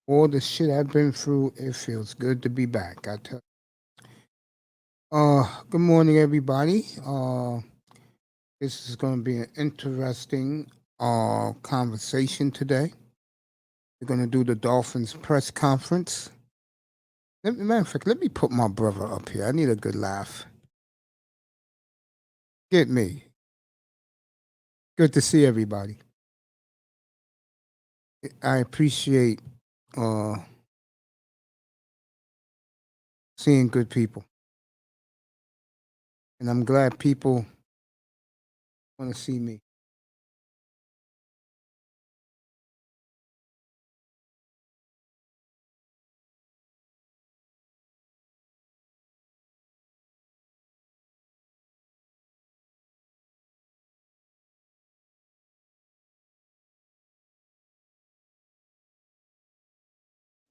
All the shit I've been through, it feels good to be back. I tell. Good morning, everybody. This is going to be an interesting conversation today. We're going to do the Dolphins press conference. Matter of fact, let me put my brother up here. I need a good laugh. Get me. Good to see everybody. I appreciate uh, seeing good people, and I'm glad people want to see me.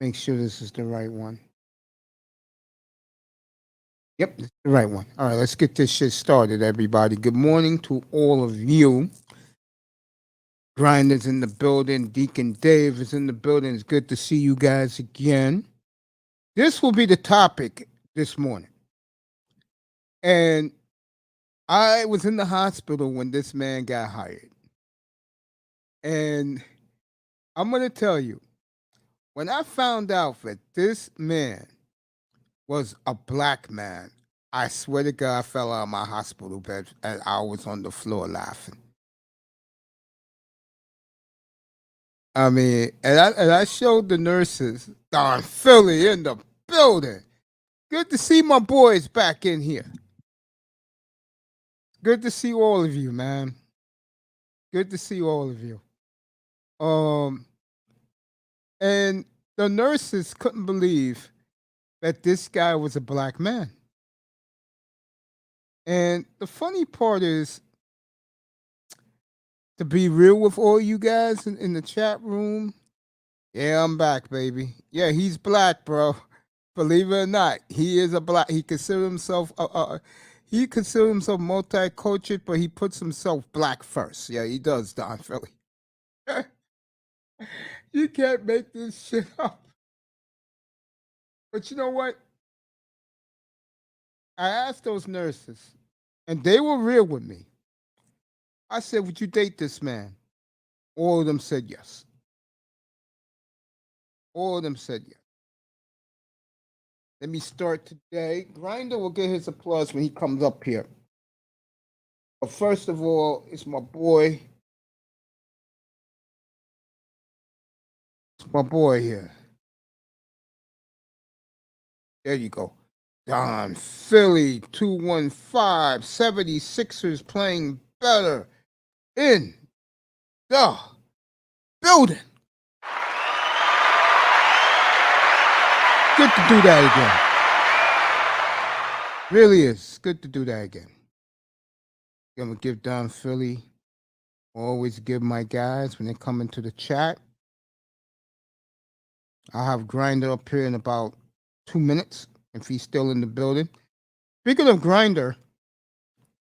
Make sure this is the right one. Yep, it's the right one. All right, let's get this shit started, everybody. Good morning to all of you. Grinder's in the building. Deacon Dave is in the building. It's good to see you guys again. This will be the topic this morning. And I was in the hospital when this man got hired. And I'm going to tell you, when I found out that this man was a black man, I swear to God, I fell out of my hospital bed and I was on the floor laughing. I mean, and I showed the nurses, darn Philly in the building. Good to see my boys back in here. Good to see all of you, man. Good to see all of you. Um, and the nurses couldn't believe that this guy was a black man. And the funny part is, to be real with all you guys in the chat room, yeah, I'm back, baby. Yeah, he's black, bro. Believe it or not, he is a black. He considers himself multicultural, but he puts himself black first. Yeah, he does, Don Philly. You can't make this shit up. But you know what? I asked those nurses, and they were real with me. I said, "Would you date this man?" All of them said yes. All of them said yes. Let me start today. Grinder will get his applause when he comes up here. But first of all, it's my boy. It's my boy here. There you go. Don Philly 215 76ers playing better in the building. Good to do that again. Really is good to do that again. I'm gonna give Don Philly. Always give my guys when they come into the chat. I'll have Grinder up here in about 2 minutes if he's still in the building. Speaking of Grinder,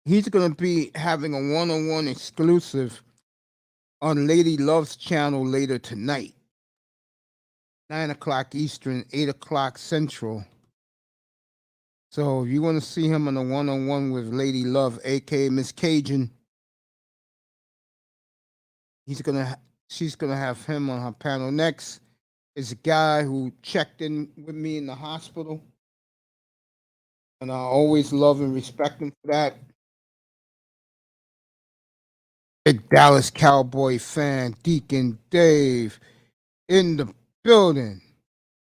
he's gonna be having a one-on-one exclusive on Lady Love's channel later tonight. 9 o'clock Eastern, 8 o'clock Central. So if you want to see him on a one-on-one with Lady Love, aka Miss Cajun, she's gonna have him on her panel. Next is a guy who checked in with me in the hospital, and I always love and respect him for that. Big Dallas Cowboy fan, Deacon Dave, in the building.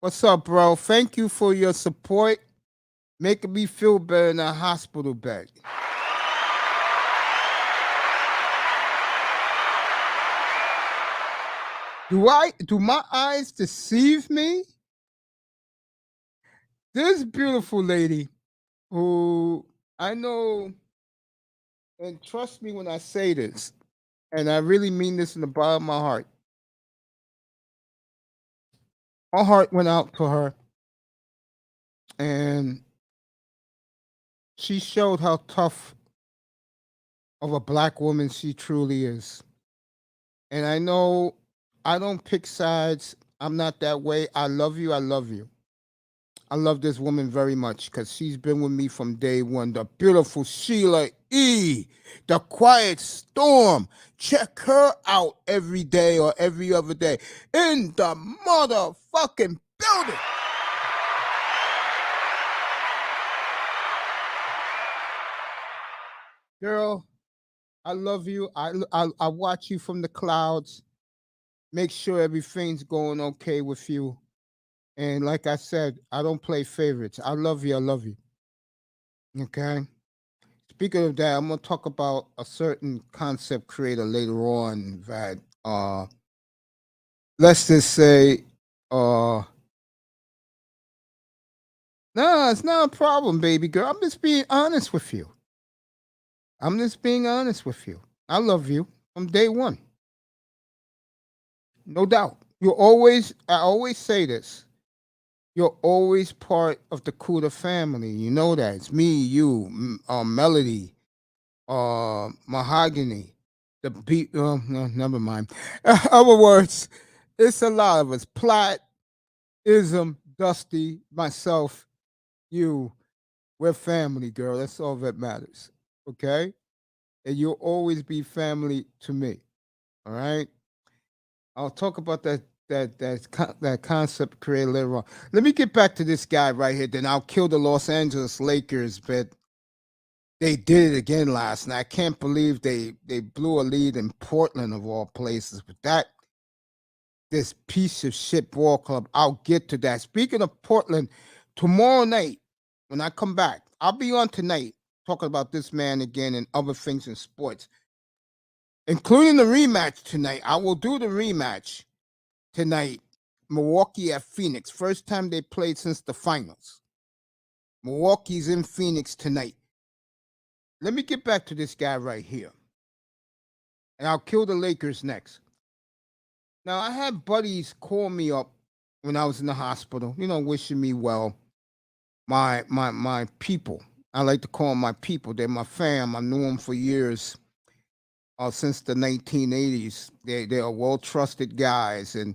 What's up, bro? Thank you for your support, making me feel better in a hospital bed. Do my eyes deceive me? This beautiful lady who I know, and trust me when I say this, and I really mean this in the bottom of my heart. My heart went out to her, and she showed how tough of a black woman she truly is. And I know I don't pick sides. I'm not that way. I love you. I love you. I love this woman very much because she's been with me from day one. The beautiful Sheila E., the quiet storm. Check her out every day or every other day in the motherfucking building. Girl, I love you. I watch you from the clouds. Make sure everything's going okay with you. And like I said, I don't play favorites. I love you. I love you. Okay. Speaking of that, I'm gonna talk about a certain concept creator later on that let's just say no, it's not a problem, baby girl. I'm just being honest with you. I'm just being honest with you. I love you from day one. No doubt. I always say this. You're always part of the Cuda family. You know that. It's me, you, Melody, Mahogany, the beat. No, never mind. Other words, it's a lot of us. Platt, Ism, Dusty, myself, you. We're family, girl. That's all that matters. Okay? And you'll always be family to me. All right? I'll talk about that concept created later on. Let me get back to this guy right here. Then I'll kill the Los Angeles Lakers, but they did it again last night. I can't believe they blew a lead in Portland of all places. But this piece of shit ball club, I'll get to that. Speaking of Portland, tomorrow night when I come back, I'll be on tonight talking about this man again and other things in sports, including the rematch tonight. I will do the rematch tonight. Milwaukee at Phoenix. First time they played since the finals. Milwaukee's in Phoenix tonight. Let me get back to this guy right here. And I'll kill the Lakers next. Now, I had buddies call me up when I was in the hospital, wishing me well. My people. I like to call them my people. They're my fam. I knew them for years, since the 1980s. They are well trusted guys, and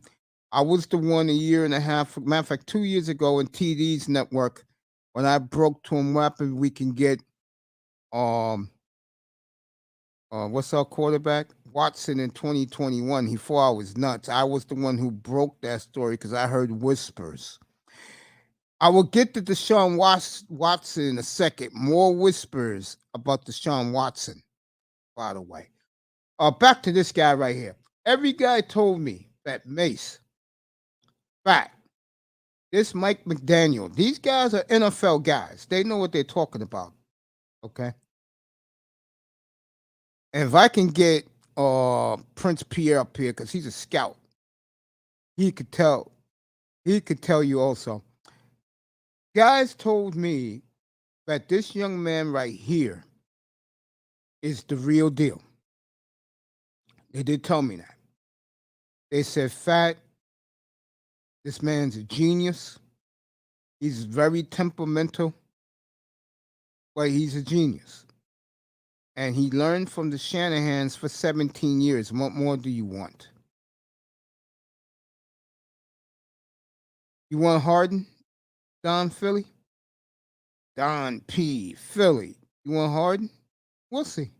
I was the one a year and a half, matter of fact, 2 years ago in TD's network when I broke to him rapid we can get what's our quarterback? Watson in 2021. He thought I was nuts. I was the one who broke that story because I heard whispers. I will get to Deshaun Watson in a second. More whispers about Deshaun Watson, by the way. Back to this guy right here. Every guy told me that Mace, Fat, this Mike McDaniel, these guys are NFL guys. They know what they're talking about. Okay. And if I can get Prince Pierre up here, because he's a scout, he could tell you also. Guys told me that this young man right here is the real deal. They did tell me that. They said, Fat, this man's a genius. He's very temperamental, but he's a genius. And he learned from the Shanahans for 17 years. What more do you want? You want Harden? Don Philly? Don P. Philly. You want Harden? We'll see.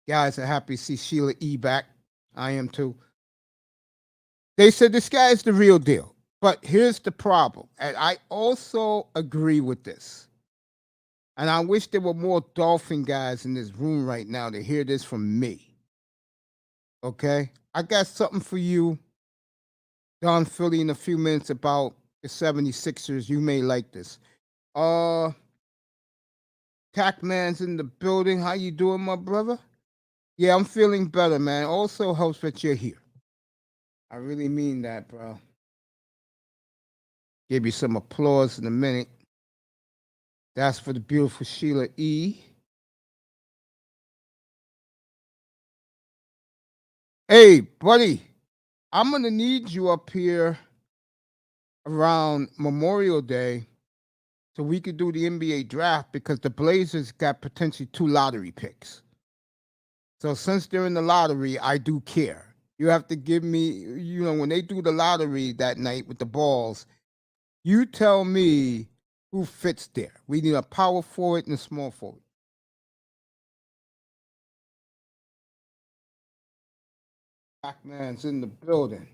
Guys are happy to see Sheila E. back. I am too. They said this guy is the real deal. But here's the problem. And I also agree with this. And I wish there were more Dolphin guys in this room right now to hear this from me. Okay? I got something for you, Don Philly, in a few minutes about the 76ers. You may like this. Tackman's in the building. How you doing, my brother? Yeah, I'm feeling better, man. Also helps that you're here. I really mean that, bro. Give you some applause in a minute. That's for the beautiful Sheila E. Hey, buddy, I'm going to need you up here around Memorial Day so we could do the NBA draft because the Blazers got potentially 2 lottery picks. So since they're in the lottery, I do care. You have to give me, when they do the lottery that night with the balls, you tell me who fits there. We need a power forward and a small forward. Pac-Man's in the building.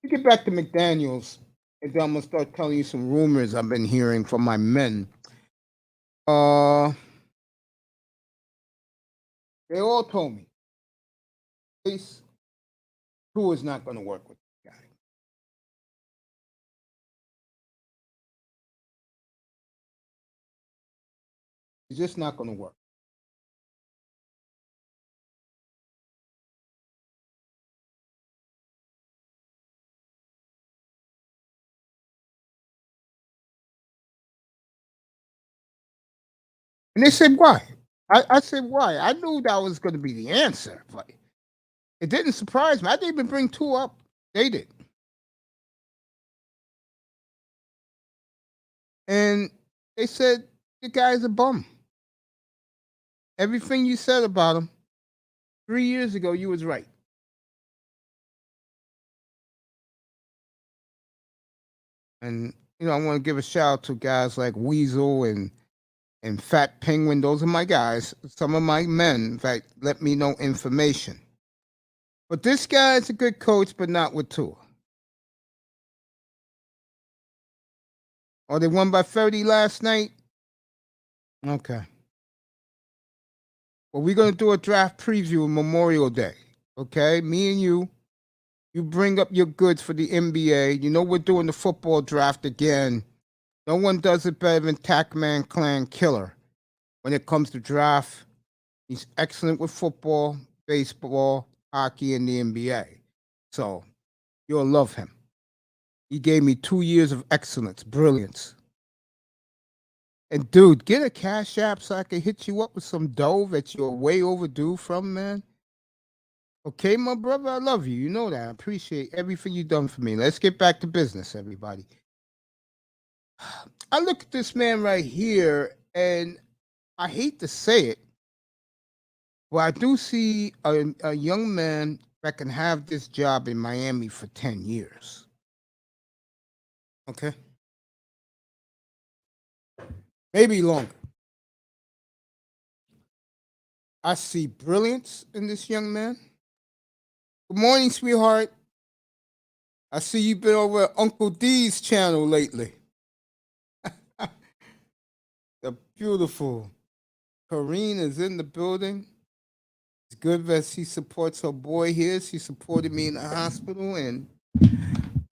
You get back to McDaniels, and then I'm gonna start telling you some rumors I've been hearing from my men. Uh, they all told me Ace Two is not gonna work with this guy. It's just not gonna work. And they said why? I said why? I knew that was gonna be the answer, but it didn't surprise me. I didn't even bring two up. They did. And they said the guy's a bum. Everything you said about him 3 years ago, you was right. And I want to give a shout out to guys like Weasel and Fat Penguin. Those are my guys. Some of my men, in fact, let me know information. But this guy's a good coach, but not with Tua. Oh, they won by 30 last night? Okay. Well, we're going to do a draft preview on Memorial Day. Okay? Me and you bring up your goods for the NBA. We're doing the football draft again. No one does it better than Tackman Clan Killer when it comes to draft. He's excellent with football, baseball, hockey, and the NBA. So you'll love him. He gave me 2 years of excellence, brilliance. And dude, get a Cash App so I can hit you up with some dough that you're way overdue from, man. Okay, my brother, I love you. You know that. I appreciate everything you've done for me. Let's get back to business, everybody. I look at this man right here, and I hate to say it, but I do see a young man that can have this job in Miami for 10 years. Okay? Maybe longer. I see brilliance in this young man. Good morning, sweetheart. I see you've been over at Uncle D's channel lately. The beautiful Kareen is in the building. It's good that she supports her boy here. She supported me in the hospital, and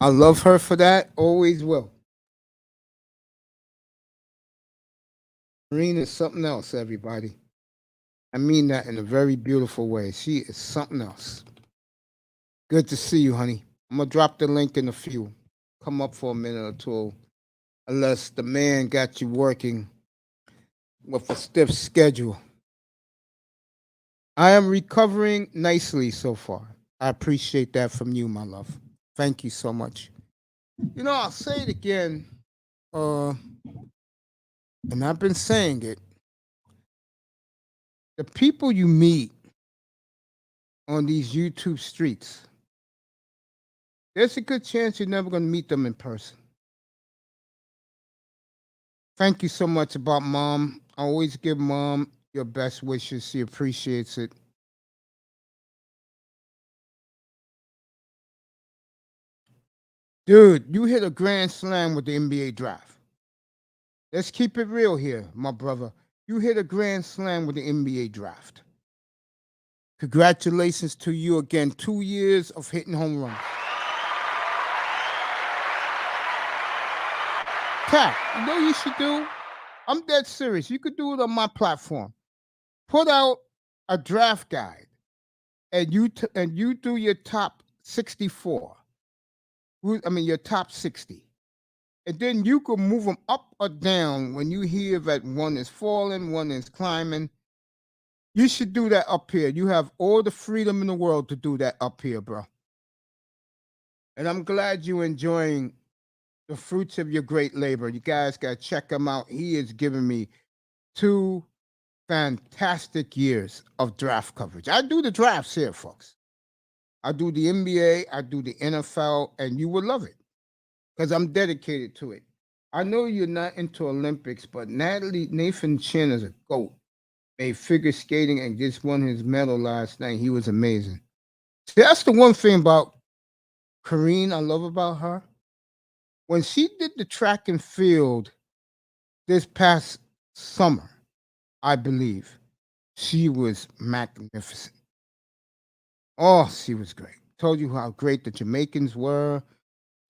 I love her for that. Always will. Kareen is something else, everybody. I mean that in a very beautiful way. She is something else. Good to see you, honey. I'm going to drop the link in a few. Come up for a minute or two, unless the man got you working with a stiff schedule. I am recovering nicely so far. I appreciate that from you, my love. Thank you so much. I'll say it again, and I've been saying it. The people you meet on these YouTube streets, there's a good chance you're never going to meet them in person. Thank you so much about Mom. I always give Mom your best wishes. She appreciates it. Dude, you hit a grand slam with the NBA draft. Let's keep it real here, my brother. You hit a grand slam with the NBA draft. Congratulations to you again. 2 years of hitting home runs. Cat, you know what you should do? I'm dead serious. You could do it on my platform. Put out a draft guide, and you do your top 64. Your top 60. And then you can move them up or down when you hear that one is falling, one is climbing. You should do that up here. You have all the freedom in the world to do that up here, bro. And I'm glad you're enjoying the fruits of your great labor. You guys got to check him out. He is giving me 2 fantastic years of draft coverage. I do the drafts here, folks. I do the NBA, I do the NFL, and you will love it because I'm dedicated to it. I know you're not into Olympics, but Nathan Chin is a GOAT. Made figure skating and just won his medal last night. He was amazing. See, that's the one thing about Kareen I love about her. When she did the track and field this past summer, I believe, she was magnificent. Oh, she was great. Told you how great the Jamaicans were.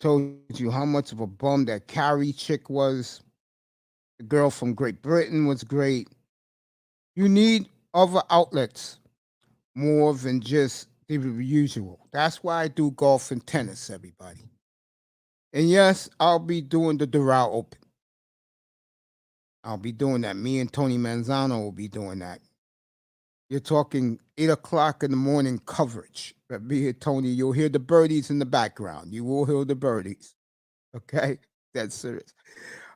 Told you how much of a bum that Carrie chick was. The girl from Great Britain was great. You need other outlets more than just the usual. That's why I do golf and tennis, everybody. And yes, I'll be doing the Doral Open. I'll be doing that. Me and Tony Manzano will be doing that. You're talking 8 o'clock in the morning coverage. But be here, Tony. You'll hear the birdies in the background. You will hear the birdies. Okay? That's serious.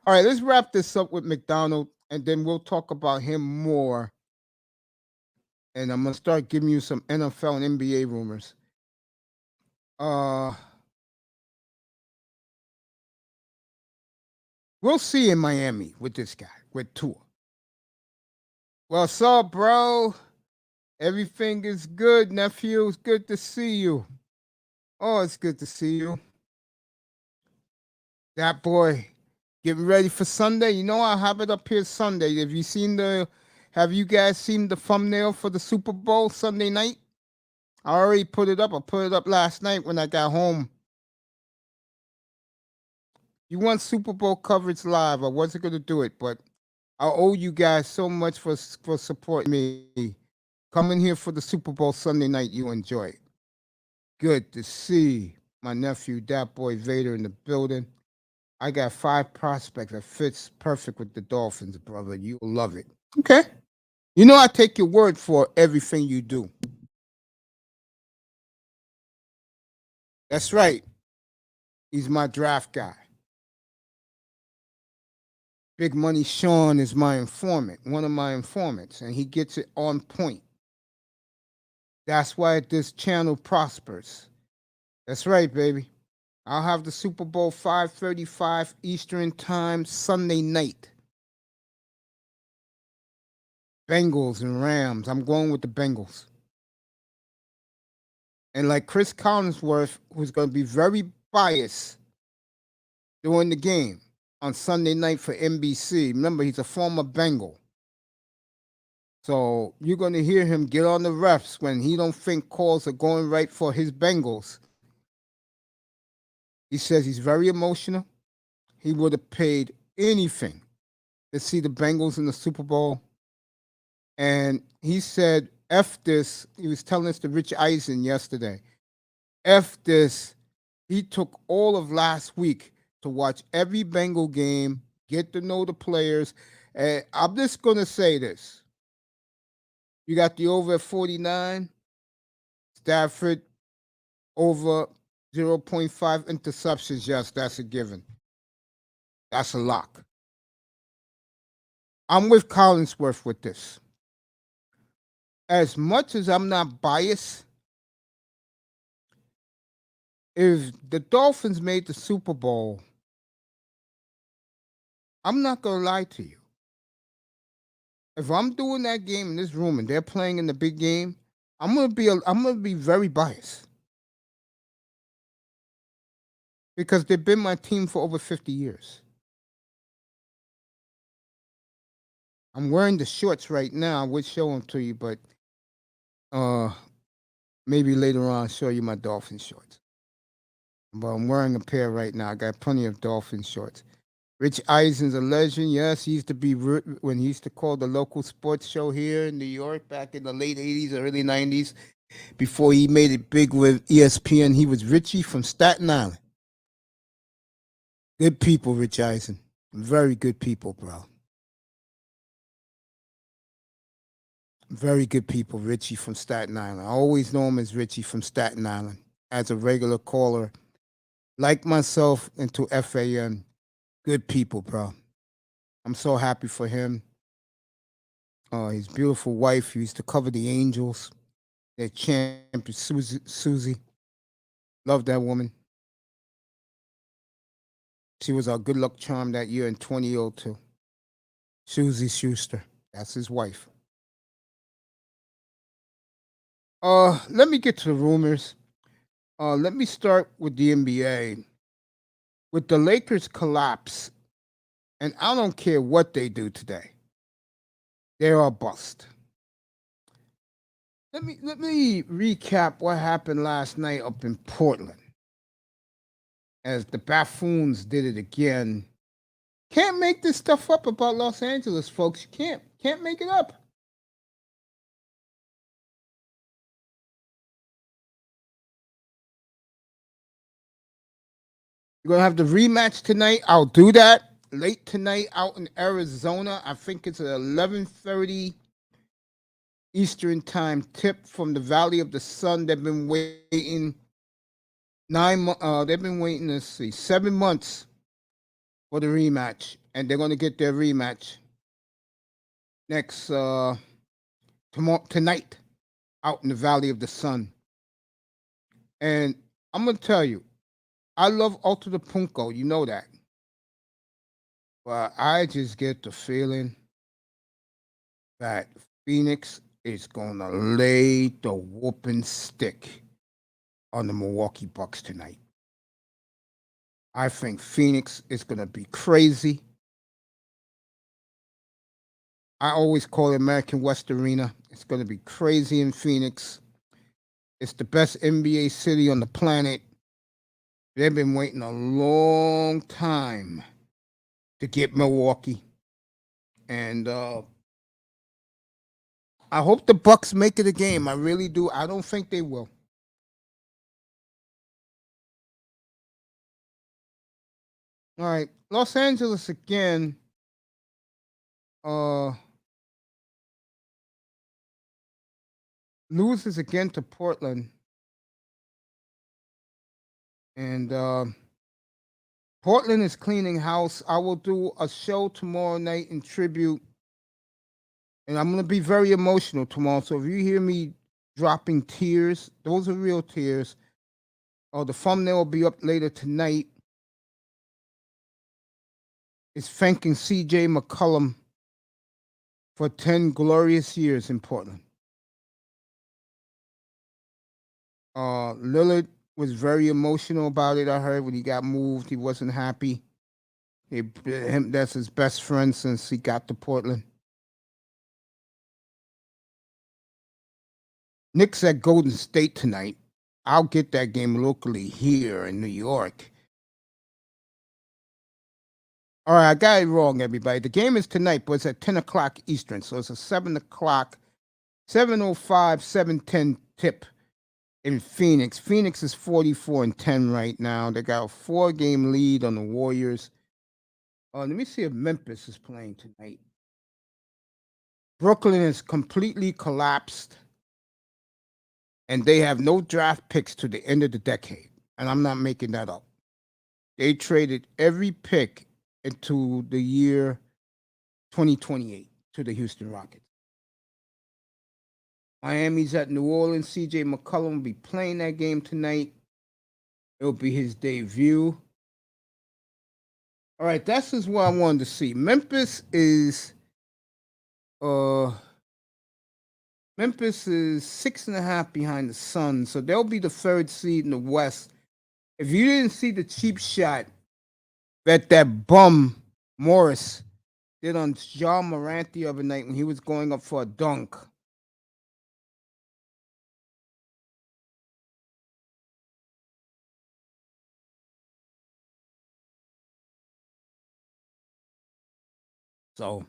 All right, let's wrap this up with McDonald, and then we'll talk about him more. And I'm gonna start giving you some NFL and NBA rumors. Uh we'll see in Miami with this guy, with Tua. What's up, bro? Everything is good, nephew. It's good to see you. Oh, it's good to see you. That boy, getting ready for Sunday. You know I'll have it up here Sunday. Have you guys seen the thumbnail for the Super Bowl Sunday night? I already put it up. I put it up last night when I got home. You want Super Bowl coverage live. I wasn't gonna do it, but I owe you guys so much for supporting me. Come in here for the Super Bowl Sunday night. You enjoy it. Good to see my nephew, that boy Vader, in the building. I got 5 prospects that fits perfect with the Dolphins, brother. You'll love it. Okay. You know I take your word for everything you do. That's right. He's my draft guy. Big Money Sean is my informant, one of my informants, and he gets it on point. That's why this channel prospers. That's right, baby. I'll have the Super Bowl 5:35 Eastern Time Sunday night. Bengals and Rams. I'm going with the Bengals. And like Chris Collinsworth, who's going to be very biased during the game on Sunday night for NBC. Remember, he's a former Bengal. So you're going to hear him get on the refs when he don't think calls are going right for his Bengals. He says he's very emotional. He would have paid anything to see the Bengals in the Super Bowl. And he said, F this. He was telling us to Rich Eisen yesterday. F this. He took all of last week to watch every Bengal game, get to know the players. And I'm just going to say this. You got the over at 49. Stafford over 0.5 interceptions. Yes, that's a given. That's a lock. I'm with Collinsworth with this. As much as I'm not biased, if the Dolphins made the Super Bowl, I'm not going to lie to you. If I'm doing that game in this room and they're playing in the big game, I'm going to be very biased. Because they've been my team for over 50 years. I'm wearing the shorts right now. I would show them to you, but maybe later on I'll show you my Dolphin shorts. But I'm wearing a pair right now. I got plenty of Dolphin shorts. Rich Eisen's a legend. Yes, he used to be when he used to call the local sports show here in New York back in the late 80s, early 90s. Before he made it big with ESPN, he was Richie from Staten Island. Good people, Rich Eisen. Very good people, bro. Very good people, Richie from Staten Island. I always know him as Richie from Staten Island, as a regular caller, like myself, into FAN. Good people, bro. I'm so happy for him. His beautiful wife, he used to cover the Angels. their champion, Susie. Love that woman. She was our good luck charm that year in 2002. Susie Schuster. That's his wife. Let me get to the rumors. Let me start with the NBA. With the Lakers collapse, and I don't care what they do today, they're a bust. Let me recap what happened last night up in Portland. As the buffoons did it again. Can't make this stuff up about Los Angeles, folks. You can't make it up. You're gonna have the rematch tonight. I'll do that late tonight out in Arizona. I think it's at 11:30 Eastern time tip from the Valley of the Sun. They've been waiting they've been waiting, let's see, 7 months for the rematch, and they're gonna get their rematch next tonight out in the Valley of the Sun. And I'm gonna tell you, I love Alto Punco, you know that. But I just get the feeling that Phoenix is gonna lay the whooping stick on the Milwaukee Bucks tonight. I think Phoenix is gonna be crazy. I always call it American West Arena. It's gonna be crazy in Phoenix. It's the best NBA city on the planet. They've been waiting a long time to get Milwaukee. And I hope the Bucks make it a game. I really do. I don't think they will. All right, Los Angeles again. Loses again to Portland, and Portland is cleaning house. I will do a show tomorrow night in tribute, and I'm gonna be very emotional tomorrow. So if you hear me dropping tears, those are real tears. The thumbnail will be up later tonight. It's thanking C.J. McCollum for 10 glorious years in Portland. Lillard was very emotional about it. I heard when he got moved, he wasn't happy. That's his best friend since he got to Portland. Knicks at Golden State tonight. I'll get that game locally here in New York. All right, I got it wrong, everybody. The game is tonight, but it's at 10 o'clock Eastern. So it's a 7 o'clock, 7:05, 7:10 tip in Phoenix. Phoenix is 44-10 right now. They got a 4-game lead on the Warriors. Let me see if Memphis is playing tonight. Brooklyn is completely collapsed, and they have no draft picks to the end of the decade. And I'm not making that up. They traded every pick into the year 2028 to the Houston Rockets. Miami's at New Orleans. C.J. McCollum will be playing that game tonight. It'll be his debut. All right, that's just what I wanted to see. Memphis is 6.5 behind the Suns, so they'll be the 3rd seed in the West. If you didn't see the cheap shot that bum Morris did on John Morant the other night when he was going up for a dunk. So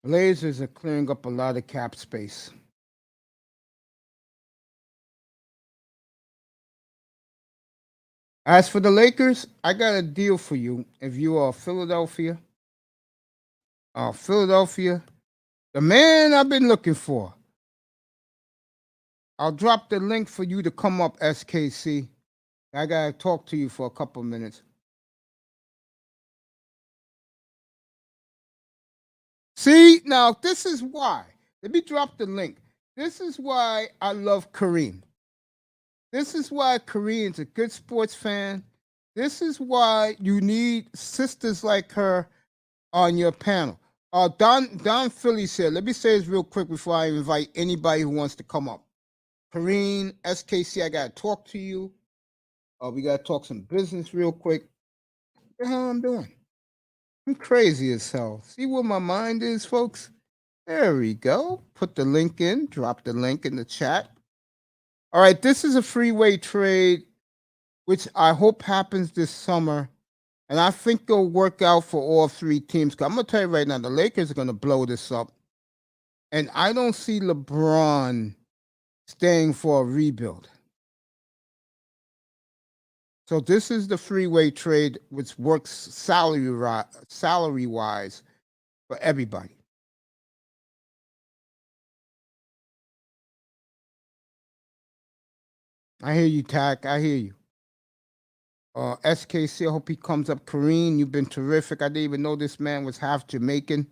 Blazers are clearing up a lot of cap space. As for the Lakers, I got a deal for you. If you are Philadelphia, the man I've been looking for. I'll drop the link for you to come up, SKC. I gotta talk to you for a couple minutes. See, now this is why. Let me drop the link. This is why I love Kareem. This is why Kareem's a good sports fan. This is why you need sisters like her on your panel. Don Philly said, let me say this real quick before I invite anybody who wants to come up. Kareem, SKC, I gotta talk to you. We gotta talk some business real quick. What the hell I'm doing? I'm crazy as hell. See where my mind is, folks? There we go. Put the link in, drop the link in the chat. All right, this is a freeway trade, which I hope happens this summer. And I think it'll work out for all three teams. I'm going to tell you right now, the Lakers are going to blow this up. And I don't see LeBron staying for a rebuild. So this is the freeway trade, which works salary-wise for everybody. I hear you, Tack. I hear you. SKC, I hope he comes up. Kareem, you've been terrific. I didn't even know this man was half Jamaican.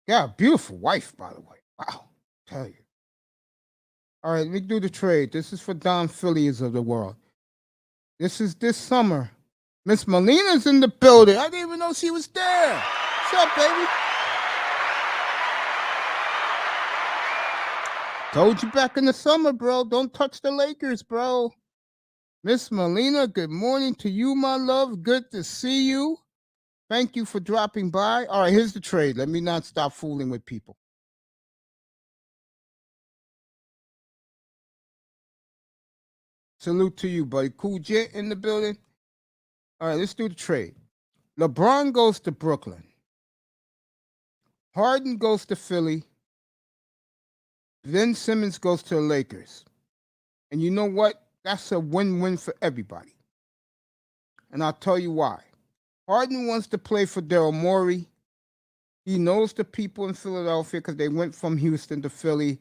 Yeah, beautiful wife, by the way. Wow, tell you. All right, let me do the trade. This is for Don Phillies of the world. This is this summer. Miss Molina's in the building. I didn't even know she was there. What's up, baby? Told you back in the summer, bro. Don't touch the Lakers, bro. Miss Molina, good morning to you, my love. Good to see you. Thank you for dropping by. All right, here's the trade. Let me not stop fooling with people. Salute to you, buddy. Cool Jet in the building. All right, let's do the trade. LeBron goes to Brooklyn. Harden goes to Philly. Then Simmons goes to the Lakers. And you know what? That's a win-win for everybody. And I'll tell you why. Harden wants to play for Daryl Morey. He knows the people in Philadelphia because they went from Houston to Philly.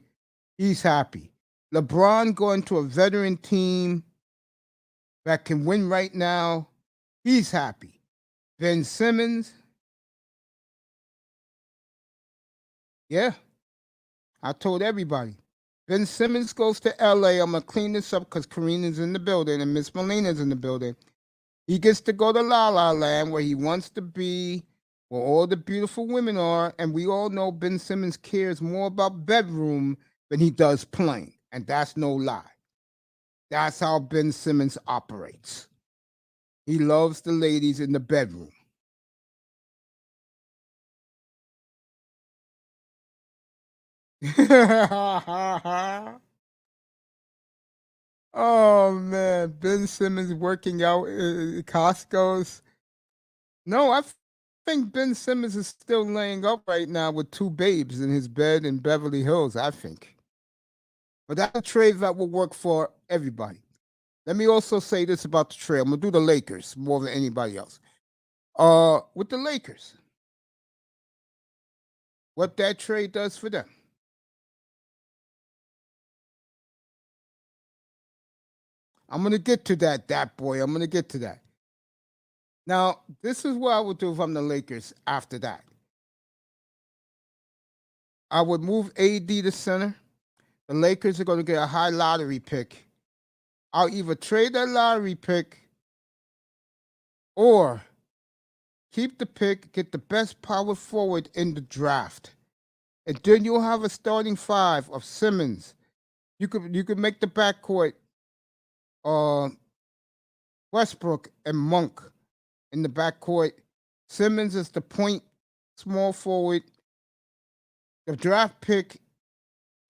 He's happy. LeBron going to a veteran team that can win right now. He's happy. Ben Simmons. Yeah. I told everybody. Ben Simmons goes to LA. I'm going to clean this up because Karina's in the building and Miss Molina's in the building. He gets to go to La La Land where he wants to be, where all the beautiful women are. And we all know Ben Simmons cares more about bedroom than he does playing. And that's no lie. That's how Ben Simmons operates. He loves the ladies in the bedroom. Oh man, Ben Simmons working out at Costco's. No, I think Ben Simmons is still laying up right now with two babes in his bed in Beverly Hills, I think. But that's a trade that will work for everybody. Let me also say this about the trade. I'm gonna do the Lakers more than anybody else. With the Lakers, what that trade does for them. I'm gonna get to that boy. I'm gonna get to that. Now, this is what I would do if I'm the Lakers after that. I would move AD to center. The Lakers are going to get a high lottery pick. I'll either trade that lottery pick or keep the pick, get the best power forward in the draft. And then you'll have a starting five of Simmons. You could make the backcourt Westbrook and Monk in the backcourt. Simmons is the point small forward. The draft pick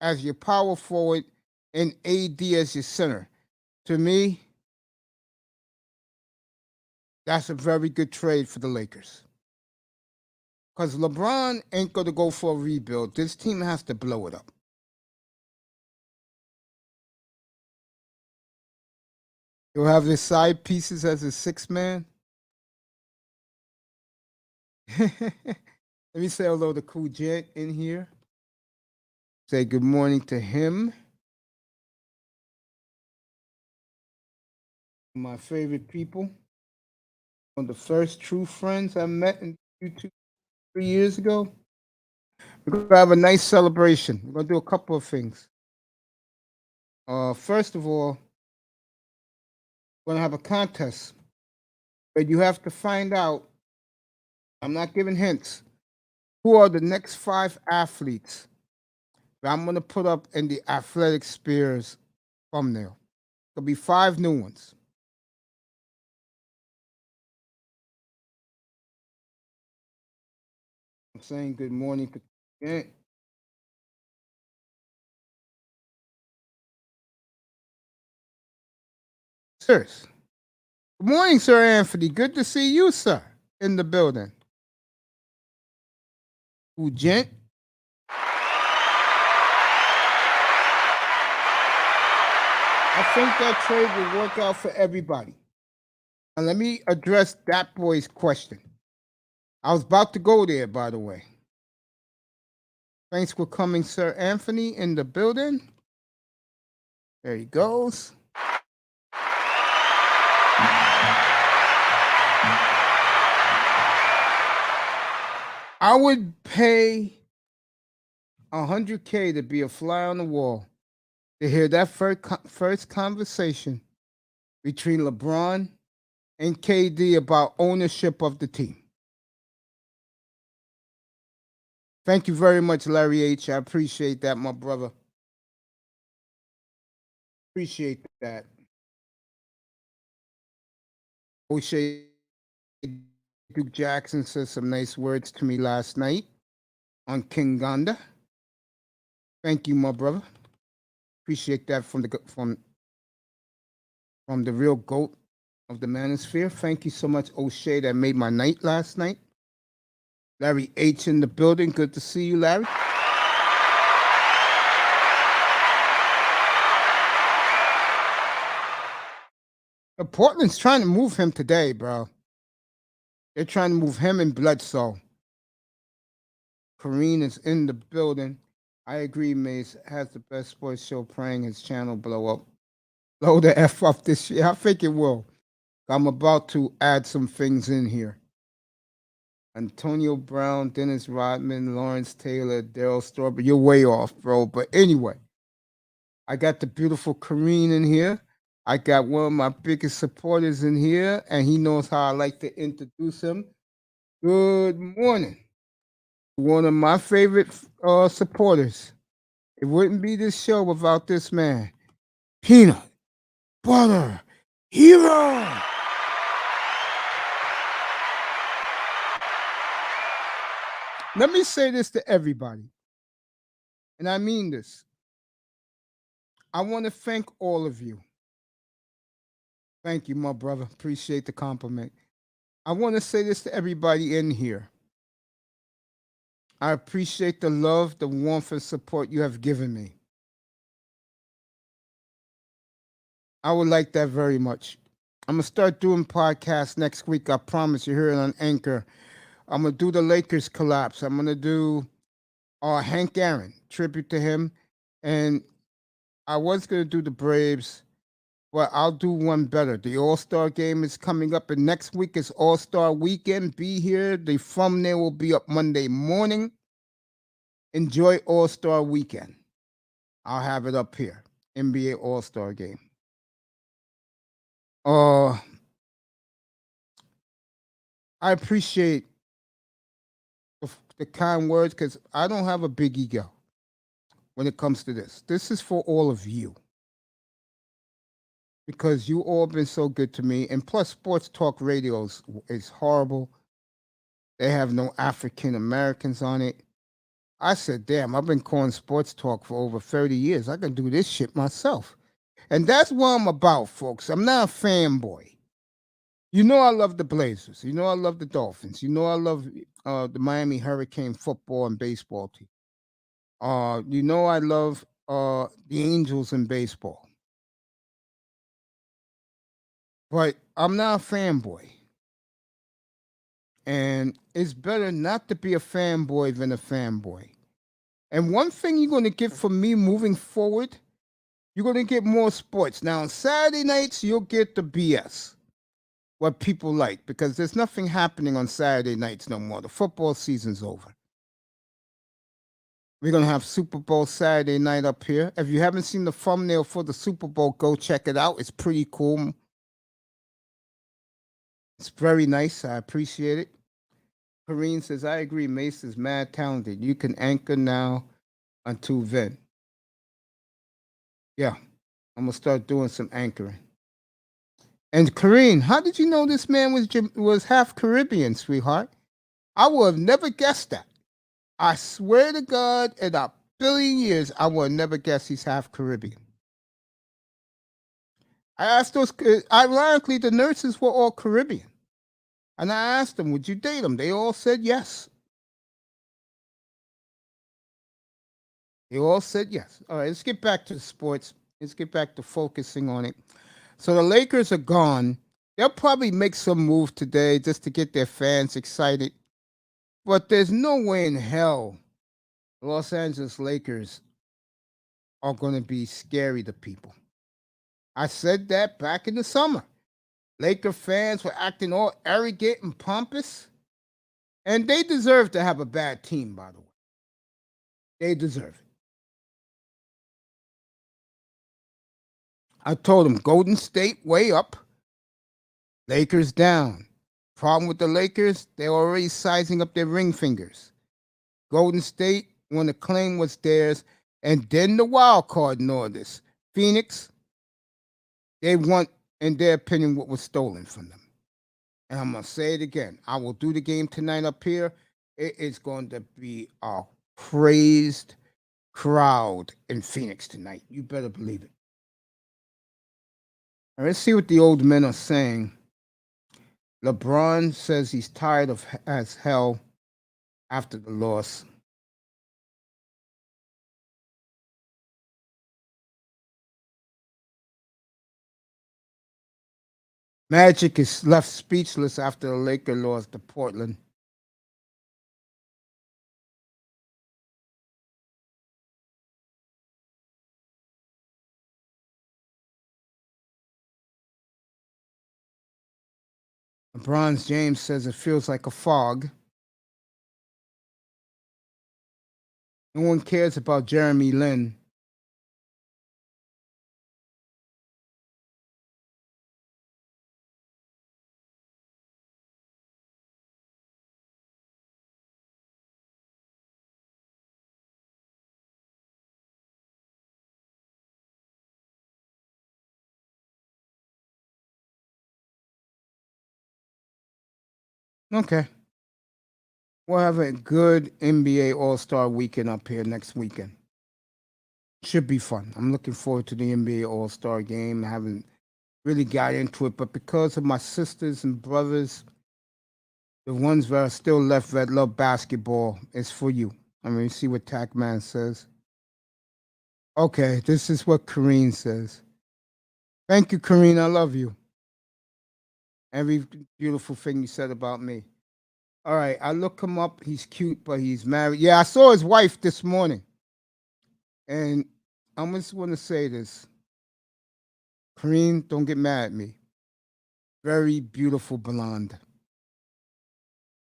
as your power forward and AD as your center. To me, that's a very good trade for the Lakers. Because LeBron ain't going to go for a rebuild. This team has to blow it up. He'll have his side pieces as his sixth man. Let me say hello to Cool Jet in here. Say good morning to him. My favorite people. One of the first true friends I met in YouTube 3 years ago. We're gonna have a nice celebration. We're gonna do a couple of things. First of all, we're gonna have a contest, but you have to find out. I'm not giving hints. Who are the next 5 athletes that I'm gonna put up in the Athletic Spears thumbnail? There'll be 5 new ones. I'm saying good morning to sirs. Good morning, Sir Anthony. Good to see you, sir, in the building. Ooh, gent. I think that trade will work out for everybody. And let me address that boy's question. I was about to go there, by the way. Thanks for coming, Sir Anthony, in the building. There he goes. I would pay $100K to be a fly on the wall to hear that first conversation between LeBron and KD about ownership of the team. Thank you very much, Larry H. I appreciate that, my brother. Appreciate that. O'Shea Duke Jackson said some nice words to me last night on King Gonda. Thank you, my brother. Appreciate that from the real GOAT of the manosphere. Thank you so much, O'Shea, that made my night last night. Larry H in the building. Good to see you, Larry. Portland's trying to move him today, bro. They're trying to move him and Bledsoe. Kareen is in the building. I agree, Mace has the best sports show, praying his channel blow up. Blow the F up this year. I think it will. I'm about to add some things in here. Antonio Brown, Dennis Rodman, Lawrence Taylor, Daryl Strawberry. You're way off, bro. But anyway, I got the beautiful Kareen in here. I got one of my biggest supporters in here, and he knows how I like to introduce him. Good morning. One of my favorite supporters. It wouldn't be this show without this man. Peanut Butter Hero. Let me say this to everybody, and I mean this. I want to thank all of you. Thank you, my brother. Appreciate the compliment. I want to say this to everybody in here. I appreciate the love, the warmth, and support you have given me. I would like that very much. I'm going to start doing podcasts next week. I promise you, hear it on Anchor. I'm going to do the Lakers collapse. I'm going to do Hank Aaron, tribute to him. And I was going to do the Braves, but I'll do one better. The All-Star game is coming up, and next week is All-Star weekend. Be here. The thumbnail will be up Monday morning. Enjoy All-Star weekend. I'll have it up here. NBA All-Star game. I appreciate the kind words because I don't have a big ego when it comes to this. This is for all of you because you all been so good to me. And plus, sports talk radio is horrible. They have no African Americans on it. I said, damn, I've been calling sports talk for over 30 years. I can do this shit myself. And that's what I'm about, folks. I'm not a fanboy. You know I love the Blazers. You know I love the Dolphins. You know I love the Miami Hurricane football and baseball team. You know I love the Angels in baseball. But I'm not a fanboy. And it's better not to be a fanboy than a fanboy. And one thing you're going to get from me moving forward, you're going to get more sports. Now, on Saturday nights, you'll get the BS, what people like, because there's nothing happening on Saturday nights no more. The football season's over. We're going to have Super Bowl Saturday night up here. If you haven't seen the thumbnail for the Super Bowl, go check it out. It's pretty cool. It's very nice. I appreciate it. Kareen says, I agree. Mace is mad talented. You can anchor now until then. Yeah, I'm going to start doing some anchoring. And Kareen, how did you know this man was half Caribbean, sweetheart? I would have never guessed that. I swear to God, in a billion years, I would have never guessed he's half Caribbean. I asked those, ironically, the nurses were all Caribbean. And I asked them, would you date them? They all said yes. They all said yes. All right, let's get back to the sports. Let's get back to focusing on it. So the Lakers are gone. They'll probably make some move today just to get their fans excited. But there's no way in hell the Los Angeles Lakers are going to be scary to people. I said that back in the summer. Laker fans were acting all arrogant and pompous. And they deserve to have a bad team, by the way. They deserve it. I told them Golden State way up, Lakers down. Problem with the Lakers, they're already sizing up their ring fingers. Golden State, when the claim was theirs, and then the wild card and all this. Phoenix, they want, in their opinion, what was stolen from them. And I'm going to say it again. I will do the game tonight up here. It is going to be a crazed crowd in Phoenix tonight. You better believe it. All right, let's see what the old men are saying. LeBron says he's tired of as hell after the loss. Magic is left speechless after the Lakers lost to Portland. LeBron James says it feels like a fog. No one cares about Jeremy Lin. Okay. We'll have a good NBA All-Star weekend up here next weekend. Should be fun. I'm looking forward to the NBA All-Star game. I haven't really got into it, but because of my sisters and brothers, the ones that are still left that love basketball, it's for you. I mean, see what Tackman says. Okay, this is what Kareen says. Thank you, Kareen. I love you. Every beautiful thing you said about me. All right, I look him up. He's cute, but he's married. Yeah, I saw his wife this morning. And I'm just want to say this. Kareen, don't get mad at me. Very beautiful blonde.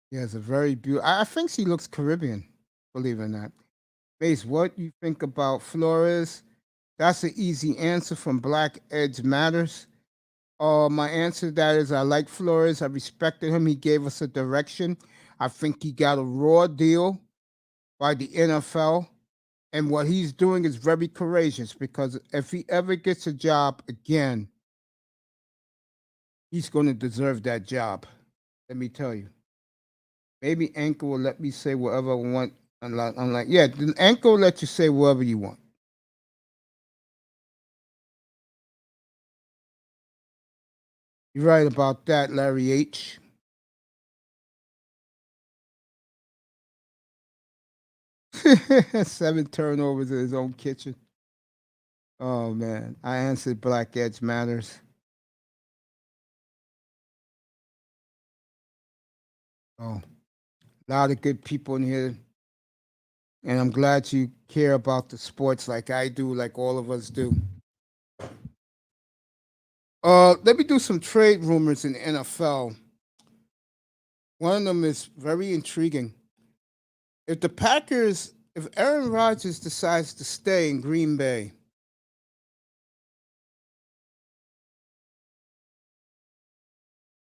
He has a very beautiful. I think she looks Caribbean, believe it or not. Base, what you think about Flores? That's an easy answer from Black Edge Matters. My answer to that is I like Flores. I respected him. He gave us a direction. I think he got a raw deal by the NFL. And what he's doing is very courageous because if he ever gets a job again, he's going to deserve that job. Let me tell you. Maybe Anchor will let me say whatever I want. Unlike, yeah, the Anchor will let you say whatever you want. You're right about that, Larry H. Seven turnovers in his own kitchen. Oh man, I answered Black Edge Matters. Oh, a lot of good people in here, and I'm glad you care about the sports like I do, like all of us do. Let me do some trade rumors in the NFL. One of them is very intriguing. If the Packers if Aaron Rodgers decides to stay in Green Bay,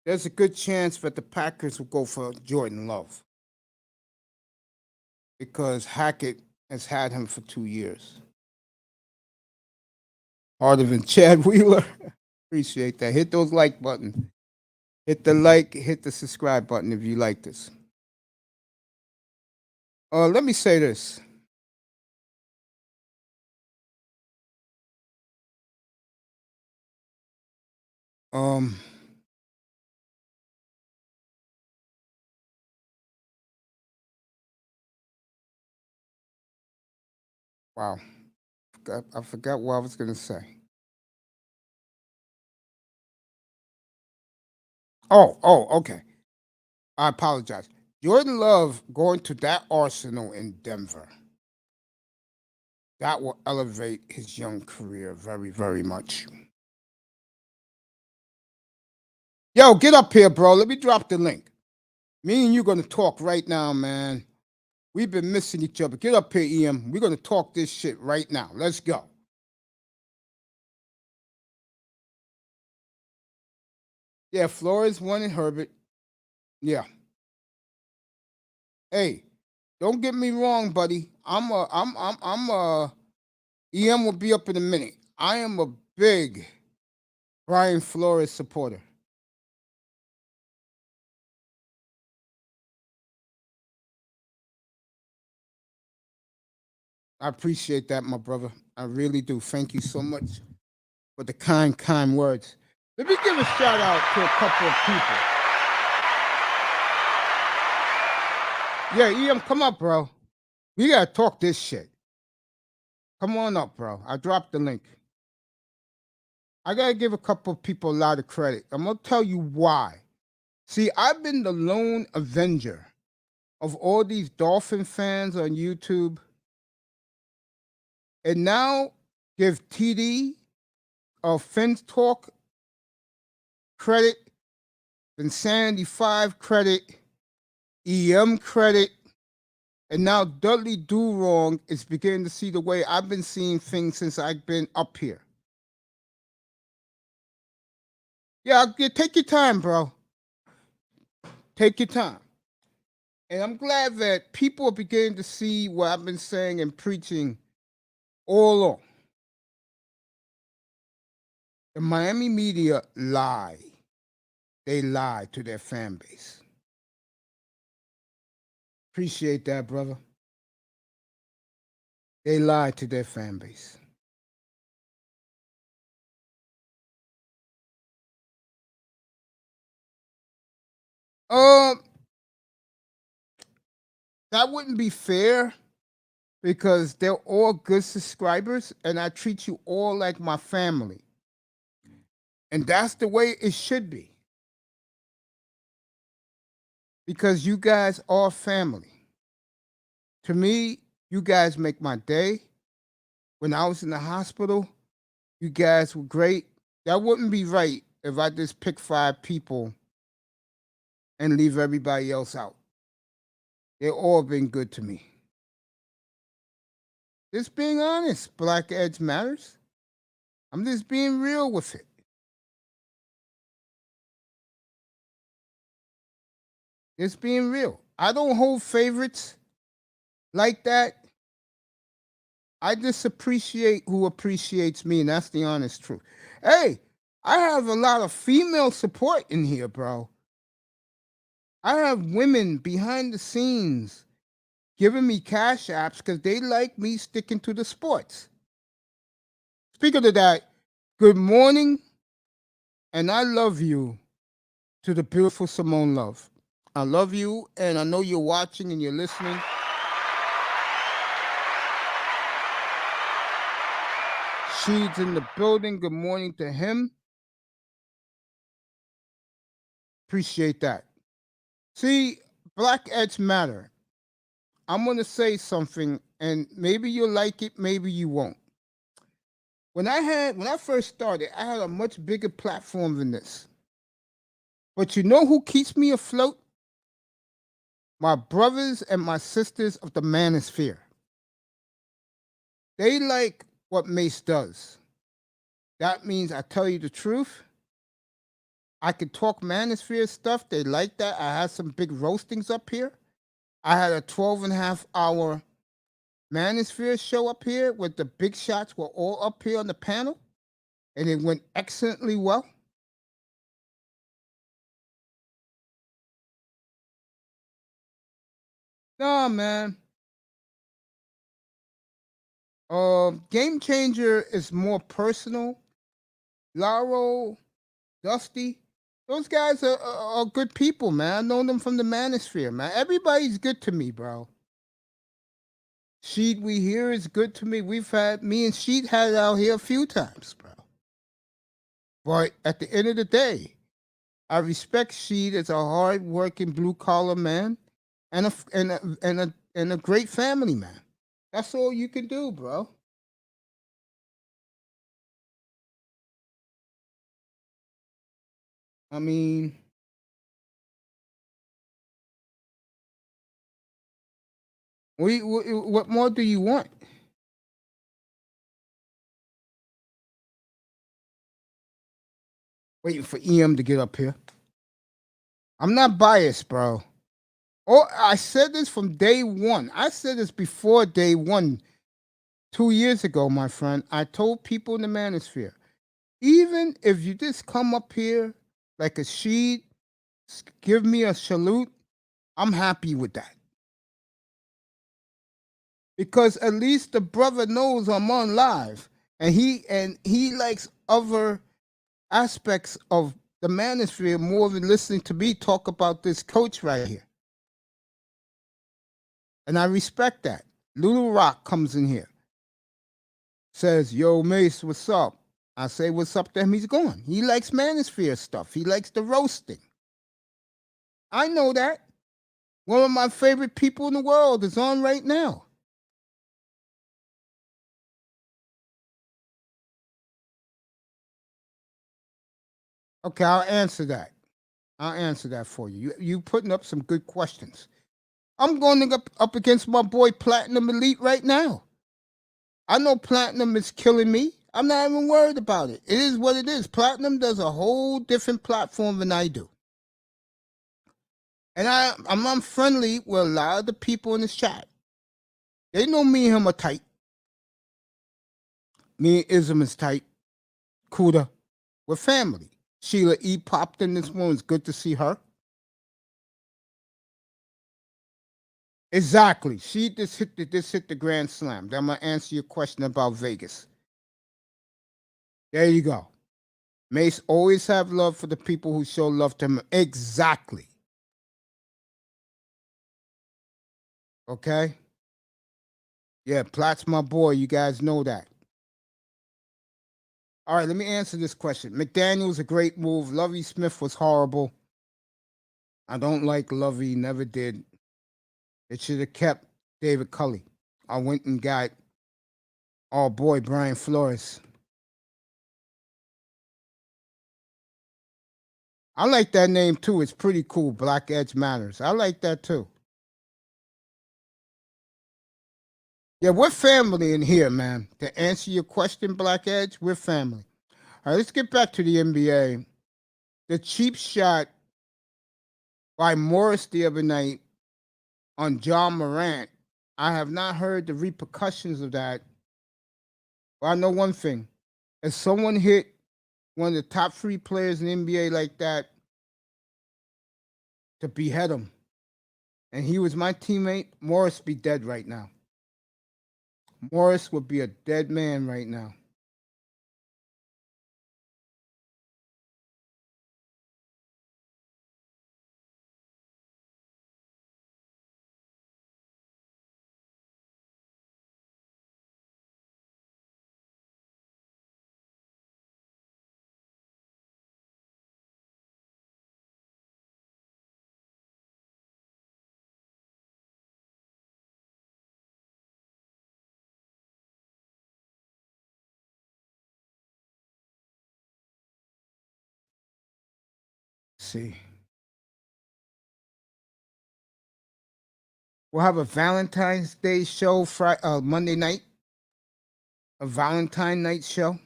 there's a good chance that the Packers will go for Jordan Love because Hackett has had him for 2 years. Harder than Chad Wheeler. Appreciate that. Hit those like button. Hit the like, hit the subscribe button if you like this. Let me say this. Um, wow. I forgot what I was going to say. Okay. I apologize. Jordan Love going to that arsenal in Denver. That will elevate his young career very, very much. Yo, get up here, bro. Let me drop the link. Me and you going to talk right now, man. We've been missing each other. Get up here, EM. We're going to talk this shit right now. Let's go. Yeah, Flores won and Herbert. Yeah. Hey, don't get me wrong, buddy. EM will be up in a minute. I am a big Brian Flores supporter. I appreciate that, my brother. I really do. Thank you so much for the kind words. Let me give a shout out to a couple of people. Yeah, EM, come up, bro. We gotta talk this shit. Come on up, bro. I dropped the link. I gotta give a couple of people a lot of credit. I'm gonna tell you why. See, I've been the lone avenger of all these Dolphin fans on YouTube. And now give TD of Fins Talk credit, Insanity 5 credit, EM credit, and now Dudley Do Wrong is beginning to see the way I've been seeing things since I've been up here. Yeah, take your time, bro. Take your time. And I'm glad that people are beginning to see what I've been saying and preaching all along. The Miami media lie. They lie to their fan base. Appreciate that, brother. They lie to their fan base. Um, that wouldn't be fair because they're all good subscribers and I treat you all like my family. And that's the way it should be. Because you guys are family. To me, you guys make my day. When I was in the hospital, you guys were great. That wouldn't be right if I just pick 5 people and leave everybody else out. They've all been good to me. Just being honest, Black Edge matters. I'm just being real with it. Just being real. I don't hold favorites like that. I just appreciate who appreciates me, and that's the honest truth. Hey, I have a lot of female support in here, bro. I have women behind the scenes giving me cash apps because they like me sticking to the sports. Speaking of that, good morning, and I love you to the beautiful Simone Love. I love you, and I know you're watching and you're listening. She's in the building. Good morning to him. Appreciate that. See, Black Edge matter. I'm going to say something, and maybe you'll like it, maybe you won't. When I first started, I had a much bigger platform than this. But you know who keeps me afloat? My brothers and my sisters of the manosphere. They like what Mace does. That means I tell you the truth. I can talk manosphere stuff. They like that. I had some big roastings up here. I had a 12 and a half hour manosphere show up here with the big shots were all up here on the panel, and it went excellently well. No, man. Game Changer is more personal. Laro, Dusty, those guys are good people, man. I know them from the manosphere, man. Everybody's good to me, bro. Sheet we hear is good to me. We've had me and Sheet had it out here a few times, bro. But at the end of the day, I respect Sheet as a hard working blue collar man and a great family man. That's all you can do, bro. I mean, what more do you want? Waiting for EM to get up here. I'm not biased, bro. Oh, I said this from day one. I said this before day one, 2 years ago, my friend. I told people in the manosphere, even if you just come up here like a sheet, give me a salute, I'm happy with that. Because at least the brother knows I'm on live, and he likes other aspects of the manosphere more than listening to me talk about this coach right here. And I respect that. Little Rock comes in here, says, "Yo, Mace, what's up?" I say, "What's up?" to him. He's gone. He likes manosphere stuff. He likes the roasting. I know that. One of my favorite people in the world is on right now. Okay, I'll answer that. I'll answer that for you. You putting up some good questions. I'm going up against my boy Platinum Elite right now. I know Platinum is killing me. I'm not even worried about it. It is what it is. Platinum does a whole different platform than I do. And I'm friendly with a lot of the people in this chat. They know me and him are tight. Me and Ism is tight. Kuda. We're family. Sheila E popped in this one. It's good to see her. Exactly. She just hit the grand slam. Then I'm gonna answer your question about Vegas. There you go. Mace always have love for the people who show love to him. Exactly. Okay? Yeah, Platt's my boy. You guys know that. All right, let me answer this question. McDaniel's a great move. Lovey Smith was horrible. I don't like Lovey, never did. It should have kept David Culley. I went and got our boy Brian Flores. I like that name too. It's pretty cool. Black Edge Matters. I like that too. Yeah, we're family in here, man. To answer your question, Black Edge, we're family. All right, let's get back to the NBA. The cheap shot by Morris the other night on John Morant. I have not heard the repercussions of that. But I know one thing. If someone hit one of the top three players in the NBA like that, to behead him, and he was my teammate, Morris be dead right now. Morris would be a dead man right now. See, we'll have a Valentine's Day show Friday, Monday night. a Valentine night show.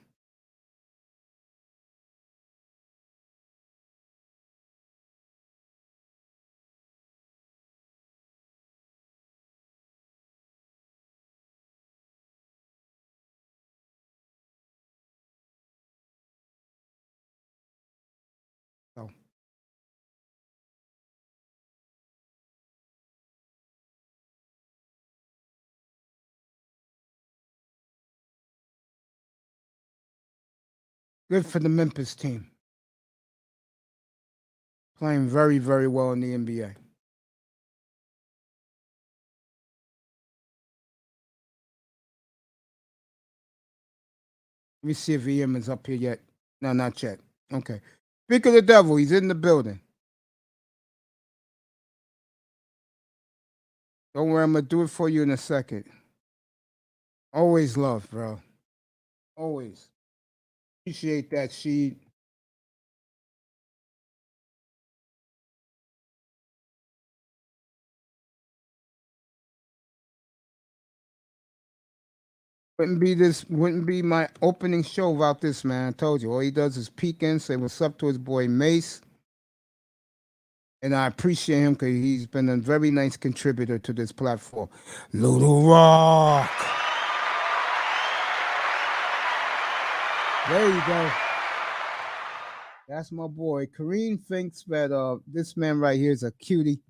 So good for the Memphis team. Playing very, very well in the NBA. Let me see if EM is up here yet. No, not yet. Okay. Speak of the devil, he's in the building. Don't worry, I'm gonna do it for you in a second. Always love, bro. Always. Appreciate that. She wouldn't be my opening show without this man. I told you. All he does is peek in, say what's up to his boy Mace. And I appreciate him because he's been a very nice contributor to this platform. Little Rock. There you go. That's my boy. Kareem thinks that this man right here is a cutie.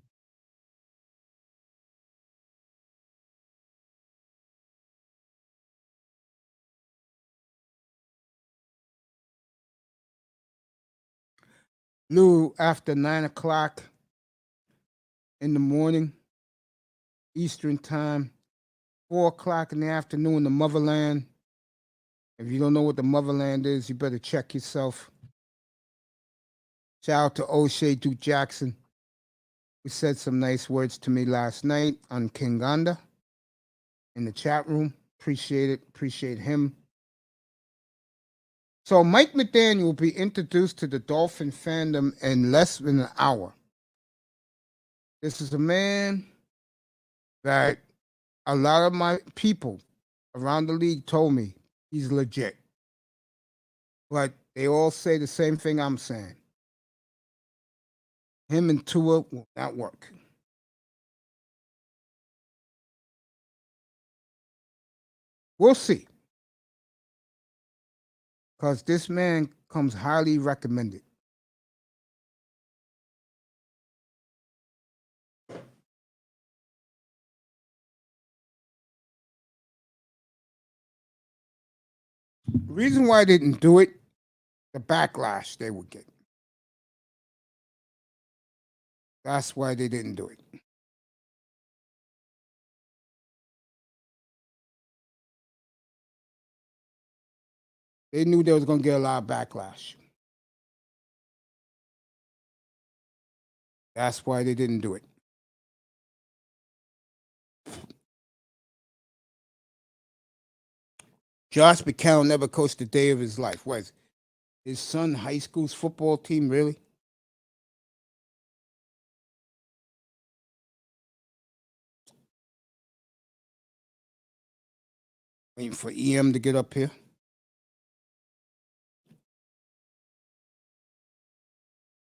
Lou, after 9 o'clock in the morning, Eastern time, 4 o'clock in the afternoon, the motherland. If you don't know what the motherland is, you better check yourself. Shout out to O'Shea Duke Jackson, who said some nice words to me last night on Kinganda in the chat room. Appreciate it. Appreciate him. So Mike McDaniel will be introduced to the Dolphin fandom in less than an hour. This is a man that a lot of my people around the league told me he's legit. But they all say the same thing I'm saying. Him and Tua will not work. We'll see. Because this man comes highly recommended. The reason why I didn't do it, the backlash they would get. That's why they didn't do it. They knew they was going to get a lot of backlash. That's why they didn't do it. Josh McCown never coached a day of his life. Was his son high school's football team really? Waiting for EM to get up here.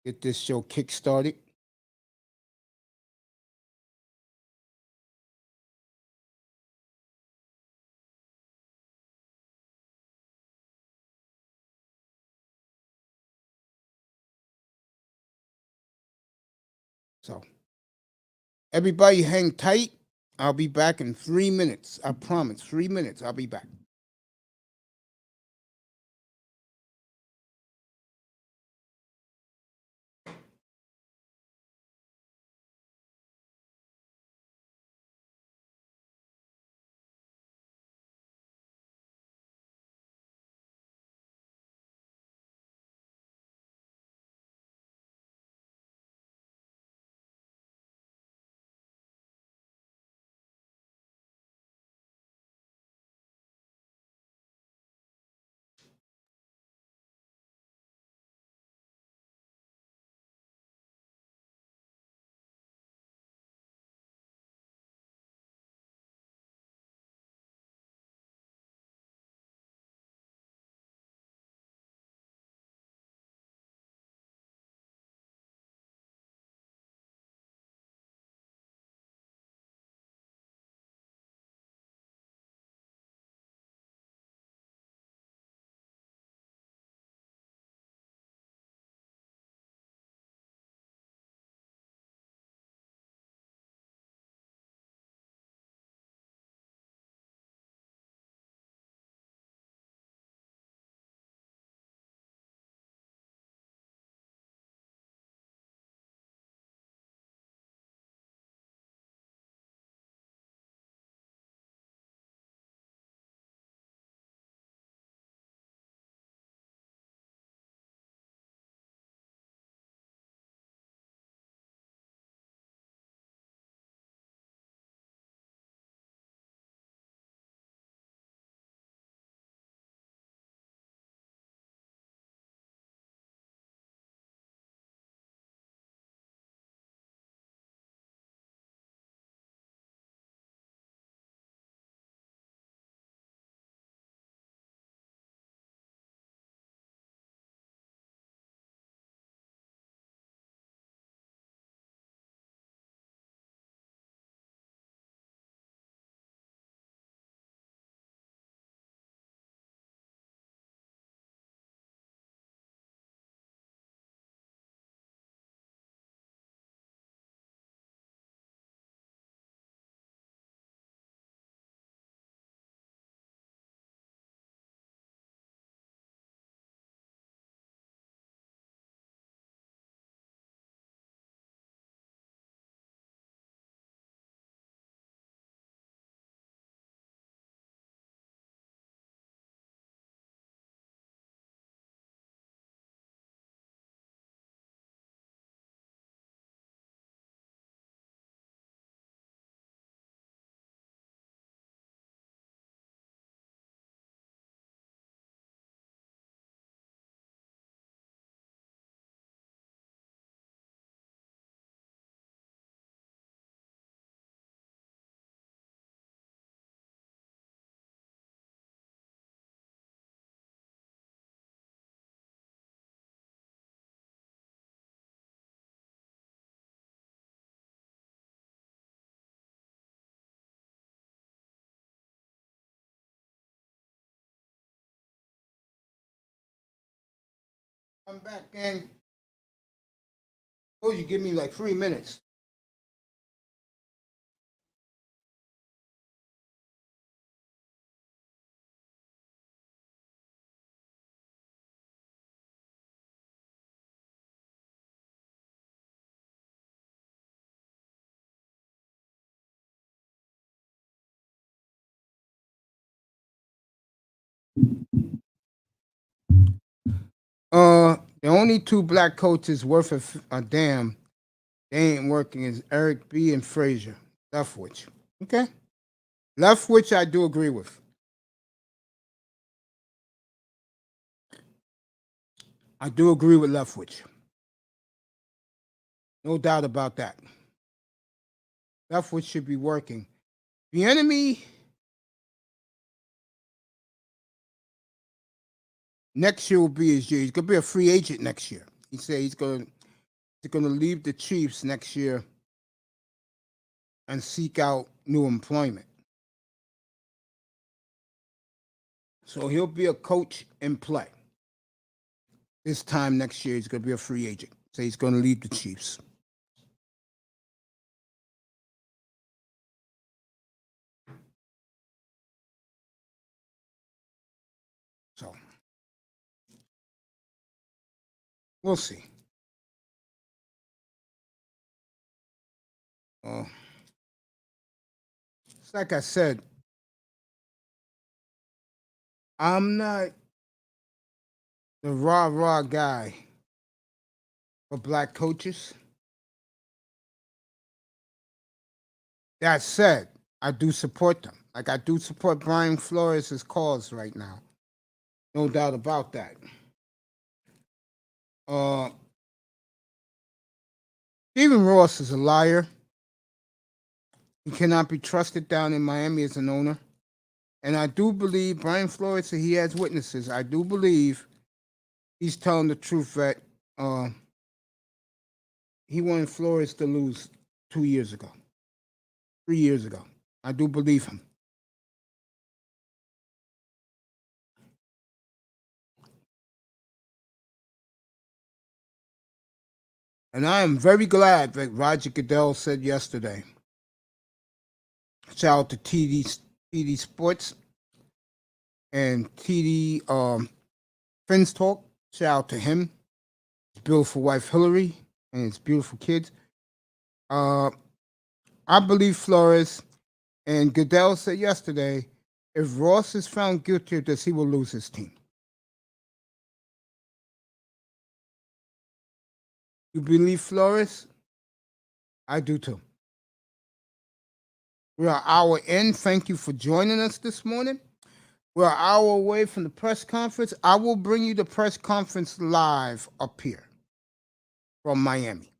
Get this show kick-started. So, everybody hang tight. I'll be back in 3 minutes. I promise. 3 minutes. I'll be back. I'm back in. Oh, you give me like 3 minutes. The only two black coaches worth a damn they ain't working is Eric B. and Frazier. Leftwich. Okay. Leftwich, I do agree with. I do agree with Leftwich. No doubt about that. Leftwich should be working. The enemy next year will be his year. He's gonna be a free agent next year. He said he's gonna leave the Chiefs next year and seek out new employment. So he'll be a coach in play. This time next year, he's gonna be a free agent. So he's gonna leave the Chiefs. So we'll see. It's like I said, I'm not the rah guy for black coaches. That said, I do support them. Like I do support Brian Flores' cause right now. No doubt about that. Uh, Stephen Ross is a liar. He cannot be trusted down in Miami as an owner. And I do believe Brian Flores said he has witnesses. I do believe he's telling the truth that he wanted Flores to lose 2 years ago, 3 years ago. I do believe him. And I am very glad that Roger Goodell said yesterday. Shout out to TD Sports and TD Friends Talk. Shout out to him, his beautiful wife Hillary, and his beautiful kids. I believe Flores and Goodell said yesterday, if Ross is found guilty of this, he will lose his team. You believe Flores? I do too. We are an hour in. Thank you for joining us this morning. We're an hour away from the press conference. I will bring you the press conference live up here from Miami.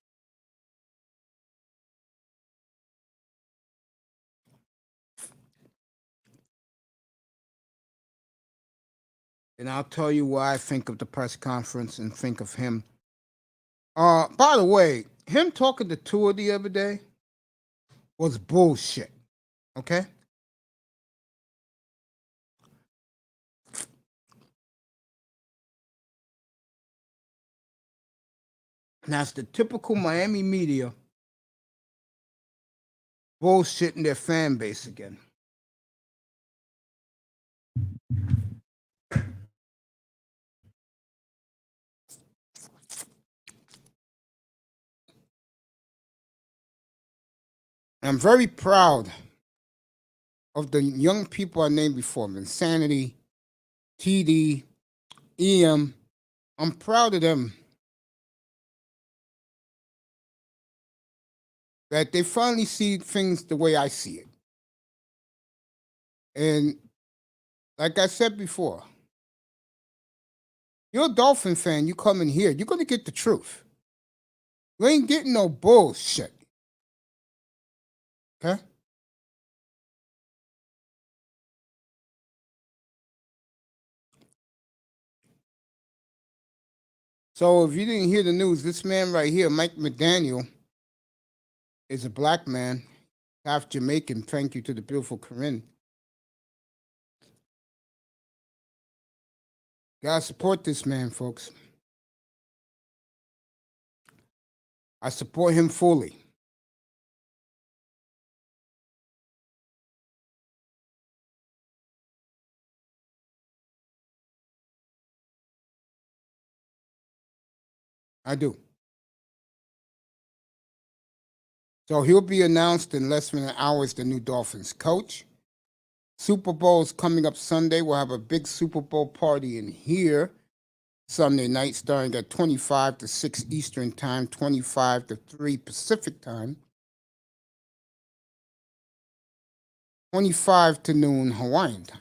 And I'll tell you why I think of the press conference and think of him. By the way, him talking to Tua the other day was bullshit. Okay? And that's the typical Miami media bullshitting their fan base again. I'm very proud of the young people I named before, Insanity, TD, EM. I'm proud of them that they finally see things the way I see it. And like I said before, you're a Dolphin fan, you come in here, you're going to get the truth. You ain't getting no bullshit. Okay? So if you didn't hear the news, this man right here, Mike McDaniel, is a black man, half Jamaican. Thank you to the beautiful Corinne. Gotta support this man, folks. I support him fully. I do. So he'll be announced in less than an hour as the new Dolphins coach. Super Bowl is coming up Sunday. We'll have a big Super Bowl party in here Sunday night, starting at 25 to 6 Eastern Time, 25 to 3 Pacific Time, 25 to noon Hawaiian Time.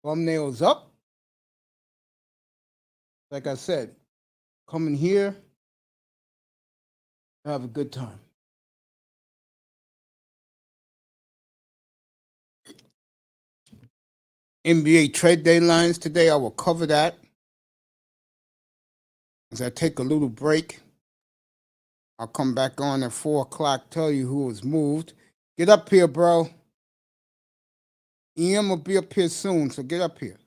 Thumbnails up. Like I said, come in here, have a good time. NBA trade deadlines today. I will cover that as I take a little break. I'll come back on at 4 o'clock, tell you who was moved. Get up here, bro. EM will be up here soon, so get up here.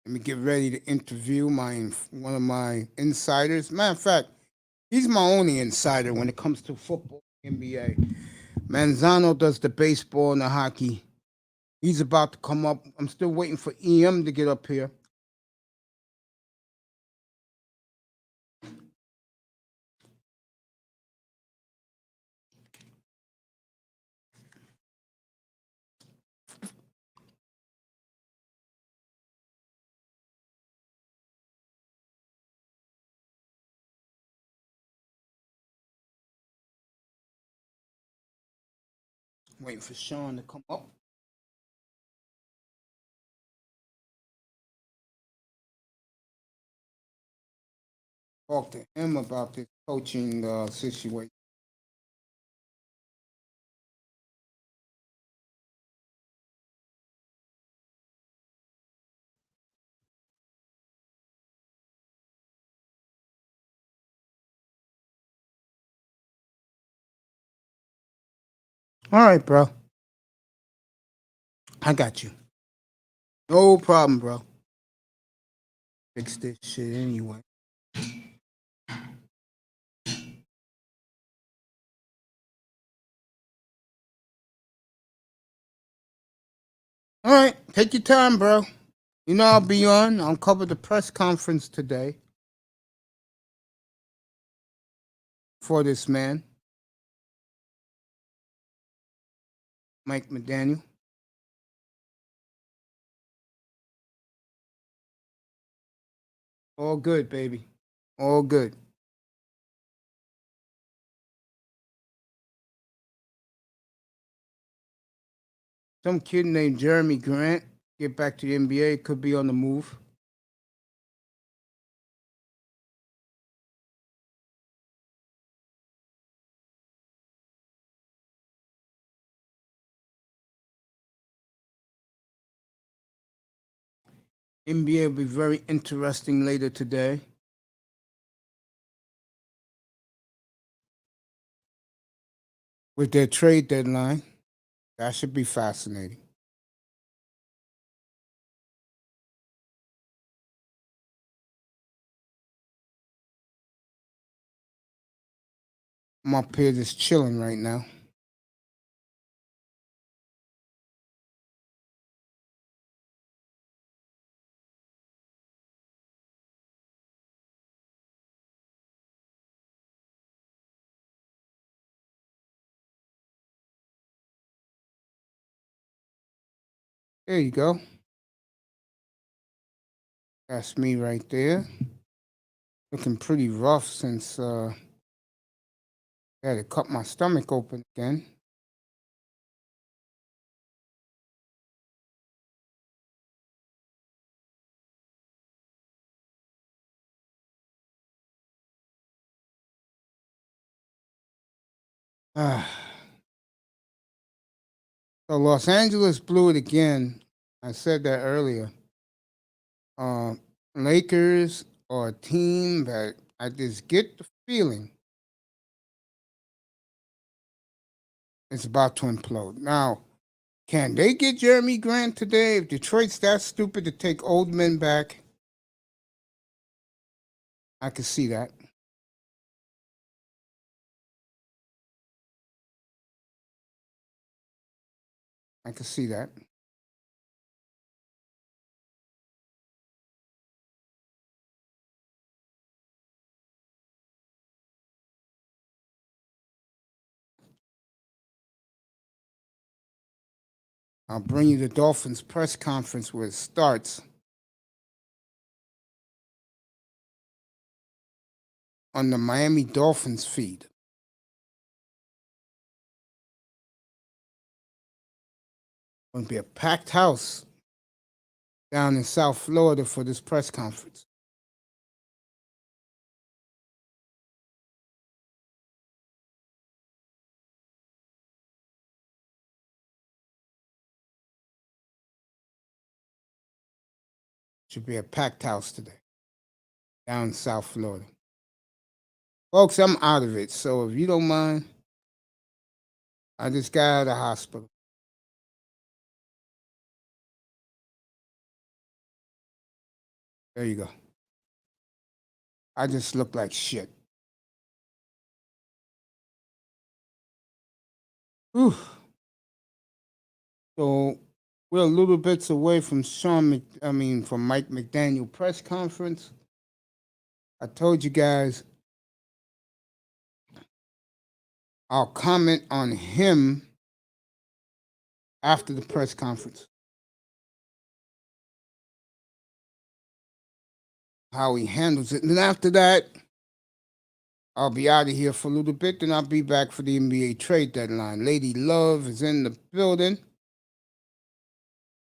Let me get ready to interview one of my insiders. Matter of fact, he's my only insider when it comes to football, NBA. Manzano does the baseball and the hockey. He's about to come up. I'm still waiting for EM to get up here. Waiting for Sean to come up. Talk to him about this coaching situation. All right, bro. I got you. No problem, bro. Fix this shit anyway. All right, take your time, bro. You know I'll be on. I'll cover the press conference today for this man, Mike McDaniel. All good, baby. All good. Some kid named Jeremy Grant get back to the NBA. Could be on the move. NBA will be very interesting later today with their trade deadline. That should be fascinating. I'm up here just chilling right now. There you go. That's me right there. Looking pretty rough since I had to cut my stomach open again. So Los Angeles blew it again. I said that earlier. Um, Lakers are a team that I just get the feeling it's about to implode. Now, can they get Jeremy Grant today? If Detroit's that stupid to take old men back, I could see that. I could see that. I'll bring you the Dolphins press conference where it starts on the Miami Dolphins feed. Going to be a packed house down in South Florida for this press conference. Should be a packed house today down in South Florida. Folks, I'm out of it, so if you don't mind, I just got out of the hospital. There you go. I just look like shit. Whew. So we're a little bits away from from Mike McDaniel press conference. I told you guys I'll comment on him after the press conference. How he handles it. And then after that, I'll be out of here for a little bit. Then I'll be back for the NBA trade deadline. Lady Love is in the building.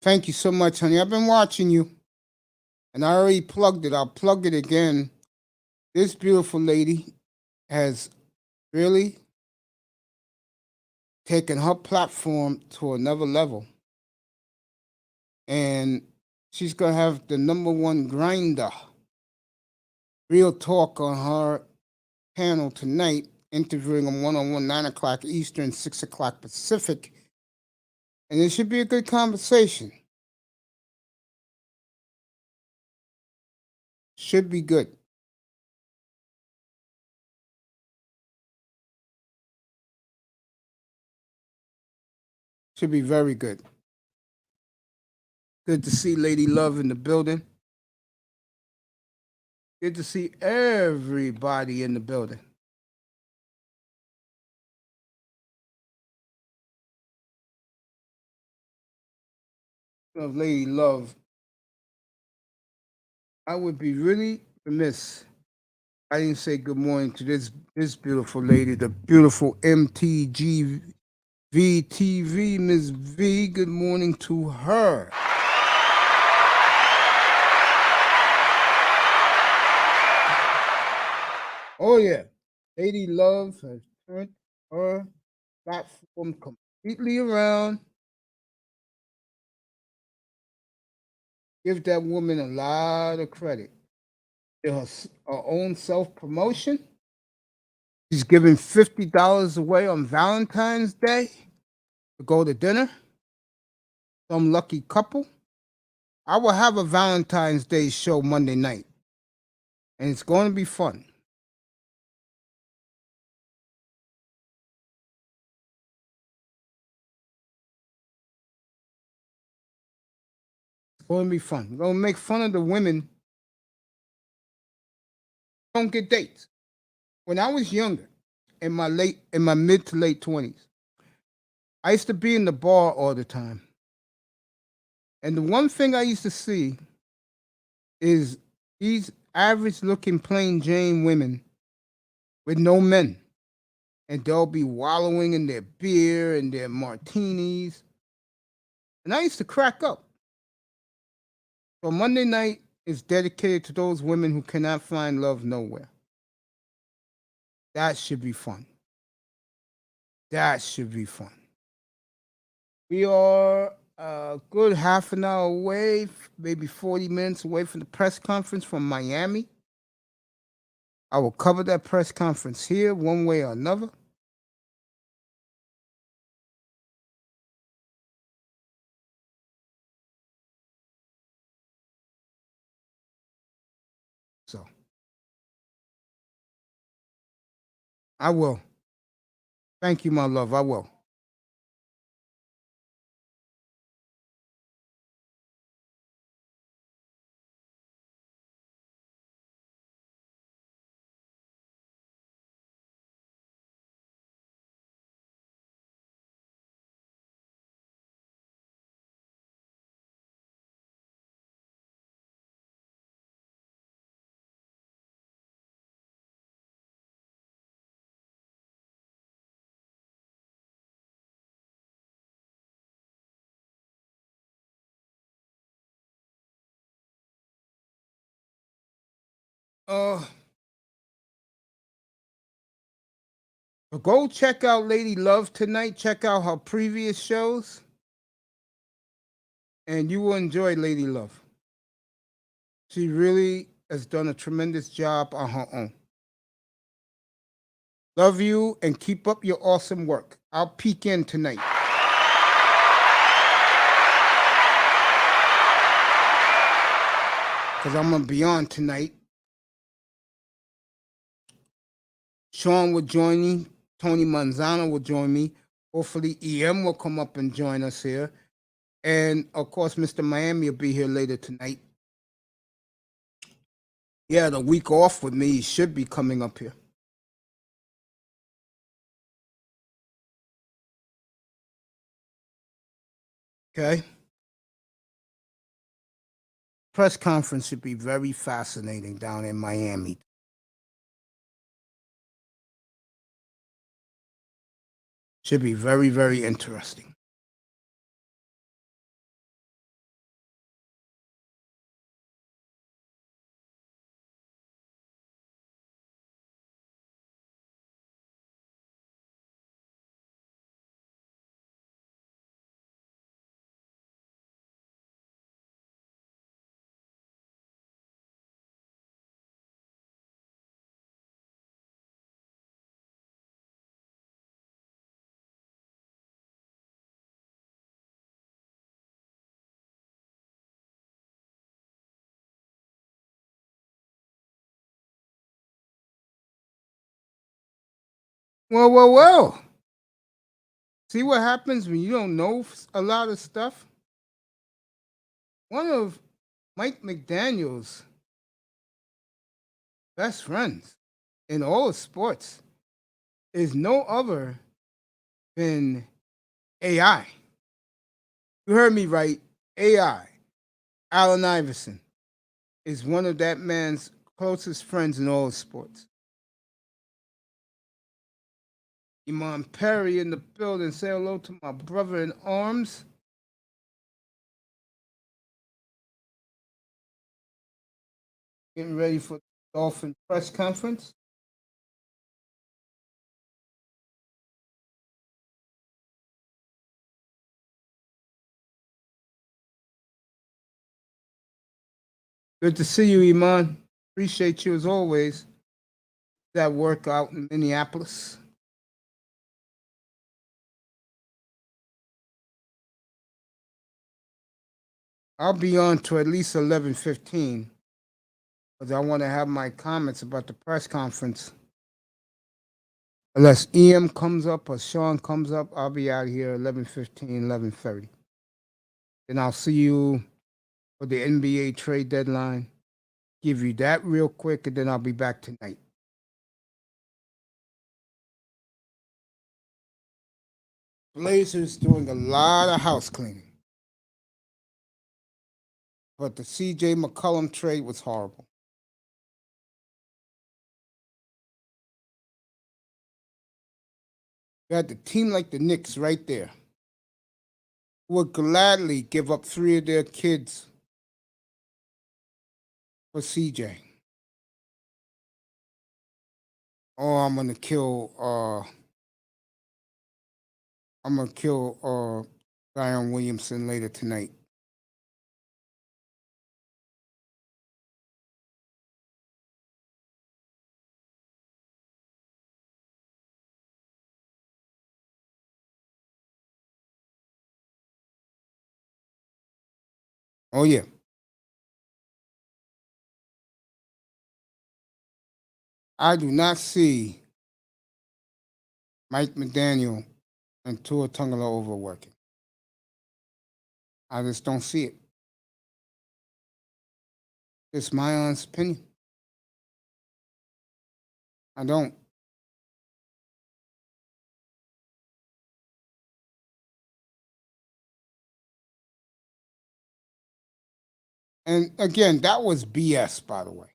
Thank you so much, honey. I've been watching you. And I already plugged it. I'll plug it again. This beautiful lady has really taken her platform to another level. And she's going to have the #1 grinder. Real talk on her panel tonight, interviewing them one-on-one, 9 o'clock Eastern, 6 o'clock Pacific. And it should be a good conversation. Should be good. Should be very good. Good to see Lady Love in the building. Good to see everybody in the building. Of Lady Love, I would be really remiss. I didn't say good morning to this beautiful lady, the beautiful MTGVTV, Miss V. Good morning to her. Oh yeah, Lady Love has turned her platform completely around. Give that woman a lot of credit. Her own self promotion. She's giving $50 away on Valentine's Day to go to dinner. Some lucky couple. I will have a Valentine's Day show Monday night, and it's going to be fun. It's going to be fun. We're going to make fun of the women who don't get dates. When I was younger, in my mid to late 20s, I used to be in the bar all the time. And the one thing I used to see is these average looking plain Jane women with no men. And they'll be wallowing in their beer and their martinis. And I used to crack up. So Monday night is dedicated to those women who cannot find love nowhere. That should be fun. That should be fun. We are a good half an hour away, maybe 40 minutes away from the press conference from Miami. I will cover that press conference here one way or another. So I will. Thank you, my love. I will. Uh, go check out Lady Love tonight. Check out her previous shows, and you will enjoy Lady Love. She really has done a tremendous job on her own. Love you and keep up your awesome work. I'll peek in tonight. Because I'm going to be on tonight. Sean will join me. Tony Manzano will join me. Hopefully, EM will come up and join us here. And of course, Mr. Miami will be here later tonight. Yeah, the week off with me should be coming up here. Okay. Press conference should be very fascinating down in Miami. Should be very, very interesting. Well. See what happens when you don't know a lot of stuff? One of Mike McDaniel's best friends in all of sports is no other than AI. You heard me right. AI. Allen Iverson is one of that man's closest friends in all of sports. Iman Perry in the building. Say hello to my brother in arms. Getting ready for the Dolphin press conference. Good to see you, Iman. Appreciate you as always. That workout in Minneapolis. I'll be on to at least 11:15 because I want to have my comments about the press conference. Unless EM comes up or Sean comes up, I'll be out here 11:15, 11:30. Then I'll see you for the NBA trade deadline. Give you that real quick, and then I'll be back tonight. Blazers doing a lot of house cleaning. But the CJ McCollum trade was horrible. You had the team like the Knicks right there, who would gladly give up 3 of their kids for CJ. Oh, I'm gonna kill I'm gonna kill Zion Williamson later tonight. Oh yeah. I do not see Mike McDaniel and Tua Tagovailoa overworking. I just don't see it. It's my honest opinion. I don't. And again, that was BS, by the way.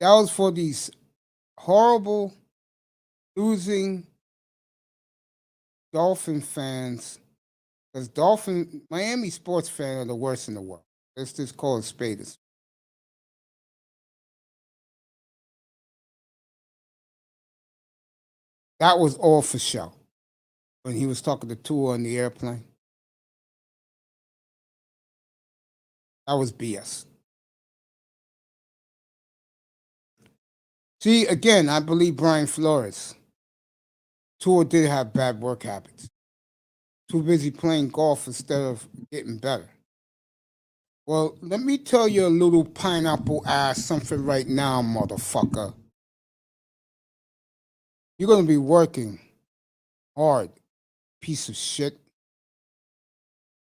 That was for these horrible, losing Dolphin fans. Because Miami sports fans are the worst in the world. Let's just call it spades. That was all for show. When he was talking to Tua on the airplane, that was BS. See, again, I believe Brian Flores. Tua did have bad work habits. Too busy playing golf instead of getting better. Well, let me tell you a little pineapple ass something right now, motherfucker. You're gonna be working hard, piece of shit.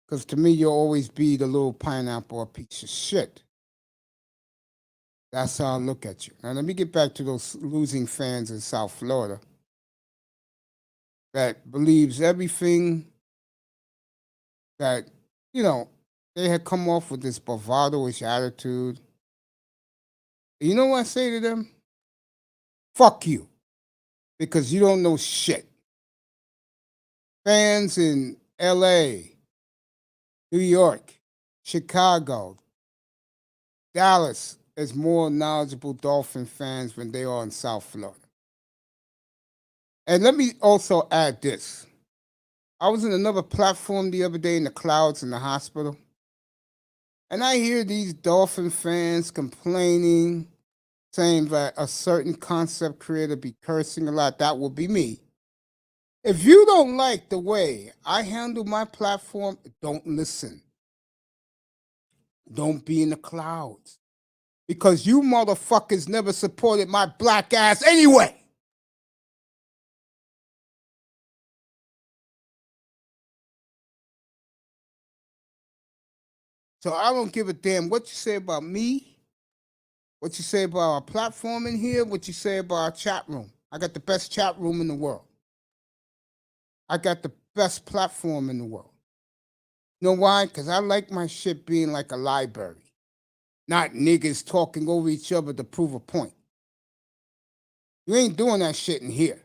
Because to me, you'll always be the little pineapple, a piece of shit. That's how I look at you. Now, let me get back to those losing fans in South Florida that believes everything that, you know, they had come off with this bravado-ish attitude. You know what I say to them? Fuck you. Because you don't know shit. Fans in LA, New York, Chicago, Dallas is more knowledgeable Dolphin fans than they are in South Florida. And let me also add this. I was in another platform the other day in the clouds in the hospital, and I hear these Dolphin fans complaining, saying that a certain concept creator be cursing a lot. That will be me. If you don't like the way I handle my platform, don't listen. Don't be in the clouds. Because you motherfuckers never supported my black ass anyway. So I don't give a damn what you say about me, what you say about our platform in here, what you say about our chat room. I got the best chat room in the world. I got the best platform in the world. You know why? Because I like my shit being like a library, not niggas talking over each other to prove a point. You ain't doing that shit in here.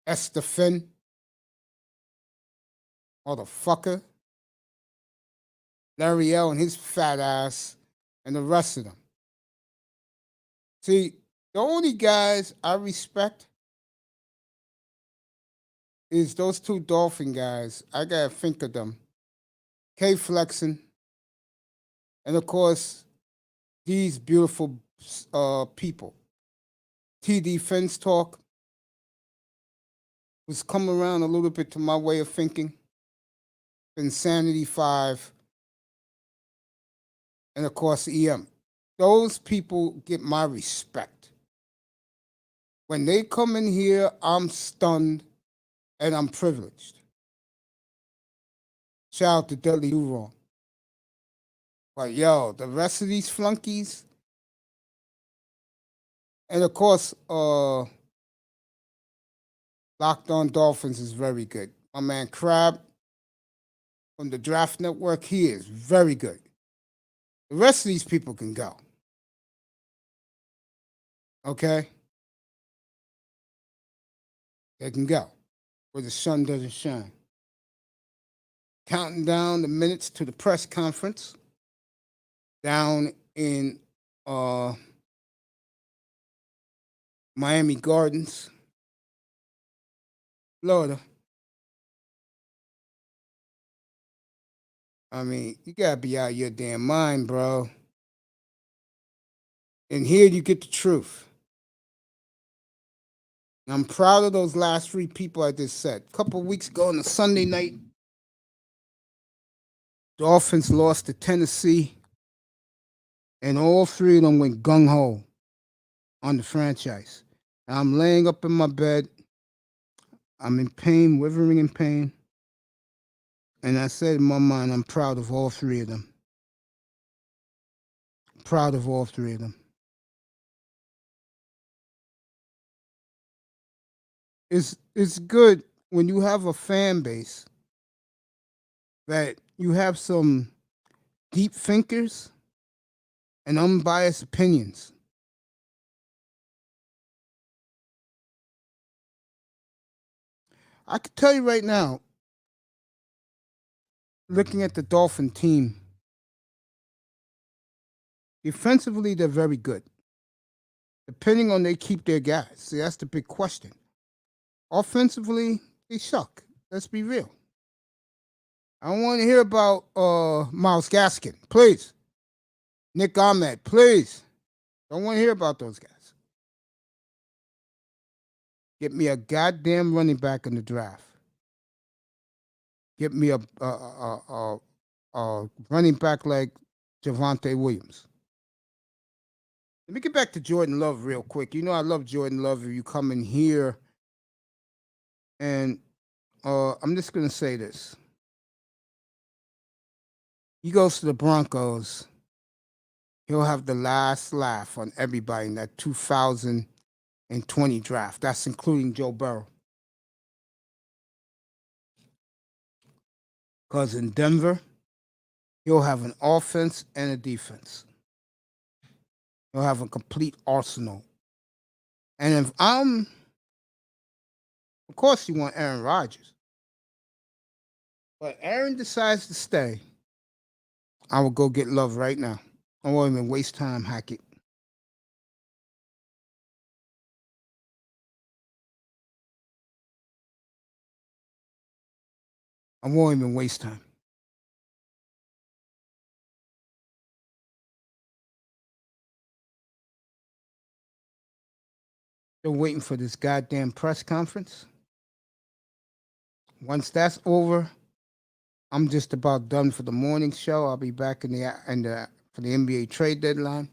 Esther Finn, motherfucker, Larry L and his fat ass, and the rest of them. See, the only guys I respect is those two Dolphin guys. I gotta think of them. K Flexen, and of course, these beautiful people. TD Fence Talk was come around a little bit to my way of thinking. Insanity 5, and of course, EM. Those people get my respect. When they come in here, I'm stunned and I'm privileged. Shout out to Dudley Duron. But yo, the rest of these flunkies, and of course, Locked On Dolphins is very good. My man Crab from the Draft Network, he is very good. The rest of these people can go. Okay? They can go where the sun doesn't shine. Counting down the minutes to the press conference down in Miami Gardens, Florida. I mean, you gotta be out of your damn mind, bro. And here you get the truth. And I'm proud of those last three people I just said. A couple of weeks ago on a Sunday night, Dolphins lost to Tennessee, and all three of them went gung ho on the franchise. And I'm laying up in my bed. I'm in pain, withering in pain. And I said in my mind, I'm proud of all three of them. Proud of all three of them. It's good when you have a fan base that you have some deep thinkers and unbiased opinions. I can tell you right now, looking at the Dolphin team, defensively they're very good. Depending on they keep their guys. See, that's the big question. Offensively, they suck. Let's be real. I don't want to hear about Miles Gaskin, please. Nick Ahmed, please. Don't want to hear about those guys. Get me a goddamn running back in the draft. Get me a running back like Javonte Williams. Let me get back to Jordan Love real quick. You know I love Jordan Love. If you come in here, and I'm just gonna say this: he goes to the Broncos, he'll have the last laugh on everybody in that 2020 draft. That's including Joe Burrow. Because in Denver, he'll have an offense and a defense. He'll have a complete arsenal. And if of course, you want Aaron Rodgers. But Aaron decides to stay, I will go get Love right now. I won't even waste time, Hackett. I won't even waste time. They're waiting for this goddamn press conference. Once that's over, I'm just about done for the morning show. I'll be back in the for the NBA trade deadline.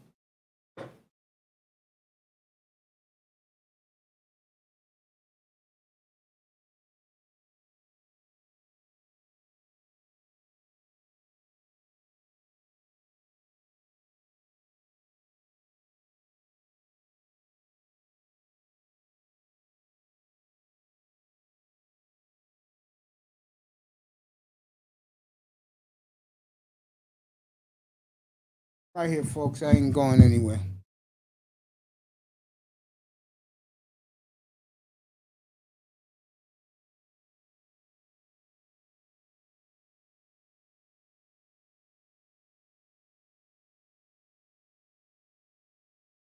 Right here, folks. I ain't going anywhere.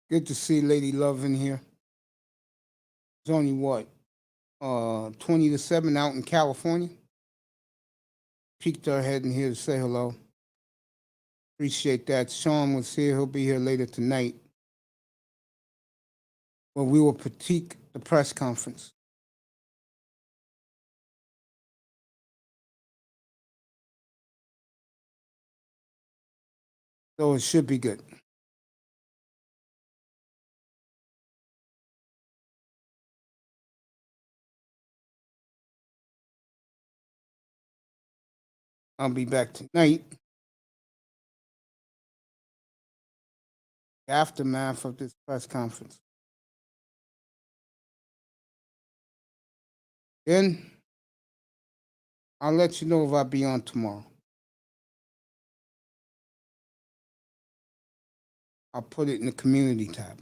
Good to see Lady Love in here. It's only what 20 to 7 out in California. Peeked her head in here to say hello. Appreciate that. Sean was here. He'll be here later tonight. Well, we will critique the press conference. So it should be good. I'll be back tonight. Aftermath of this press conference. Then I'll let you know if I'll be on tomorrow. I'll put it in the community tab.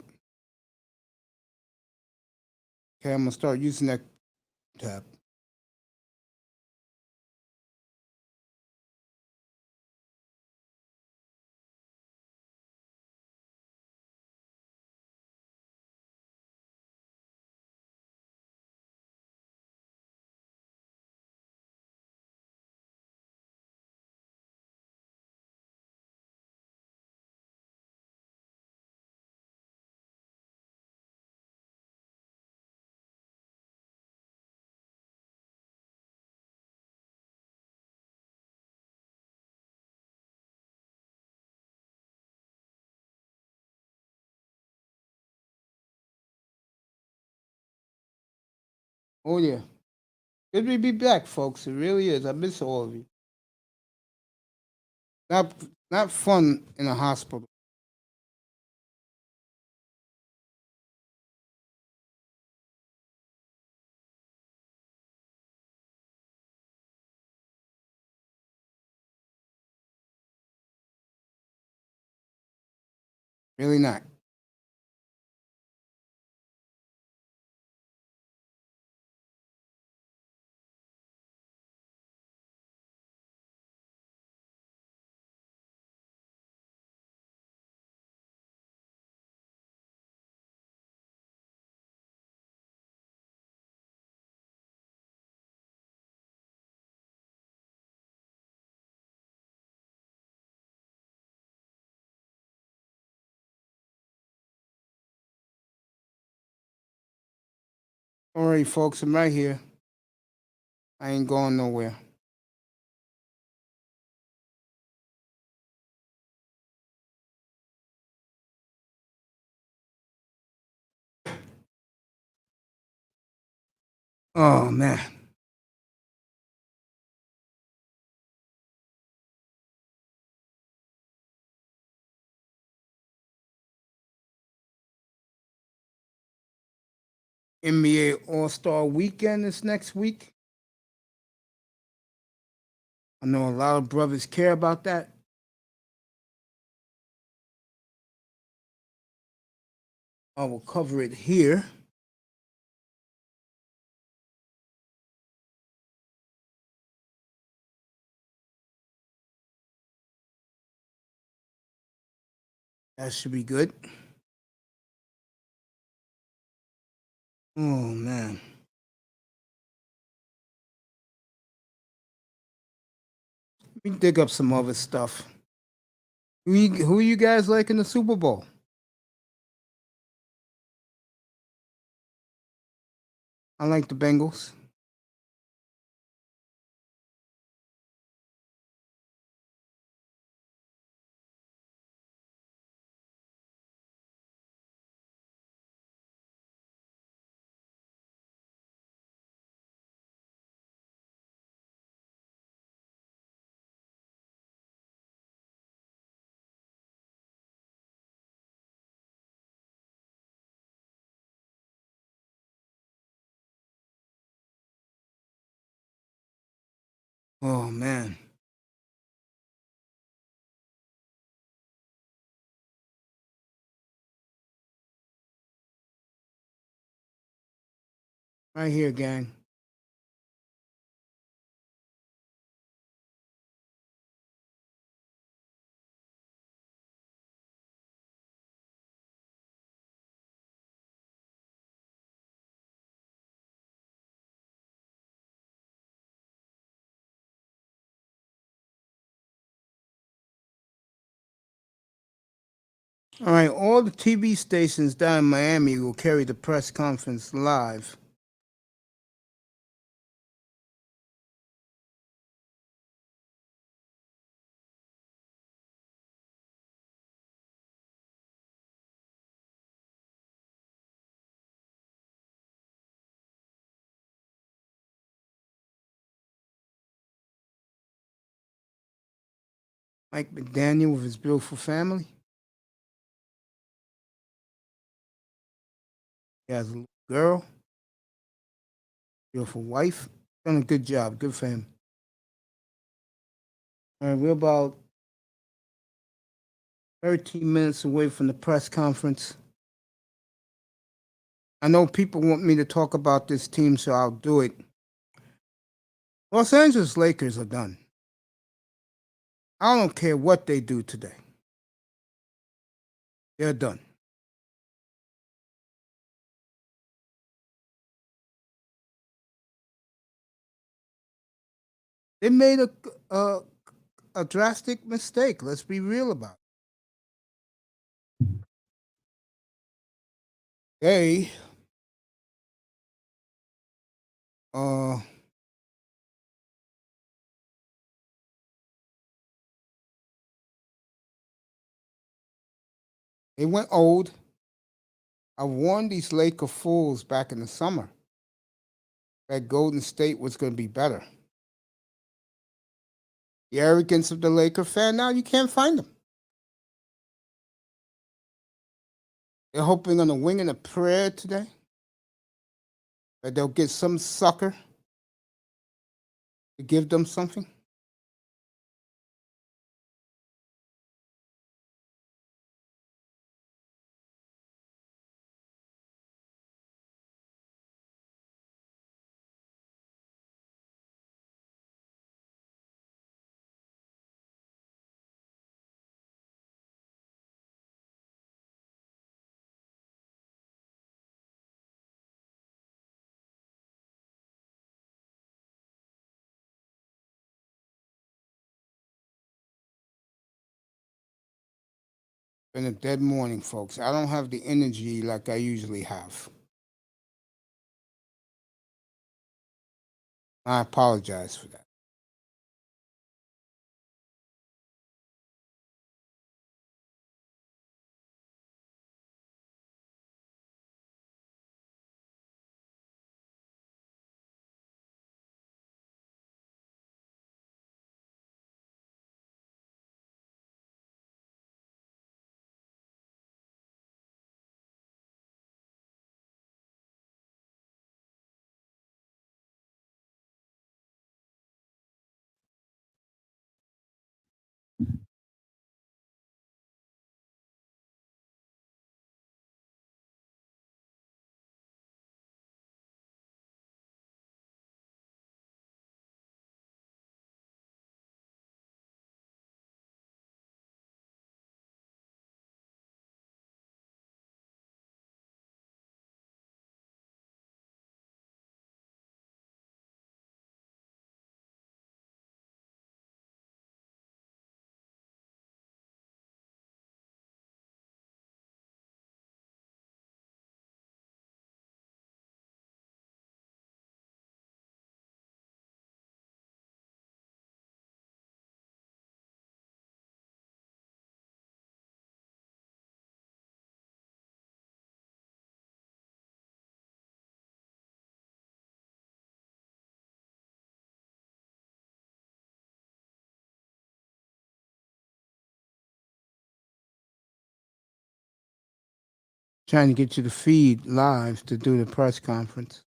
Okay, I'm gonna start using that tab. Oh yeah. Good to be back, folks. It really is. I miss all of you. Not not fun in a hospital. Really not. All right, folks, I'm right here. I ain't going nowhere. Oh man. NBA All Star Weekend is next week. I know a lot of brothers care about that. I will cover it here. That should be good. Oh man. Let me dig up some other stuff. Who you guys like in the Super Bowl? I like the Bengals. Oh man. Right here, gang. All right, all the TV stations down in Miami will carry the press conference live. Mike McDaniel with his beautiful family. He has a little girl, beautiful wife. Done a good job. Good for him. All right, we're about 13 minutes away from the press conference. I know people want me to talk about this team, so I'll do it. Los Angeles Lakers are done. I don't care what they do today. They're done. They made a, a drastic mistake. Let's be real about it. Uh, they went old. I warned these Laker fools back in the summer. that Golden State was going to be better. The arrogance of the Laker fan, now you can't find them. They're hoping on a wing and a prayer today that they'll get some sucker to give them something. Been a dead morning, folks. I don't have the energy like I usually have. I apologize for that. Trying to get you to feed live to do the press conference.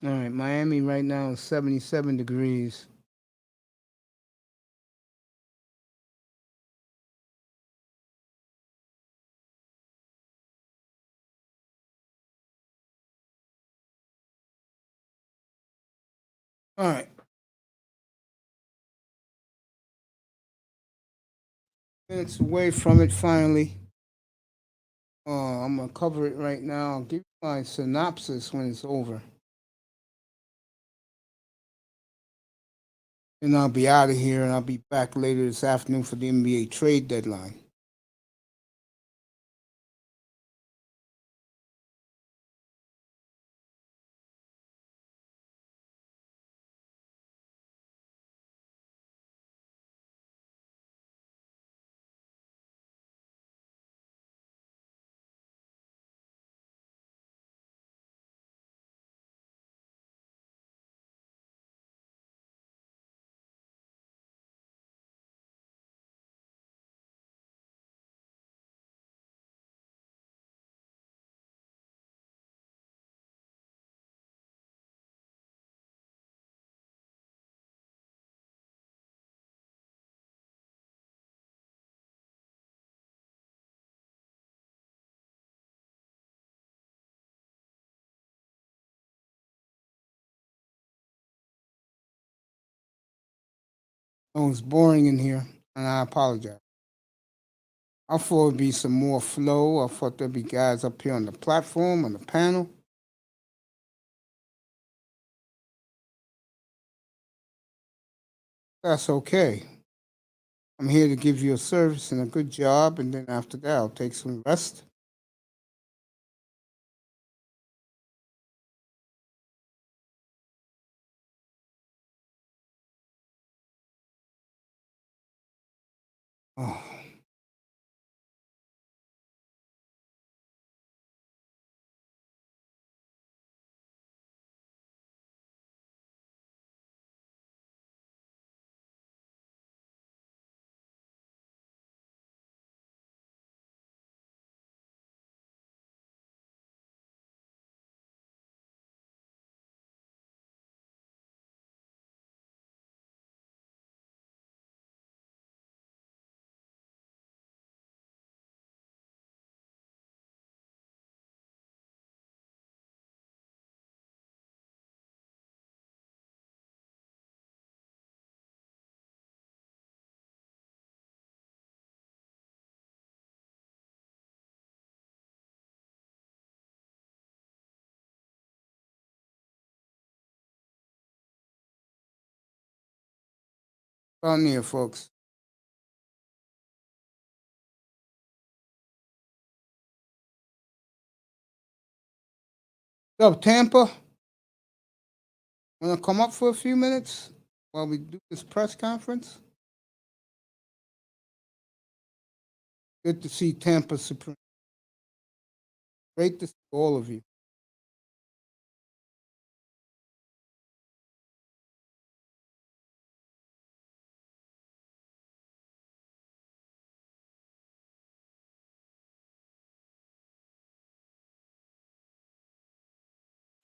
All right, Miami right now is 77 degrees. All right, minutes away from it finally. I'm gonna cover it right now. I'll give you my synopsis when it's over, and I'll be out of here. And I'll be back later this afternoon for the NBA trade deadline. Oh, it's boring in here, and I apologize. I thought it'd be some more flow. I thought there'd be guys up here on the platform, on the panel. That's okay. I'm here to give you a service and a good job, and then after that, I'll take some rest. Oh, 'Down here, folks. What's up, Tampa? Want to come up for a few minutes while we do this press conference? Good to see Tampa Supreme. Great to see all of you.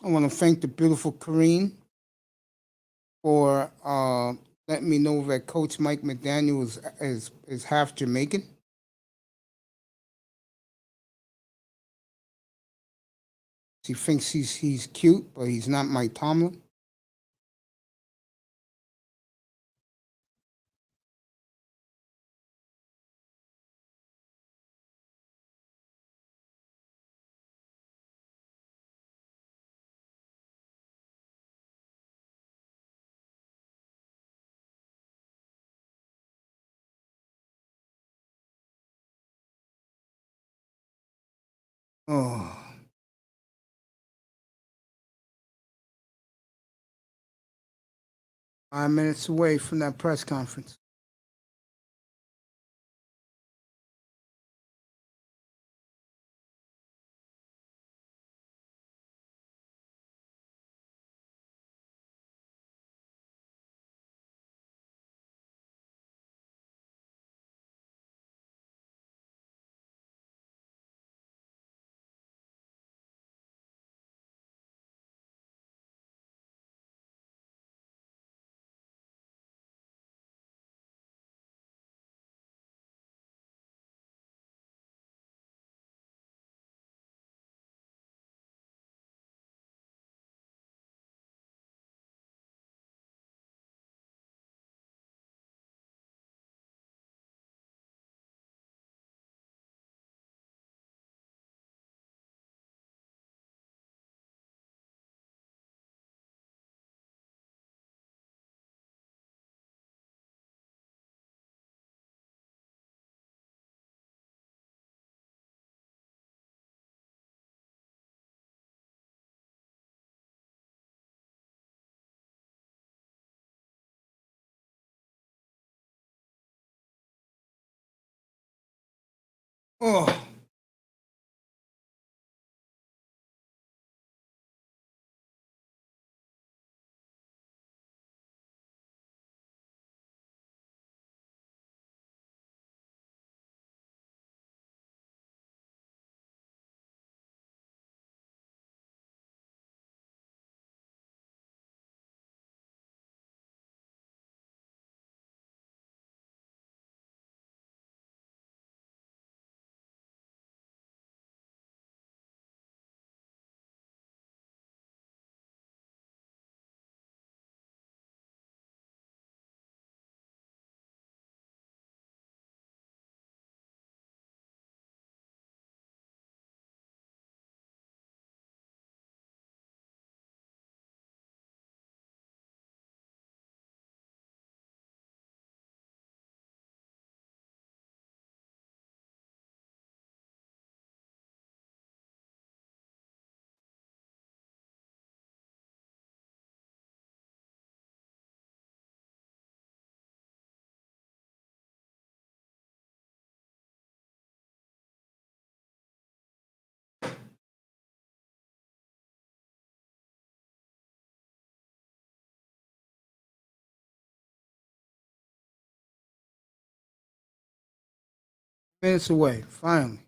I want to thank the beautiful Kareen for letting me know that Coach Mike McDaniel is half Jamaican. He thinks he's cute, but he's not Mike Tomlin. Oh, 5 minutes away from that press conference. Oh, Minutes away, finally.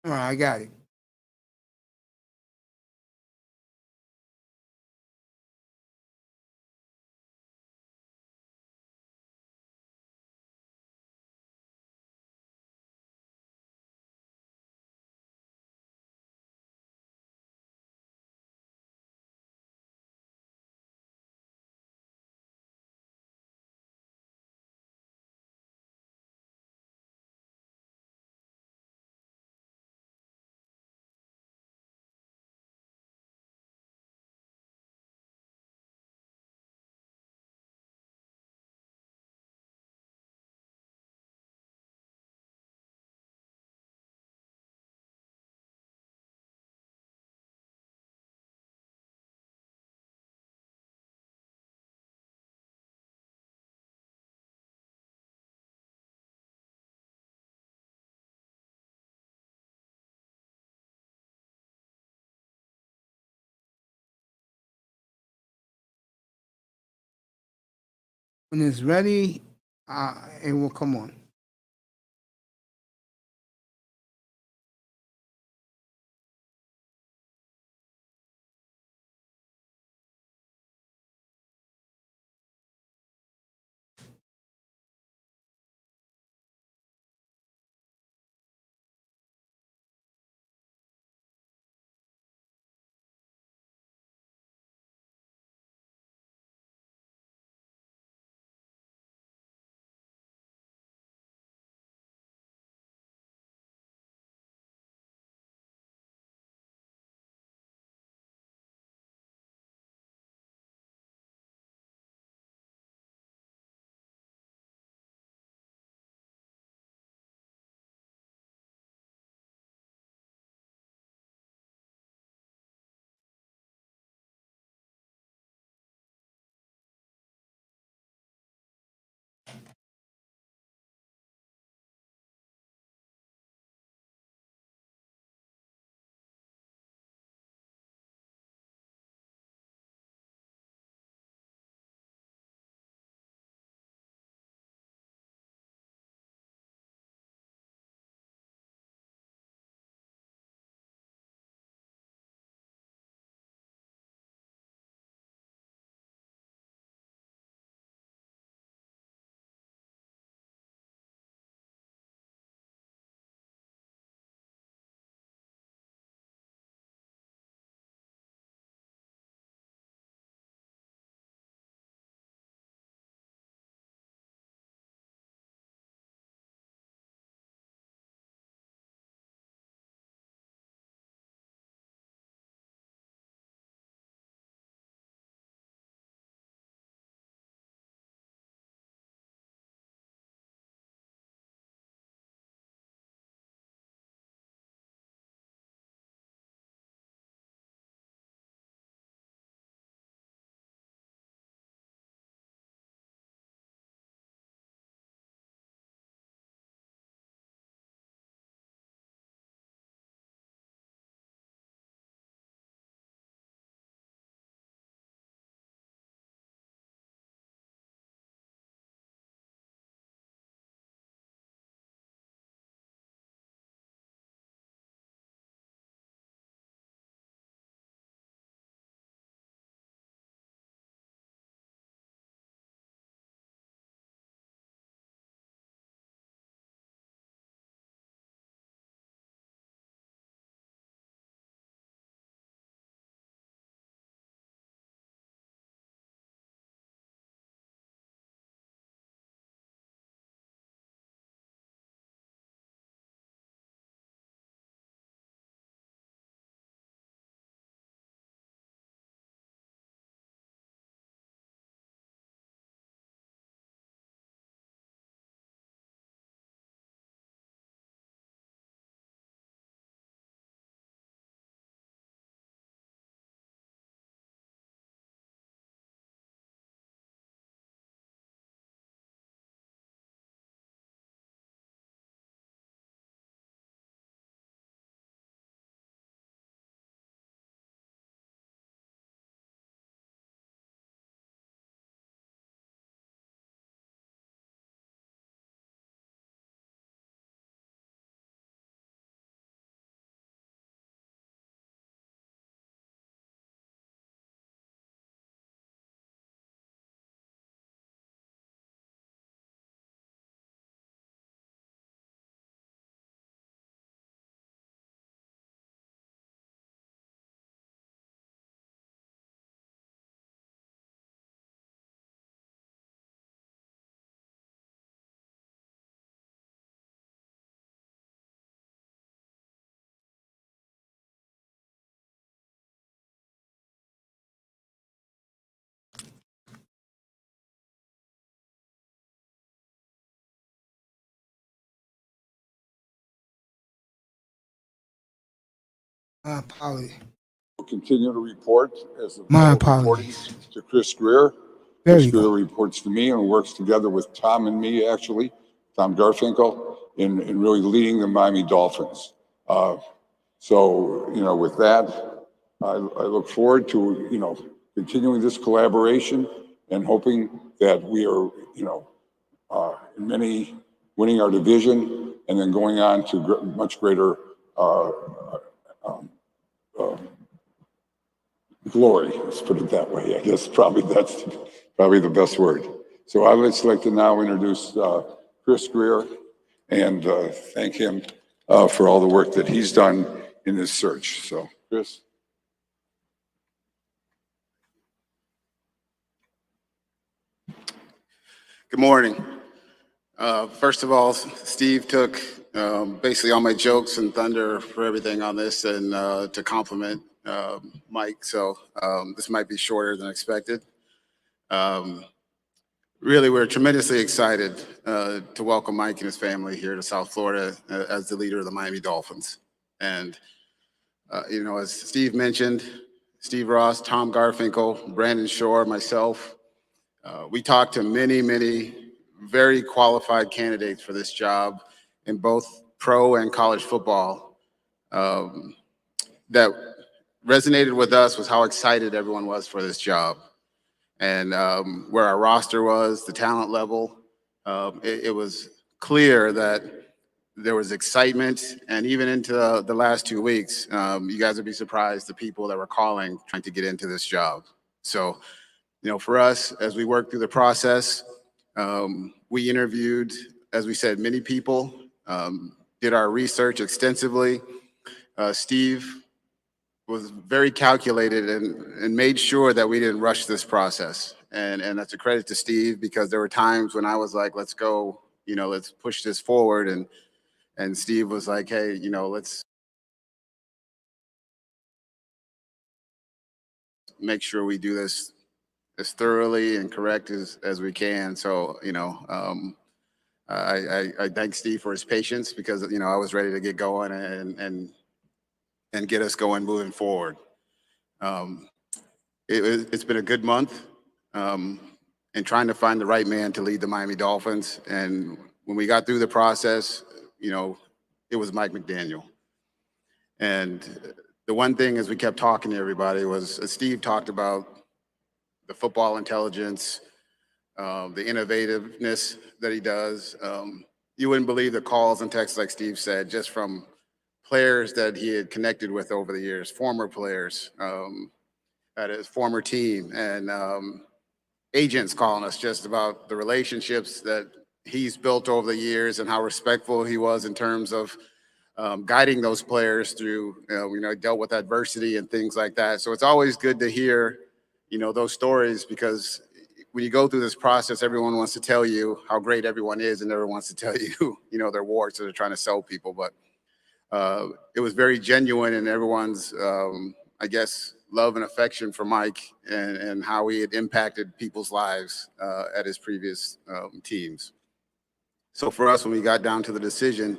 All right, I got it. When it's ready, it will come on. My apologies. We'll continue to report as the My reporting apologies. to Chris Greer. There Chris you Greer go. reports to me and works together with Tom and me, actually, Tom Garfinkel, in really leading the Miami Dolphins. So, with that, I look forward to, continuing this collaboration and hoping that we are, in many winning our division and then going on to much greater glory. Let's put it that way. I guess that's probably the best word. So I would like to now introduce Chris Greer and thank him for all the work that he's done in this search. So, Chris. Good morning. First of all, Steve took basically all my jokes and thunder for everything on this and to compliment Mike. So this might be shorter than expected. Really, we're tremendously excited to welcome Mike and his family here to South Florida as the leader of the Miami Dolphins. And, as Steve mentioned, Steve Ross, Tom Garfinkel, Brandon Shore, myself, we talked to many, many very qualified candidates for this job in both pro and college football. That resonated with us was how excited everyone was for this job. And where our roster was, the talent level, it was clear that there was excitement. And even into the last 2 weeks, you guys would be surprised the people that were calling trying to get into this job. So, for us, as we worked through the process, we interviewed, as we said, many people, did our research extensively. Steve was very calculated and made sure that we didn't rush this process. And that's a credit to Steve, because there were times when I was like, let's go, let's push this forward. And Steve was like, hey, let's make sure we do this as thoroughly and correct as we can. So, I thank Steve for his patience, because, I was ready to get going and get us going moving forward. It's been a good month in trying to find the right man to lead the Miami Dolphins. And when we got through the process, it was Mike McDaniel. And the one thing, as we kept talking to everybody, was, as Steve talked about, the football intelligence, the innovativeness that he does. You wouldn't believe the calls and texts, like Steve said, just from players that he had connected with over the years, former players at his former team, and agents calling us just about the relationships that he's built over the years and how respectful he was in terms of guiding those players through, dealt with adversity and things like that. So it's always good to hear, those stories, because when you go through this process, everyone wants to tell you how great everyone is, and never wants to tell you, their warts that they're trying to sell people. But it was very genuine, and everyone's, I guess, love and affection for Mike and how he had impacted people's lives at his previous teams. So for us, when we got down to the decision,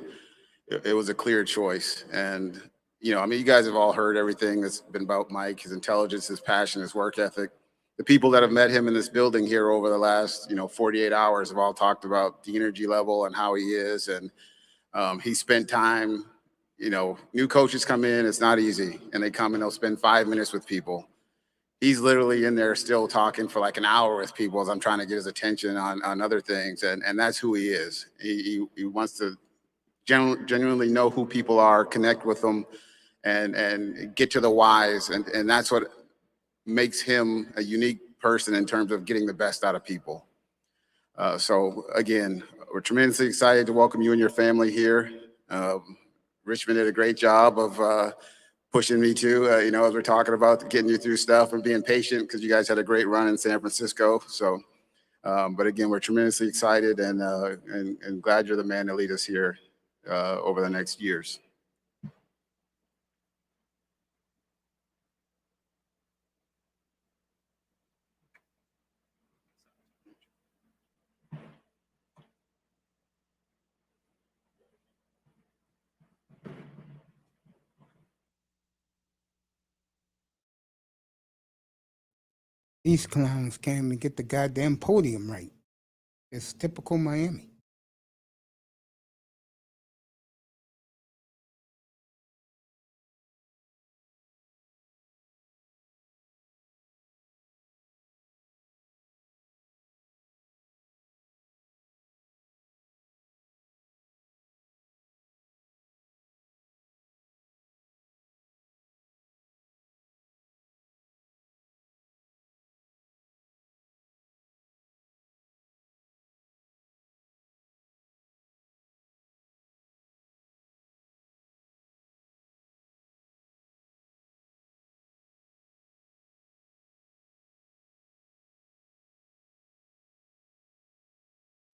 it was a clear choice. And, you guys have all heard everything that's been about Mike, his intelligence, his passion, his work ethic. The people that have met him in this building here over the last, 48 hours have all talked about the energy level and how he is. And he spent time, new coaches come in, it's not easy. And they come and they'll spend 5 minutes with people. He's literally in there still talking for like an hour with people as I'm trying to get his attention on other things. And that's who he is. He wants to genuinely know who people are, connect with them, and get to the whys. And that's what makes him a unique person in terms of getting the best out of people. So again, we're tremendously excited to welcome you and your family here. Richmond did a great job of pushing me too, as we're talking about getting you through stuff and being patient, because you guys had a great run in San Francisco. So, but again, we're tremendously excited and glad you're the man to lead us here over the next years. These clowns can't even get the goddamn podium right. It's typical Miami.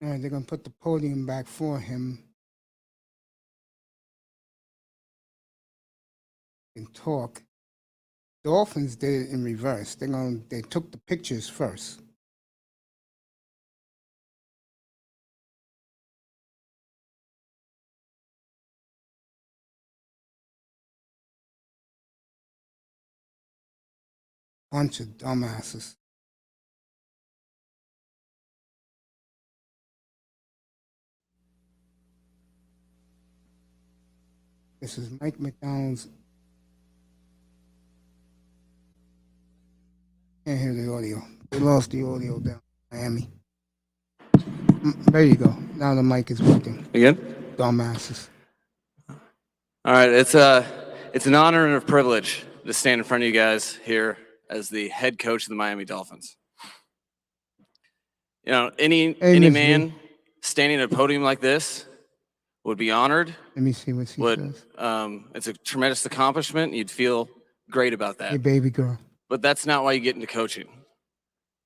All right, they're going to put the podium back for him and talk. Dolphins did it in reverse. They took the pictures first. Bunch of dumbasses. This is Mike McDonald's. Can't hear the audio. They lost the audio down in Miami. There you go. Now the mic is working. Again? Dumbasses. All right, it's an honor and a privilege to stand in front of you guys here as the head coach of the Miami Dolphins. You know, any Ms. man standing at a podium like this would be honored. Let me see what she says. It's a tremendous accomplishment. You'd feel great about that. Hey, baby girl. But that's not why you get into coaching.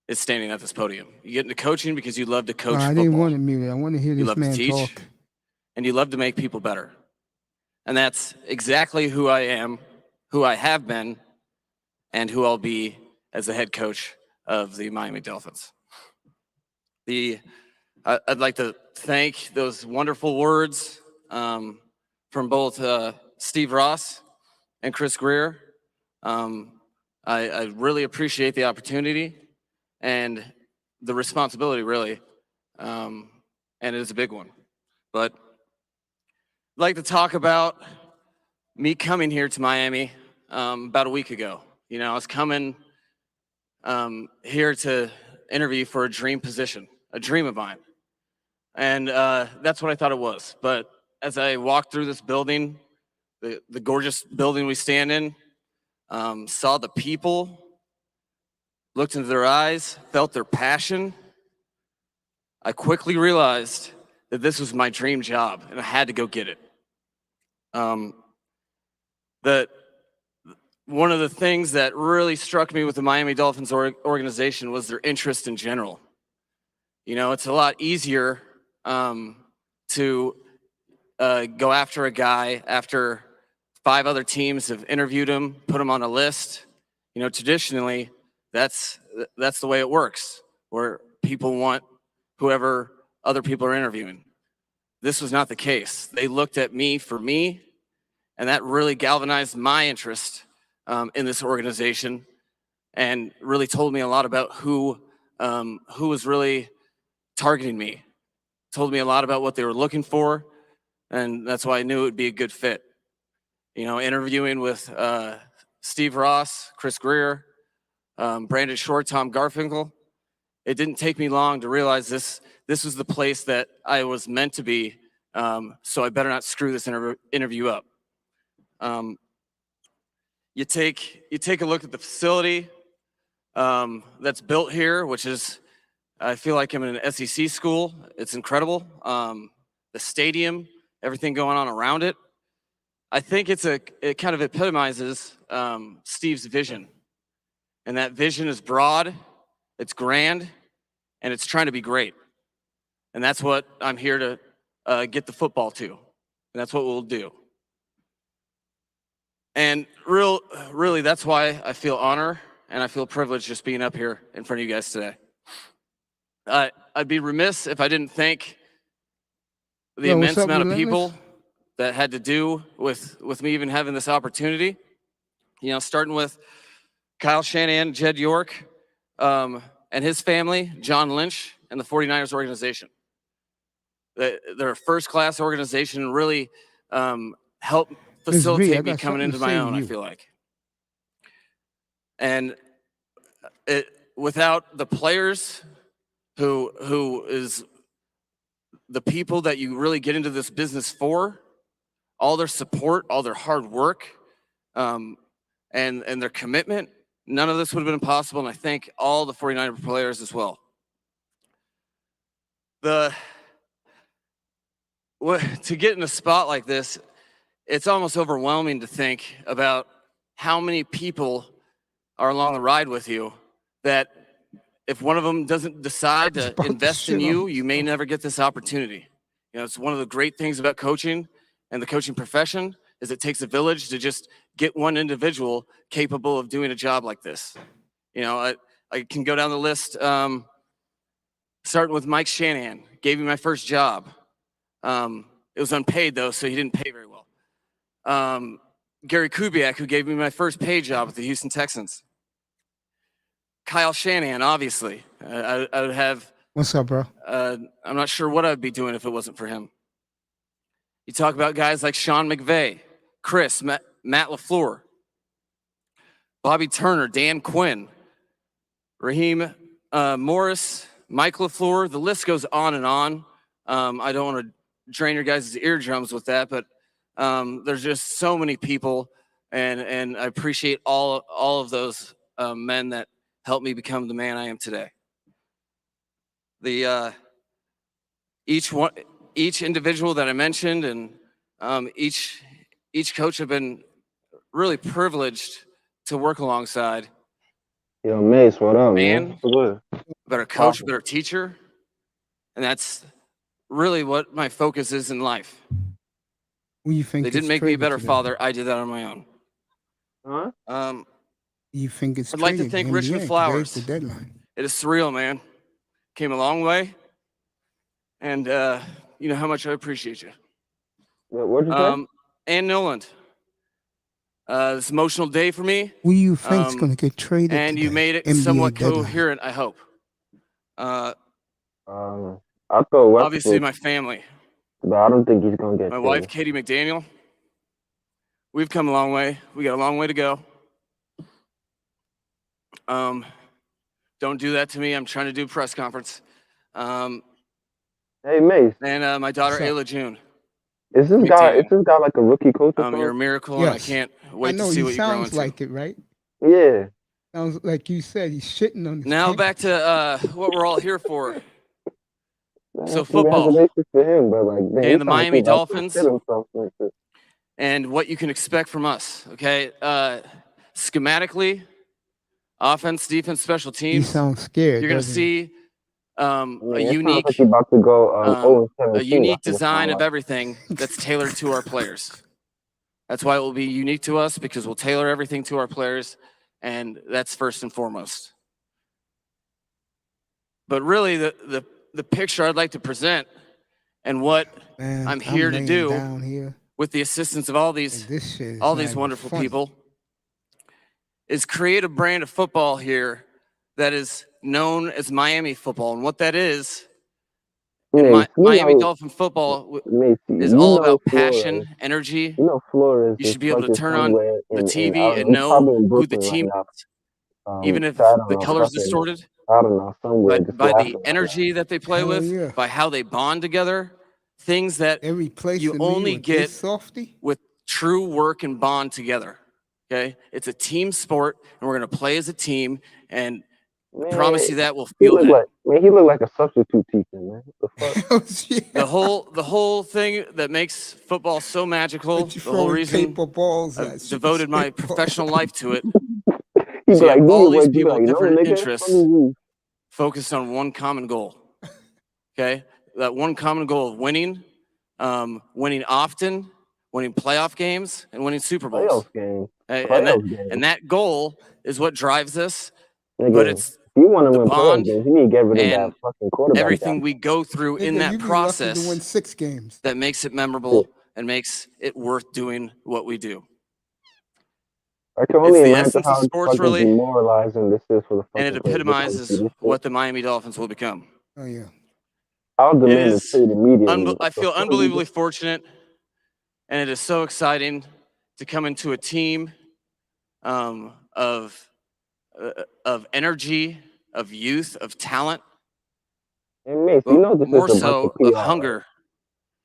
It's standing at this podium. You get into coaching because you love to coach I football. didn't want to mute it. I want to hear You this love to man teach. talk. And you love to make people better. And that's exactly who I am, who I have been, and who I'll be as the head coach of the Miami Dolphins. I'd like to thank those wonderful words from both Steve Ross and Chris Greer. I really appreciate the opportunity and the responsibility, really, and it is a big one. But I'd like to talk about me coming here to Miami about a week ago. You know, I was coming here to interview for a dream position, a dream of mine. And that's what I thought it was. But as I walked through this building, the gorgeous building we stand in, saw the people, looked into their eyes, felt their passion, I quickly realized that this was my dream job and I had to go get it. That one of the things that really struck me with the Miami Dolphins organization was their interest in general. You know, it's a lot easier to go after a guy after 5 other teams have interviewed him, put him on a list. You know, traditionally, that's the way it works, where people want whoever other people are interviewing. This was not the case. They looked at me for me, and that really galvanized my interest in this organization and really told me a lot about who was really targeting me. Told me a lot about what they were looking for, and that's why I knew it would be a good fit. You know, interviewing with Steve Ross, Chris Greer, Brandon Short, Tom Garfinkel, it didn't take me long to realize this was the place that I was meant to be, so I better not screw this interview up. You take a look at the facility that's built here, which is, I feel like I'm in an SEC school. It's incredible. The stadium, everything going on around it. I think it kind of epitomizes Steve's vision. And that vision is broad, it's grand, and it's trying to be great. And that's what I'm here to get the football to. And that's what we'll do. And really, that's why I feel honor and I feel privileged just being up here in front of you guys today. I'd be remiss if I didn't thank the immense amount of people that had to do with me even having this opportunity. You know, starting with Kyle Shanahan, Jed York, and his family, John Lynch, and the 49ers organization. They're a first-class organization and really helped V, I facilitate me got coming something into to my say to own, I you. feel like. And without the players who is the people that you really get into this business for, all their support, all their hard work, and their commitment, none of this would have been possible. And I thank all the 49er players as well. To get in a spot like this, it's almost overwhelming to think about how many people are along the ride with you that if one of them doesn't decide to about to invest in shit you, on you may never get this opportunity. You know, it's one of the great things about coaching and the coaching profession is it takes a village to just get one individual capable of doing a job like this. You know, I can go down the list, starting with Mike Shanahan, gave me my first job. It was unpaid though, so he didn't pay very well. Gary Kubiak, who gave me my first paid job with the Houston Texans. Kyle Shanahan, obviously. I would have. What's up, bro? I'm not sure what I'd be doing if it wasn't for him. You talk about guys like Sean McVay, Chris, Matt LaFleur, Bobby Turner, Dan Quinn, Raheem Morris, Mike LaFleur. The list goes on and on. I don't want to drain your guys' eardrums with that, but there's just so many people, and I appreciate all of those men that helped me become the man I am today. Each individual that I mentioned and each coach have been really privileged to work alongside. Yo, Mace, what up, Man, man? better coach, better teacher, and that's really what my focus is in life. Who you think They didn't is make me a traded better today? father. I did that on my own. Huh? You think it's I'd like to traded? thank NBA? Richmond Today's Flowers. the deadline. It is surreal, man. Came a long way, and you know how much I appreciate you. What'd you say? Ann Noland. It's an emotional day for me, Who you think's going to get traded and today? you made it NBA somewhat deadline. coherent, I hope. I thought Westbrook, Obviously, my family. but I don't think he's gonna get My traded. wife, Katie McDaniel. We've come a long way. We got a long way to go. Don't do that to me. I'm trying to do a press conference. Hey, Mace, And my daughter, What's up? Ayla June. is this guy like a rookie coach or You're a something? miracle, and I Yes. can't I wait know to see he what you grow sounds into. like it, right? Yeah. Sounds like you said he's shitting on his Now team. back to what we're all here for. So Congratulations football for him, but like, man, and the Miami Dolphins himself like this. and what you can expect from us, okay? Schematically, offense, defense, special He teams, sounds scared. you're going to doesn't he? see a It sounds unique like he's about to go 0-17. a unique that's what it design sound of like. everything that's tailored to our players. That's why it will be unique to us, because we'll tailor everything to our players, and that's first and foremost. But really, the picture I'd like to present and what Man, I'm here to laying do down here, with the assistance of all and these this shit is all not these even wonderful funny. people is create a brand of football here that is known as Miami football. And what that is, in Mace, Miami Dolphin football Mace, is all about passion, energy. Flores You is should be able to fucking turn on somewhere the in I TV don't and know, he's probably know in who the Brooklyn right team now. is, even if so I don't the know, color's fucking, distorted. I don't know, somewhere. But just by laughing the about energy that they play Hell with, yeah. by how they bond together, things that They're replacing me only with get this softy. with true work and bond together. Okay, it's a team sport, and we're gonna play as a team. And I promise you that we'll feel that. He looked like a substitute teacher, man. What the fuck? Yeah. The whole thing that makes football so magical, What you the whole throwing reason paper balls I've at? Shooting devoted my spitballs. professional life to it. He'd So be you like, have do all your these work. You'd be people like, with no, different nigga, interests let me leave. focused on one common goal. Okay, that one common goal of winning, winning often, winning playoff games, and winning Super Bowls. Playoff game. And that goal is what drives us. Nigga, But it's if you want to the win playoff bond games, you need to get rid of that and fucking quarterback. everything we go through in Nigga, that you be lucky to win process 6 games. that makes it memorable and makes it worth doing what we do. I can It's only the imagine essence how of sports, fucking really, demoralizing this is for the and it fucking players. They come to see epitomizes this what shit. the Miami Dolphins will become. Oh yeah. I'll It demand a is, trade immediately. I What the feel fuck you unbelievably fortunate, and it is so exciting to come into a team of energy, of youth, of talent, And Mace, you but know this more is a bunch of so PR, of right? hunger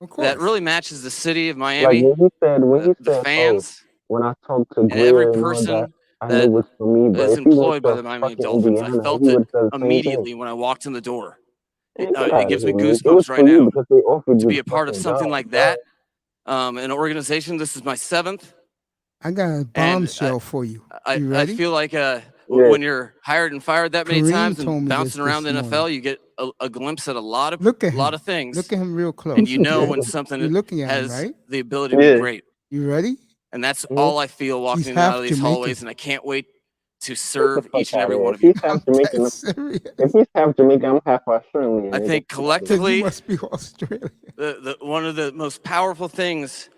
Of that course. really matches the city of Like Miami, when he said, the oh, fans, when I talked to and every Greer and all that, person I that knew it's for me. But is if he went employed by to the Miami fucking Dolphins. I Indiana, felt he it would have said the same thing. immediately when I walked in the door. Man, get It out of gives me here, Mace. It was goosebumps for right you now because they offered to you be the a part of fucking something job. like that. An organization. This is my 7th, I got a and bombshell for you. You I ready? feel like Yeah. when you're hired and fired that many Kareem times told and me bouncing around the this NFL, morning. you get a glimpse at a lot of Look at him. things. Look at him real close. And you know when something You're looking at him, has right? the ability to Yeah. be great. You ready? And that's Mhm. all I feel walking He's in and out half of these Jamaican. hallways, and I can't wait to Get the serve fuck each and out every of one here. of you. If he's half I'm Jamaican, dead serious. if he's half Jamaican, I'm half Australian. I nigga. think Then you collectively, must be Australian. one of the most powerful things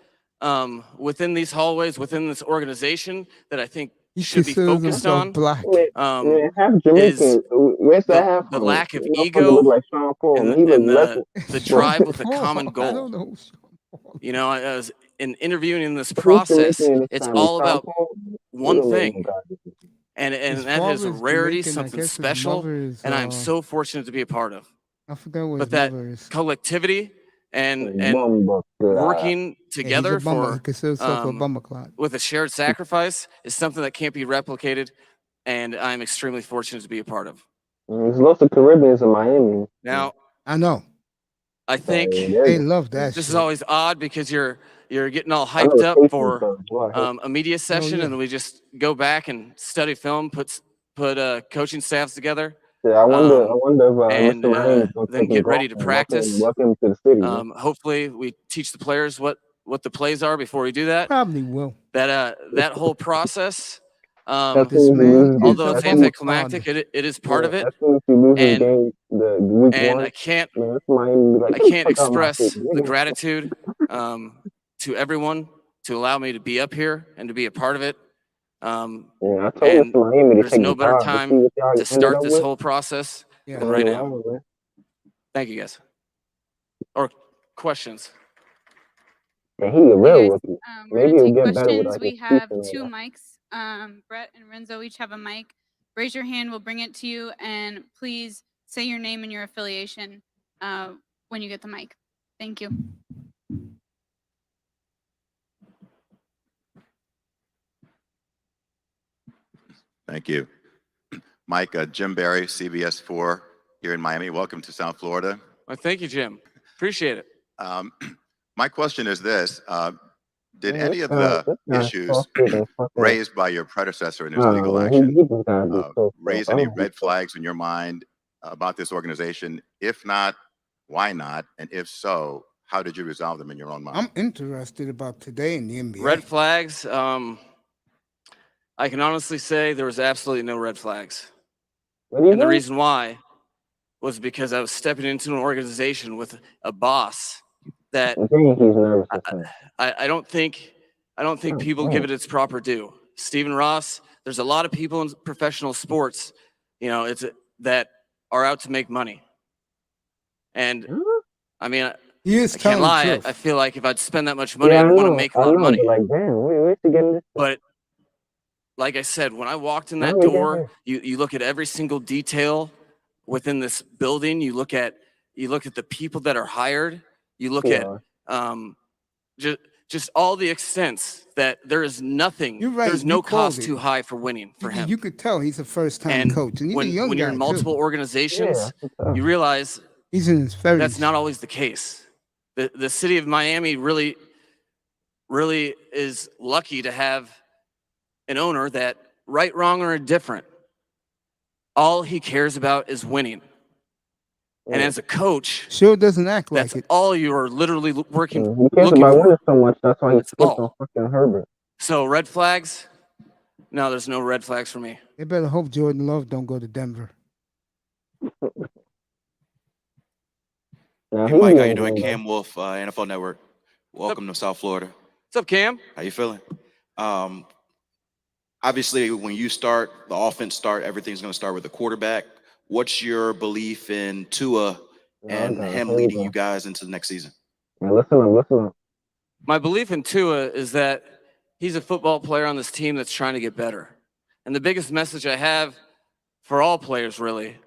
within these hallways, within this organization, that I think He should be considers focused himself on black. Man, half Jamaican. Where's that half the from? lack of That motherfucker ego look like Sean Paul. and He look less. the Bro, drive with a Paul, common I goal. don't know who Sean Paul is. You know, I was in interviewing in this if he's process, Jamaican in his it's family, all Sean about Paul, we one don't know thing. no God. And His that is a father is rarity, Jamaican. I something guess his special, mother is, and I'm so fortunate to be a part of. I forgot what But his that mother is. collectivity and Bumba clot. working Yeah, he's together a bummer. He for considers himself a bummer clot. with a shared sacrifice is something that can't be replicated, and I'm extremely fortunate to be a part of. There's lots of Caribbeans in Miami. Now, I know. I think They love that this shit. is always odd because you're getting all I know hyped up Casey's for done. Go ahead. a media session, yeah. and we just go back and study film, put coaching staffs together, Yeah, I wonder if and Mr. Miami's gonna then take him get ready to golfing. practice. Welcome to the city. Man. Hopefully, we teach the players what the plays are before we do that. Probably will. That whole process, This man is although a it's bummer anticlimactic, clot. it is part of it. As soon as he loses And game, the week and one, I can't man, this Miami be like, I "Get the can't fuck out of my express city, the nigga." gratitude to everyone to allow me to be up here and to be a part of it. Yeah, I told And Mr. Miami to there's take no the better job. You see time what y'all to ended start up this with? whole process Yeah. than right now. Wow, man. Thank you, guys. Or questions? Yeah, he a Hey real guys, rookie. we're Maybe gonna he'll take get better with questions. like We his teeth have and two all that. mics. Brett and Renzo each have a mic. Raise your hand, we'll bring it to you, and please say your name and your affiliation when you get the mic. Thank you. Thank you. Mike, Jim Barry, CBS 4 here in Miami. Welcome to South Florida. Well, thank you, Jim. Appreciate it. My question is this. Did Man, any of this the guy's issues talking and fucking. raised by your predecessor in his Nah, legal man, action he just gotta be so raise I any don't red flags in your mind about this organization? If not, why not? And if so, how did you resolve them in your own mind? I'm interested about today in the NBA. Red flags. I can honestly say there was absolutely no red flags. What do you And the think? reason why was because I was stepping into an organization with a boss that I think he's nervous as hell. I don't think people give it its proper due. Stephen Ross, there's a lot of people in professional sports, that are out to make money. And I mean, He is I can't telling lie. the I truth. feel like if I'd spend that much money, Yeah, I I'd want to know, make a lot of money. but like, damn, where's he getting this? But like I said, when I walked in How that we get door, you look at every single detail within this building. You look at the people that are hired. You look at just all the extents that there is nothing. You're right. There's You no called cost it. too high for winning for him. You could tell he's a first-time And coach, and he's a young when guy you're in multiple too. organizations, Yeah, you realize He's in his 30s. that's not always the case. The city of Miami really is lucky to have an owner that, right, wrong, or indifferent, all he cares about is winning. And as a coach, Sure doesn't act like that's it. all you are literally working, he cares looking about for. winning so much. That's why he That's skipped on all. fucking Herbert. So red flags? No, there's no red flags for me. They better hope Jordan Love don't go to Denver. Now, Hey he Mike, how you ain't doing? going Cam Wolf, NFL Network. Welcome to South Florida. What's up, Cam? How you feeling? obviously, when you start, the offense start, everything's going to start with the quarterback. What's your belief in Tua and him leading you guys into the next season? Man, listen up. My belief in Tua is that he's a football player on this team that's trying to get better. And the biggest message I have for all players, really,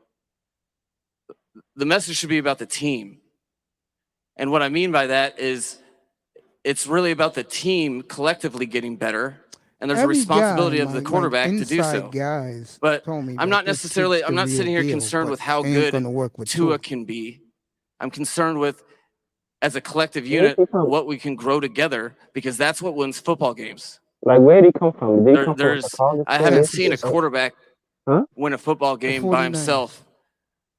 the message should be about the team. And what I mean by that is it's really about the team collectively getting better. And there's a responsibility of the quarterback to do so. Guys But told me I'm that not this necessarily, kid's I'm the not real sitting here deal, concerned but with how ain't good gonna work with Tua Tua. can be. I'm concerned with, as a collective unit, what we can grow together, because that's what wins football games. Like, where did he come from? Did he come from There's, Chicago? I haven't seen a quarterback Huh? win a football game by 49ers. himself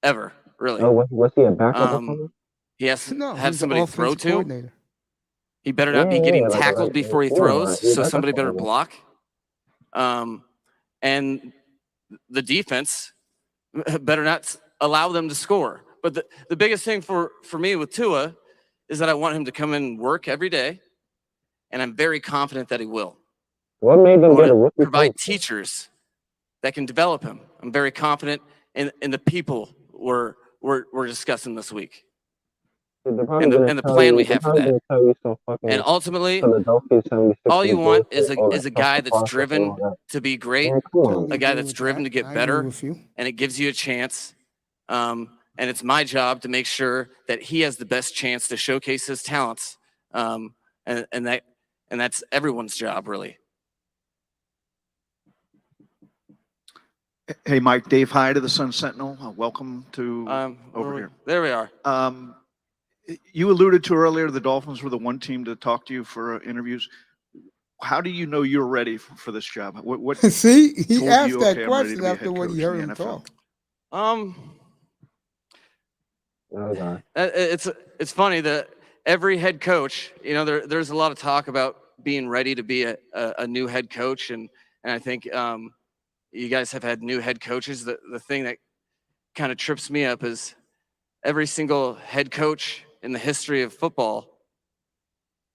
ever, really. Oh, was he a backup or something? He has to No, have he's the somebody to throw offensive to. coordinator. He better not be getting tackled before he throws, so that's somebody better fine. block. And the defense better not allow them to score. But the biggest thing for me with Tua is that I want him to come in and work every day, and I'm very confident that he will. What made I them want get a to rookie provide coach? teachers that can develop him. I'm very confident in the people we're discussing this week, They're probably and gonna the tell plan you- we they're have for probably that. gonna tell you some fucking And ultimately, Philadelphia 76ers all you want is bullshit, all a that guy trust the that's process and driven all that. to be great, Man, come on. Totally a guy agree that's with driven that. to get I agree better, with you. and it gives you a chance. And it's my job to make sure that he has the best chance to showcase his talents. And that's everyone's job, really. Hey, Mike, Dave Hyde of the Sun Sentinel. Welcome to over here. There we are. You alluded to earlier the Dolphins were the one team to talk to you for interviews. How do you know you're ready for this job? What See, he told asked you, that okay, I'm ready to question be a after head what he coach heard in him the NFL? talk. It's funny that every head coach, there's a lot of talk about being ready to be a new head coach, and I think you guys have had new head coaches. The thing that kind of trips me up is every single head coach in the history of football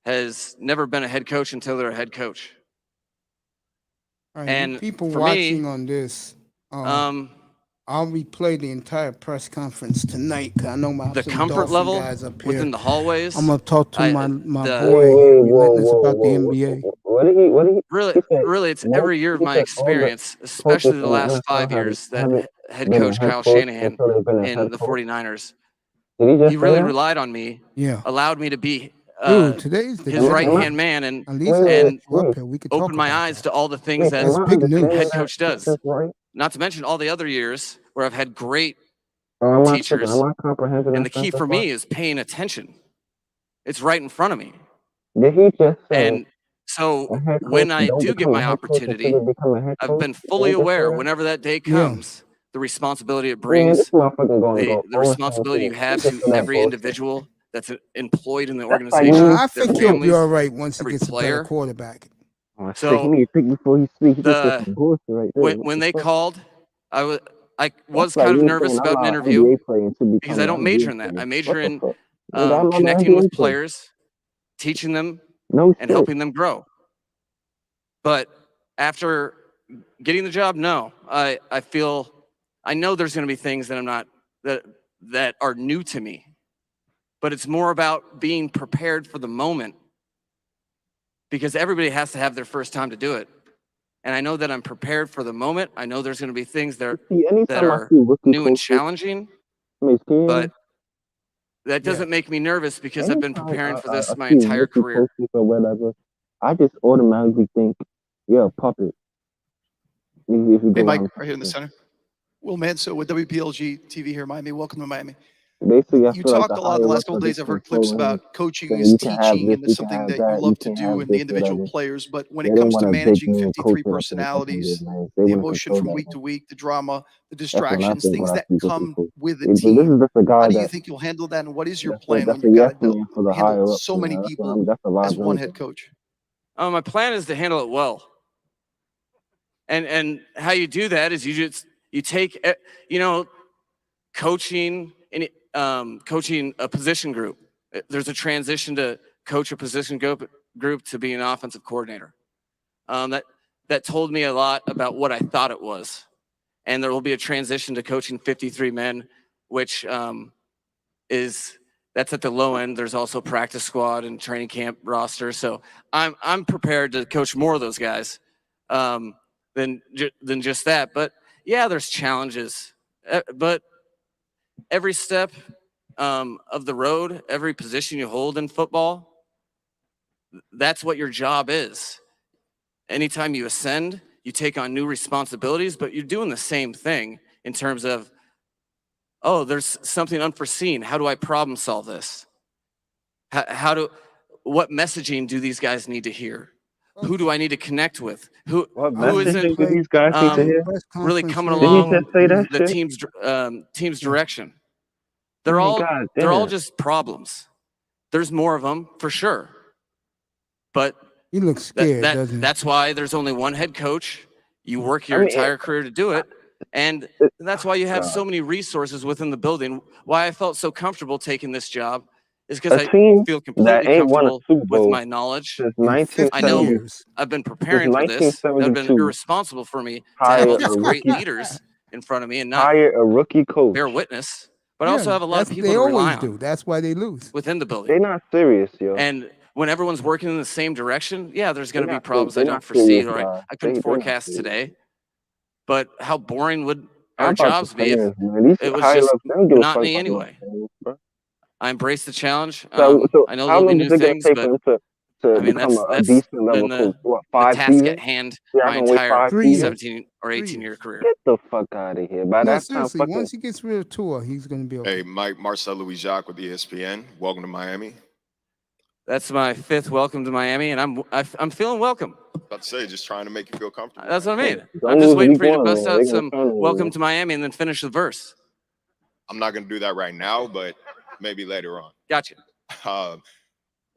has never been a head coach until they're a head coach. All right, And people for watching me, on this, I'll replay the entire press conference tonight because I know my the some comfort Dolphin level guys up here. within the hallways. I'm gonna talk to my the- boy Whoa, Relentless about the whoa. NBA. What did he? Really, it's every year of my experience, especially the last 5 years, that head coach Kyle Shanahan in the 49ers, Did he just he say really that? relied on me, Yeah, allowed me to be dude, today's the his day. right-hand man, and At least I Wait, got you up here. We could talk opened my about eyes that. to all the things that That's am I big news. understanding head that coach does. this is right? Not to mention all the other years where I've had great Or am I tripping? teachers. Am I comprehending And that the key stuff for that's right? me is paying attention. It's right in front of me. Did he just say And so a head coach when I don't do get become a my head coach until opportunity, they become a head I've coach? been Did fully he just say aware that? whenever that day Yeah. comes, the responsibility it Man, brings, this motherfucker gonna the go responsibility you have just to for that every bullshit. individual that's employed in the That's like organization, me. I their think he'll be all families, right once he every gets a better player. quarterback. Oh, shit, So he need to think before he speaks. He just said the some bullshit right there. when they What the fuck? called, I was That's like kind of me nervous saying I'm about an not an interview NBA player until because becoming I an don't major NBA in that. player. I major What the in fuck? Nigga, I'm not an connecting with NBA player. players, teaching them, No and shit. helping them grow. But after getting the job, no, I know there's going to be things that I'm not that are new to me, but it's more about being prepared for the moment, because everybody has to have their first time to do it. And I know that I'm prepared for the moment. I know there's going to be things that See, anytime I are see rookie new and coaches, challenging, I mean, scared. but that Yeah. doesn't make me nervous because I've been Anytime preparing for I this my see entire rookie career. coaches or whatever, I just automatically think you're a puppet. If you Hey, go Mike, around right here in the center. Will Manso with WPLG TV here in Miami. Welcome to Miami. basically, I You feel like talked the a lot in higher the last ups couple are of days. just I've heard clips controlling him, about coaching saying is you can have teaching, this, and you it's can something have that you that, you love to can't do have in the this, individual whatever. players. But when They it don't comes want to a big managing man 53 coaching up there up in there, personalities, man. They the want to emotion control from that. week to week, the drama, the That's what I distractions, think things when I that speak with come people. with the This is team. just a How guy do you that think you'll handle that? And what is your that's plan when a you've got yes to man for the handle higher ups, so many man. people That's a as one liability. head coach? My plan is to handle it well. And how you do that is you take, coaching a position group. There's a transition to coach a position group to be an offensive coordinator. That that told me a lot about what I thought it was. And there will be a transition to coaching 53 men, which that's at the low end. There's also practice squad and training camp roster. So I'm prepared to coach more of those guys than just that. But yeah, there's challenges. But every step of the road, every position you hold in football, that's what your job is. Anytime you ascend, you take on new responsibilities, but you're doing the same thing in terms of, oh, there's something unforeseen. How do I problem solve this? What messaging do these guys need to hear? Who do I need to connect with? Who isn't do these guys need to hear? really coming Did he along just say that the shit? team's direction? I They're mean, all God they're all damn. just problems. There's more of them for sure, but He looks scared, doesn't he? that's why there's only one head coach. You work I your mean, entire career to do it, and that's why you have so many resources within the building. Why I felt so comfortable taking this job is because a I team feel that completely ain't won a comfortable Super with Bowl my knowledge. since In 50 I know 1970, years. I've been since preparing for this. That would have been 1972, irresponsible for me to have all hired a these great rookie, leaders in front of me and not hired a rookie coach. bear witness. But I Yeah, also have a lot of that's people they to rely always do. on That's why they lose. within the building. They're not serious, yo. And when everyone's working in the same direction, yeah, there's going to be They're problems I not don't foresee serious, or guys. I couldn't They're not forecast serious. today. But how boring would How our about the jobs be if fans, man? These it was higher just ups, they don't give a fuck monotony about no anyway? fans, bro. I embrace the challenge. So I know how there'll be long new is it gonna things, take but for him to I mean become a that's decent level been coach? What, the 5 task seasons? at hand Yeah, I my can wait entire 5 3 seasons. years. 17 or 3 18 year years. career. Get the fuck out of here. By No, that time, seriously. fucking Once he gets rid of Tua, he's going to be okay. Hey, Mike, Marcel Louis Jacques with ESPN. Welcome to Miami. That's my 5th welcome to Miami, and I'm feeling welcome. About to say, just trying to make you feel comfortable. That's what I mean. don't I'm just lose waiting week for you to 1, bust man. out They gonna some turn on you, welcome man. to Miami and then finish the verse. I'm not going to do that right now, but maybe later on. Gotcha.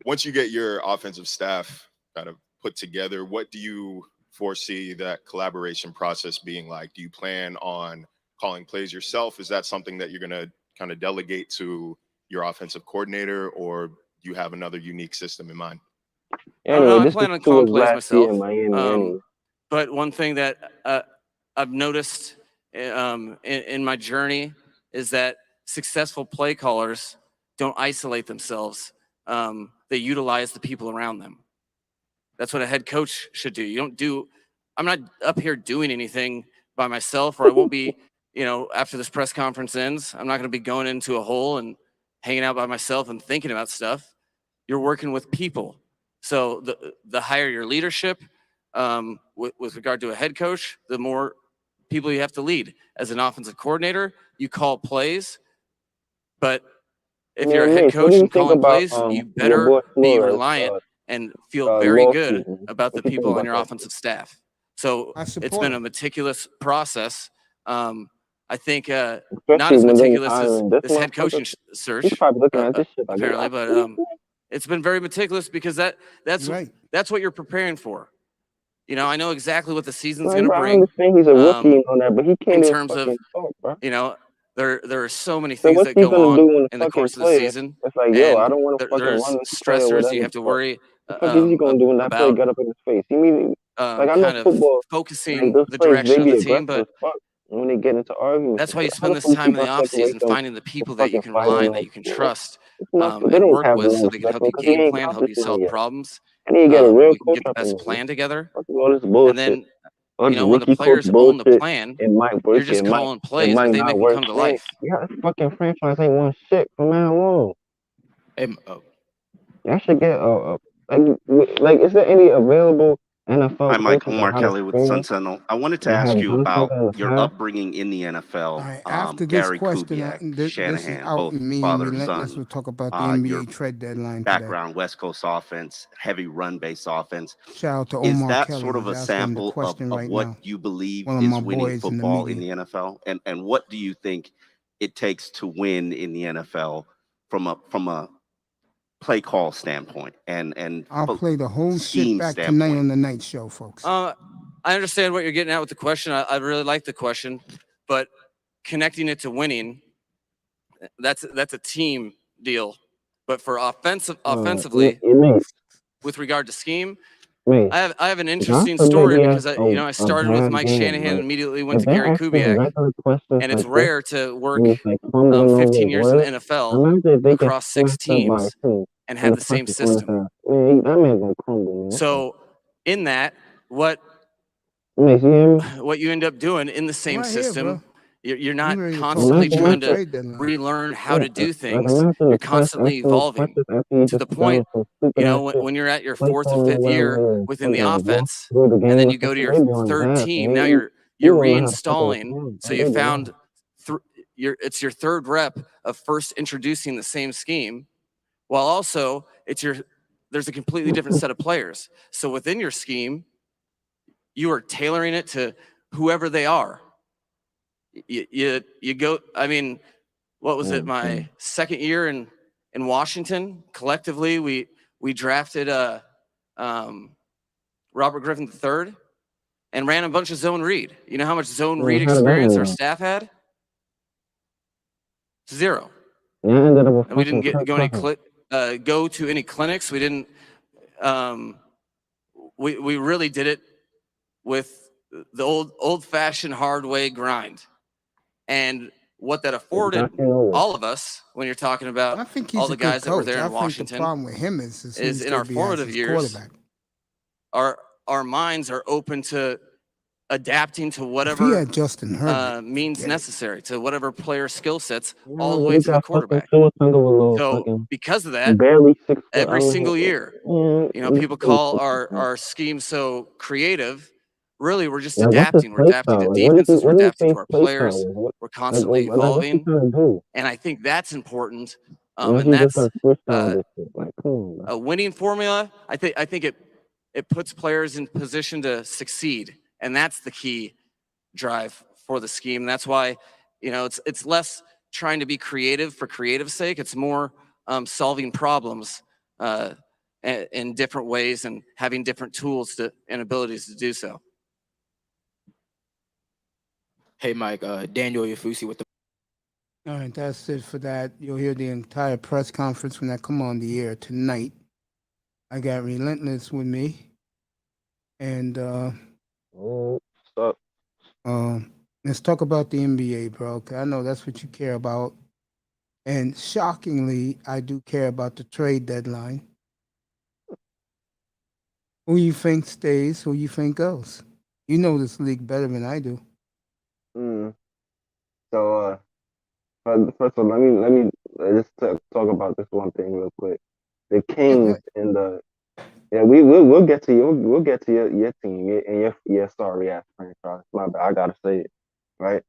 Once you get your offensive staff kind of put together, what do you foresee that collaboration process being like? Do you plan on calling plays yourself? Is that something that you're going to kind of delegate to your offensive coordinator, or do you have another unique system in mind? Anyway, I this plan is on calling Tua's plays last year in myself. Miami anyway. But one thing that I've noticed in my journey is that successful play callers don't isolate themselves. They utilize the people around them. That's what a head coach should do. I'm not up here doing anything by myself, or I won't be, after this press conference ends, I'm not going to be going into a hole and hanging out by myself and thinking about stuff. You're working with people. So the higher your leadership, with regard to a head coach, the more people you have to lead. As an offensive coordinator, you call plays, but if you're a head Mace, what coach do you and think calling about plays, you your better boy be Flores reliant and feel very good lawsuit? about the What you think people on about your that? offensive staff. So I it's support been a him. meticulous process. I think not Especially as when they meticulous as hiring this this head motherfucker. coaching He's search, probably looking at this shit like, apparently, but it's been very meticulous because that's Right. that's what you're preparing for. I know exactly what the season's like, going to bro, I bring. understand he's a rookie and all that, but he can't In even terms of, fucking talk, bro. there are so many So things what's that he go gonna do on when in the the fucking course of the player? season, It's like, yo, I and don't want to fucking there's run this player, stressors you whatever. have to worry The fuck is he gonna do when that player about got up in his face? He mean, like, I know kind of football, like focusing those the players, they direction of be the team, aggressive as but fuck when they get into arguments that's and why you shit. How spend the this fuck time you in the gonna off separate season them finding the from people that you fucking can rely fighting on, that on you can the floor? trust, They and don't work have with, no so they can respect help for him you because he game ain't plan, help you competent solve yet. problems. I need to get a real We can coach get the up in best there, man. plan together, Fucking all this and bullshit. then All this when the rookie coach players own the bullshit. plan, It might you're work. just calling It plays, but might they not make them work. come to Man, life. yeah, this fucking franchise ain't won shit from man alone. Y'all should get like, is there any available NFL Hi, Mike. coaches that Omar have Kelly with the Sun experience Sentinel. I wanted to that ask have you done about something in the your past? upbringing in the NFL. All right. After this Gary question, Kubiak, this is Shanahan, out both in me and father and relentless. son. We'll talk about the Your NBA trade deadline today. background, West Coast offense, heavy run-based offense. Shout out to Is Omar that Kelly. sort of He's a asking the sample question of right what now. you believe One of is my winning boys in the football in media. the NFL? And what do you think it takes to win in the NFL from a play call standpoint and I'll play the whole shit scheme back tonight standpoint? on the night show, folks. I understand what you're getting at with the question. I really like the question, but connecting it to winning, that's a team deal. But for offensively, It makes with regard to scheme, Wait, I have an God interesting forbid story they ask because I a started with bad Mike game. Shanahan and Like, immediately went if to they're Gary asking Kubiak, regular questions and it's like this, rare to work and it's like fumbling over 15 years in the words, NFL imagine if they get across 6 smacked up by a teams team and in have the the same first 20 system. times. Man, that man gonna crumble, man. So in that, what Man, you hear me? what you end up doing in the I'm same right here, bro. system, you're I'm not ready to talk constantly about Imagine the trying after, to trade deadline. relearn how yeah, to do like things. imagine You're the press constantly asking you evolving questions after you to the just done point, some stupid you know, ass shit, when you're at your play 4th or calling or 5th whatever, year and within the fucking walk offense, through the and game then or you go to something. your They be on 3rd that, team. man. Now You you're wanna know how to fuck with reinstalling. him, So bro. you They be on. found it's your 3rd rep of first introducing the same scheme, while also there's a completely different set of players. So within your scheme, you are tailoring it to whoever they are. You go. I mean, what was it? My 2nd year in Washington. Collectively, we drafted Robert Griffin III and ran a bunch of zone read. You know how much zone read How did that experience end our up? staff had? 0. Yeah, I ended up with And we didn't fucking Kirk Cousins. go to any clinics. We didn't. We really did it with the old-fashioned hard way grind. And what that afforded Exactly over. all of us, when you're talking about I think all he's a the good guys that were coach. there I in think the Washington, problem with him is is who's in going our to be as formative his years, quarterback. our minds are open to adapting to If he whatever had Justin Herbert, means forget it. necessary, to whatever player skill sets, You all know, the when way he to the got fucking quarterback. Tua Tunga with a little So fucking because of that, barely 6 foot. I every mean, single year, yeah, people call yeah, our scheme so creative. Really, we're just like, what's his adapting. We're play adapting to style? Like, what is he? defenses. We're What do you adapting to think our play style players. is? What, We're constantly what's he evolving. trying to do? And I think that's important. Unless And he just that's gonna switch down this shit. Like, come on, bro. a winning formula. I think it puts players in position to succeed. And that's the key drive for the scheme. That's why, it's less trying to be creative for creative's sake. It's more solving problems in different ways and having different tools and abilities to do so. Hey, Mike, Daniel Yafusi with the. All right, that's it for that. You'll hear the entire press conference when I come on the air tonight. I got Relentless with me, and What's up? let's talk about the NBA, bro. 'Cause I know that's what you care about. And shockingly, I do care about the trade deadline. Who you think stays? Who you think goes? You know this league better than I do. So, first of all, let me just talk about this one thing real quick. The Yeah, Kings and the yeah, we'll get to we'll get to your team and your sorry ass franchise. My bad, I gotta say it, right?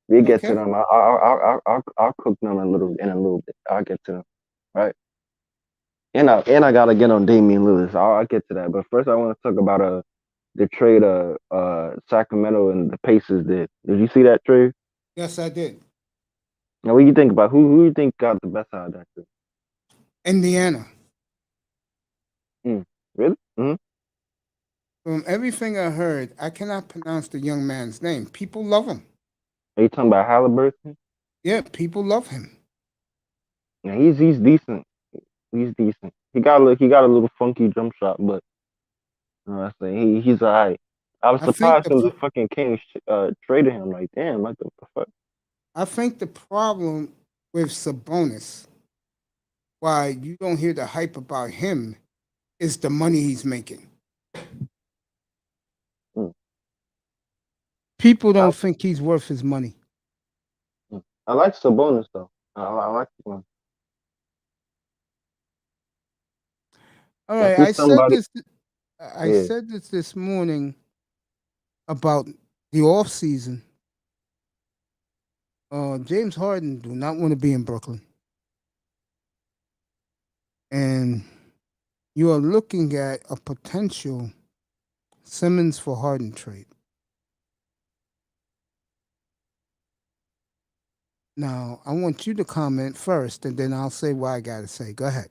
We get to okay. them. I'll cook them in a little bit. I'll get to them, right? And I gotta get on Damian Lewis. I'll get to that. But first, I want to talk about the trade Sacramento and the Pacers did. Did you see that trade? Yes, I did. Now, what do you think about who you think got the best out of that trade? Indiana. Really? Mm-hmm. From everything I heard, I cannot pronounce the young man's name. People love him. Are you talking about Halliburton? Yeah, people love him. Yeah, he's decent. He's decent. He got a little funky jump shot, but I say he's alright. I was I think surprised the when the fucking Kings traded him. Like, damn, like the fuck. I think the problem with Sabonis, why you don't hear the hype about him, is the money he's making. Mm. People don't think he's worth his money. I like Sabonis though. I like him. All right, He's somebody. I said this morning about the off season. James Harden do not want to be in Brooklyn, and you are looking at a potential Simmons for Harden trade. Now, I want you to comment first, and then I'll say what I got to say. Go ahead.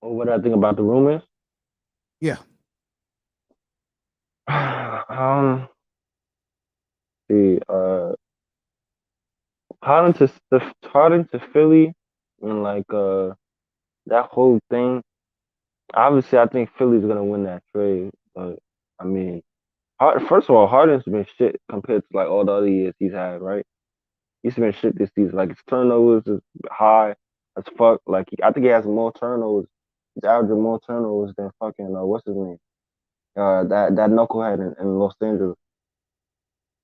Oh, what I think about the rumors? Yeah. See, Harden to Philly, and like that whole thing. Obviously, I think Philly's gonna win that trade, but I mean, first of all, Harden's been shit compared to like all the other years he's had, right? He's been shit this season. Like his turnovers is high as fuck. Like I think he has more turnovers. He's averaging more turnovers than fucking what's his name? That knucklehead in Los Angeles.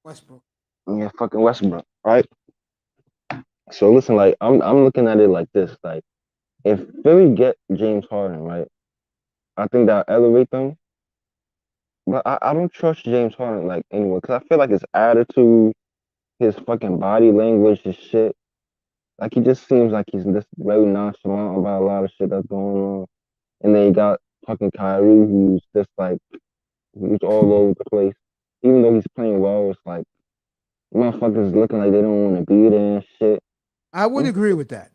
Westbrook. Yeah, fucking Westbrook, right? So listen, like I'm looking at it like this, like if Philly get James Harden, right, I think that elevate them. But I don't trust James Harden like anyway, because I feel like his attitude, his fucking body language, his shit, like he just seems like he's just very nonchalant about a lot of shit that's going on. And then you got fucking Kyrie, who's just like he's all over the place. Even though he's playing well, it's like motherfuckers looking like they don't want to be there and shit. I would agree with that.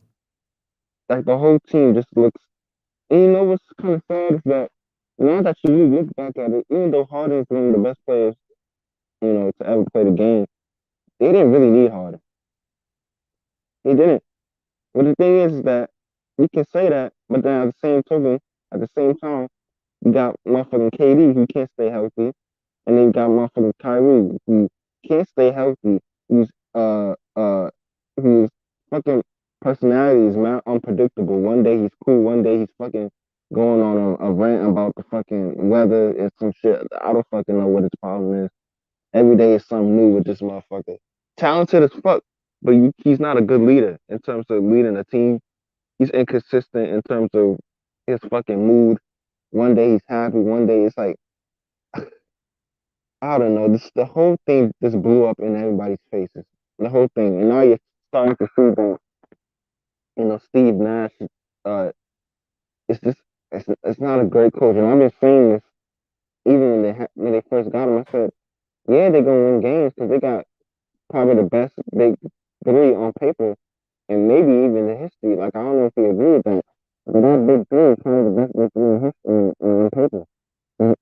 Like the whole team just looks. And you know what's kind of sad is that now that you really look back at it, even though Harden's one of the best players, to ever play the game, they didn't really need Harden. They didn't. But the thing is that we can say that, but then at the same token, at the same time, you got motherfucking KD who can't stay healthy, and then you got motherfucking Kyrie who can't stay healthy, who's whose fucking personality is not unpredictable. One day he's cool, one day he's fucking going on a rant about the fucking weather and some shit. I don't fucking know what his problem is. Every day is something new with this motherfucker. Talented as fuck, but he's not a good leader in terms of leading a team. He's inconsistent in terms of his fucking mood. One day he's happy, one day it's like I don't know. The whole thing just blew up in everybody's faces. The whole thing, and now you're starting to see that Steve Nash. It's just it's not a great coach, and I've been saying this even when they first got him. I said, yeah, they're gonna win games because they got probably the best big three on paper, and maybe even in history. Like I don't know if you agree with that, but that big three is probably the best big three in history on paper.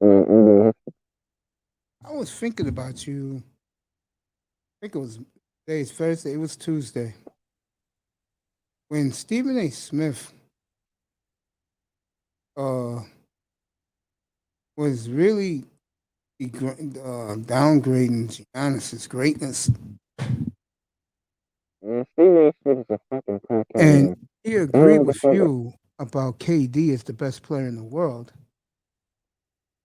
In history. I was thinking about you. I think it was today's Thursday. It was Tuesday when Stephen A. Smith was really downgrading Giannis's greatness. Yeah, Stephen A. Smith is a fucking crackhead. And he agreed with you about KD as the best player in the world.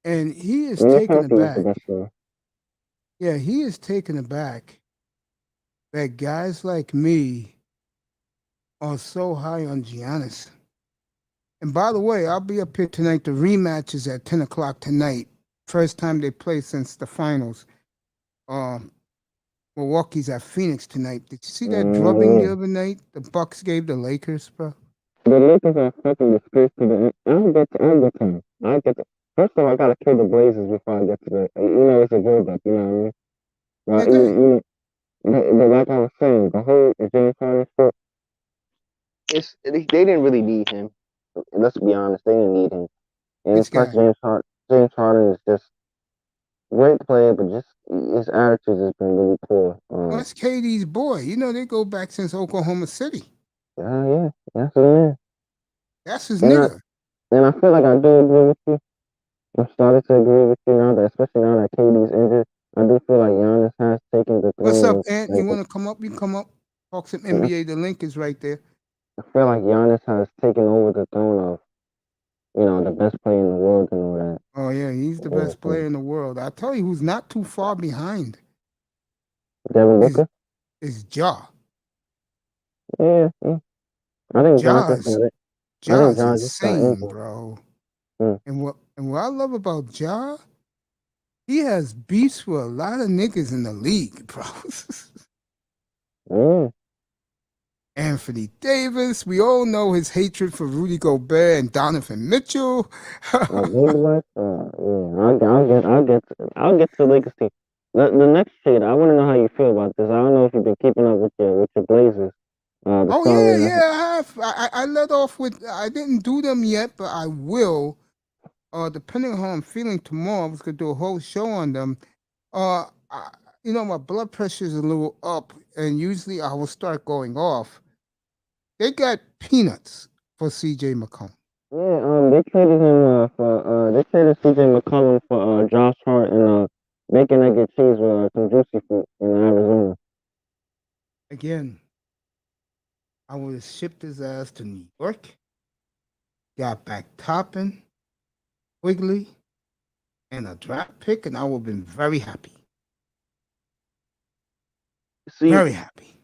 And he is taken aback. Yeah, he is taken aback that guys like me are so high on Giannis. And by the way, I'll be up here tonight. The rematch is at 10 o'clock tonight. First time they play since the finals. Milwaukee's at Phoenix tonight. Did you see that drubbing the other night? The Bucks gave the Lakers, bro. The Lakers are fucking disgrace to the. I'll get to. First of all, I gotta kill the Blazers before I get to the. It's a build up. You know what I mean? But like I was saying, the whole James Harden stuff. They didn't really need him. Let's be honest, they didn't need him. And plus, James Harden is just great player, but just his attitude has been really poor. Well, that's KD's boy. You know they go back since Oklahoma City. Yeah, that's what it is. That's his nigga. And I feel like I do agree with you. I'm starting to agree with you now, especially now that KD's injured. I do feel like Giannis has taken the throne. What's up, Ant? You want to come up? You can come up. Talk some NBA. The link is right there. I feel like Giannis has taken over the throne of, the best player in the world and all that. Oh, yeah, he's the best player in the world. I'll tell you who's not too far behind. Devin Booker? Is Ja. Yeah. I think Ja's insane, bro. And what I love about Ja, he has beefs with a lot of niggas in the league, bro. Anthony Davis, we all know his hatred for Rudy Gobert and Donovan Mitchell. I'll get to the Lakers team. The next trade, I want to know how you feel about this. I don't know if you've been keeping up with your Blazers. I have. I led off with. I didn't do them yet, but I will. Depending on how I'm feeling tomorrow, I was gonna do a whole show on them. My blood pressure is a little up, and usually I will start going off. They got peanuts for CJ McCollum. They traded him for they traded CJ McCollum for Josh Hart and bacon egg and cheese with some juicy fruit in Arizona. Again, I would have shipped his ass to New York, got back Toppin, Quigley, and a draft pick, and I would have been very happy. See, Very happy.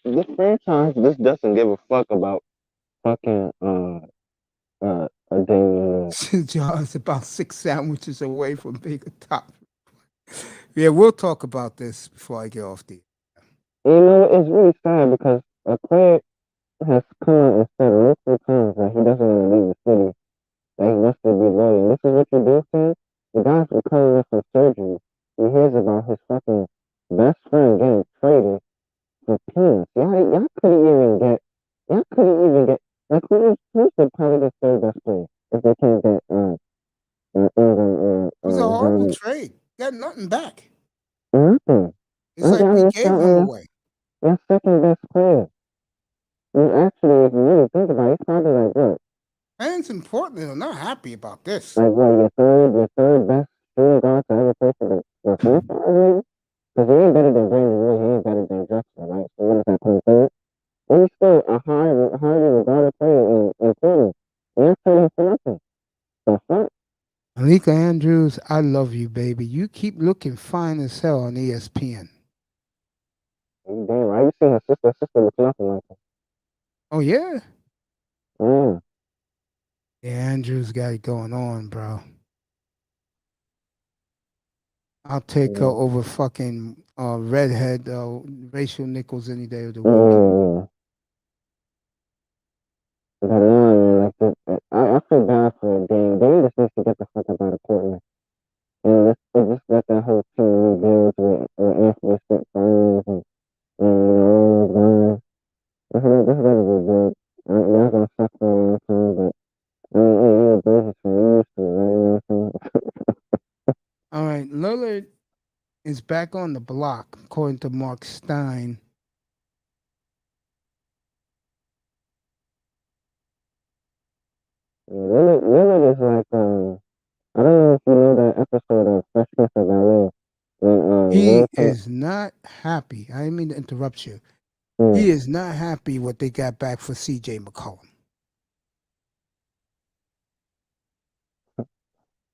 this franchise just doesn't give a fuck about fucking Damian. John's about 6 sandwiches away from being a top. Yeah, we'll talk about this before I get off the. You know, it's really sad because a player has come out and said multiple times that he doesn't want to leave the city, that he wants to be loyal. This is what you do, Sam? The guy's recovering from surgery. He hears about his fucking best friend getting traded for peanuts. Y'all couldn't even get, like, who's the probably the third best player if they can't get, It was a horrible trade. Got nothing back. nothing. It's like we gave him away. Your second best player. Actually, if you really think about it, it's probably like what? Fans in Portland are not happy about this. Like what, your third best shooting guard to ever play for the franchise, maybe? Because he ain't better than Brandon Roy, he ain't better than Drexler, right? So what is that, 23rd? And he's still a highly regarded player in Portland. And you're trading for nothing. The fuck? Malika Andrews, I love you, baby. You keep looking fine as hell on ESPN. Damn, right? You see her sister? Her sister looks nothing like her. Oh, yeah? Yeah. Yeah, Andrews got it going on, bro. I'll take her over fucking redhead Rachel Nichols any day of the week. But no, like I feel bad for Dame. Dame just needs to get the fuck up out of Portland. And just let that whole team rebuild with Anthony Spitfires and all those guys. This is gonna be good. They're gonna suck for a long time, but I mean, hey, you're a Blazers fan, you're used to it, right? You know what I'm saying? All right, Lillard is back on the block, according to Mark Stein. Lillard is like, I don't know if you know that episode of Fresh Prince of Bel-Air. He is not happy. I didn't mean to interrupt you. He is not happy what they got back for CJ McCollum. I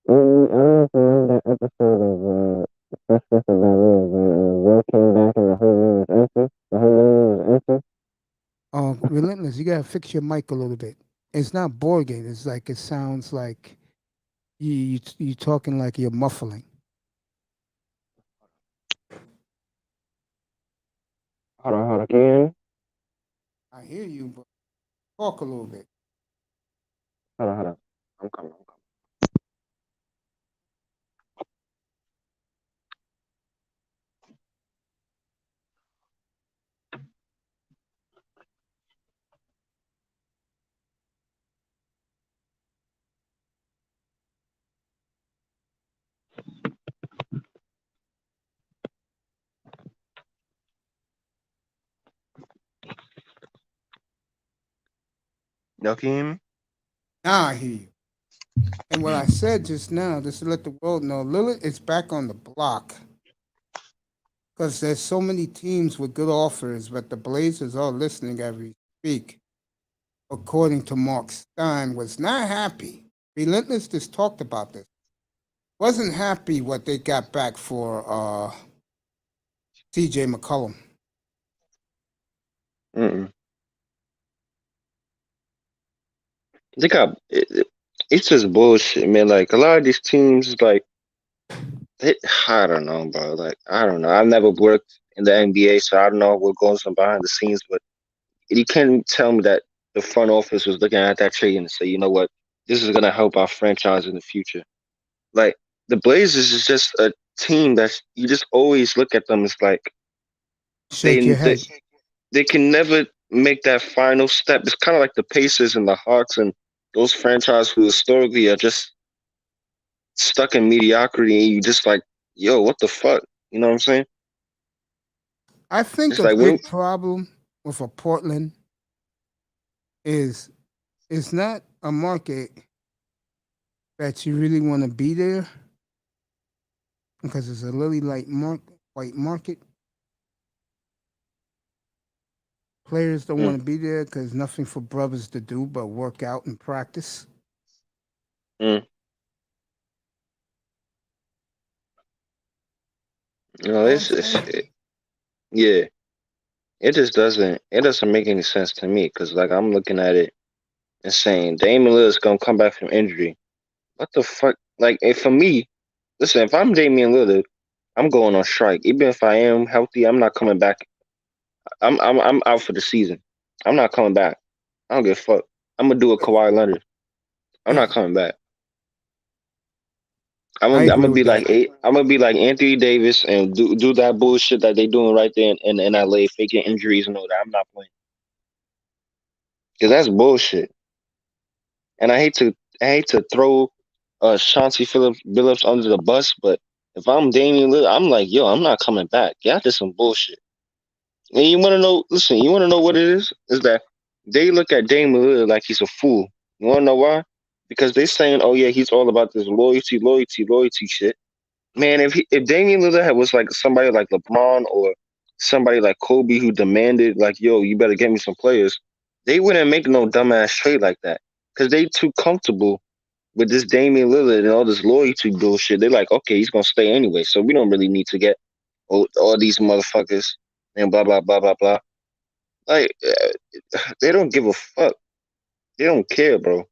don't know if you remember that episode of Fresh Prince of Bel-Air when Will came back and the whole room was empty. The whole room was empty. Oh, Relentless, you gotta fix your mic a little bit. It's not board game. It's like it sounds like you talking like you're muffling. Hold on, can you hear me? I hear you, but talk a little bit. Hold on. I'm coming. Y'all can hear me? Now I hear you. And what I said just now, just to let the world know, Lillard is back on the block. Because there's so many teams with good offers, but the Blazers are listening as we speak. According to Mark Stein, was not happy. Relentless just talked about this. Wasn't happy what they got back for CJ McCollum. They got it's just bullshit, man. Like a lot of these teams, like I don't know, bro. Like I don't know. I've never worked in the NBA, so I don't know what goes on behind the scenes. But you can't tell me that the front office was looking at that trade and say, you know what, this is gonna help our franchise in the future. Like the Blazers is just a team that you just always look at them as like Shake your head. They can never make that final step. It's kind of like the Pacers and the Hawks and those franchises who historically are just stuck in mediocrity. And you just like, yo, what the fuck? You know what I'm saying? I think It's a like, big problem with a Portland is not a market that you really want to be there because it's a lily white market. Players don't want to be there because nothing for brothers to do but work out and practice. No, yeah. It just doesn't make any sense to me because like I'm looking at it and saying Damian Lillard's gonna come back from injury. What the fuck? Like, if for me, listen, if I'm Damian Lillard, I'm going on strike. Even if I am healthy, I'm not coming back. I'm out for the season. I'm not coming back. I don't give a fuck. I'm gonna do a Kawhi Leonard. I'm not coming back. I'm gonna be like I'm gonna be like Anthony Davis and do that bullshit that they doing right there in LA, faking injuries and all that. I'm not playing because that's bullshit. And I hate to throw Chauncey Billups under the bus, but if I'm Damian Lillard, I'm like, yo, I'm not coming back. Y'all did some bullshit. And you want to know? Listen, you want to know what it is? Is that they look at Damian Lillard like he's a fool. You want to know why? Because they saying, oh yeah, he's all about this loyalty shit. Man, if Damian Lillard was like somebody like LeBron or somebody like Kobe who demanded like, yo, you better get me some players, they wouldn't make no dumbass trade like that because they too comfortable with this Damian Lillard and all this loyalty bullshit. They're like, okay, he's gonna stay anyway, so we don't really need to get all these motherfuckers and blah blah blah blah blah. Like, they don't give a fuck. They don't care, bro.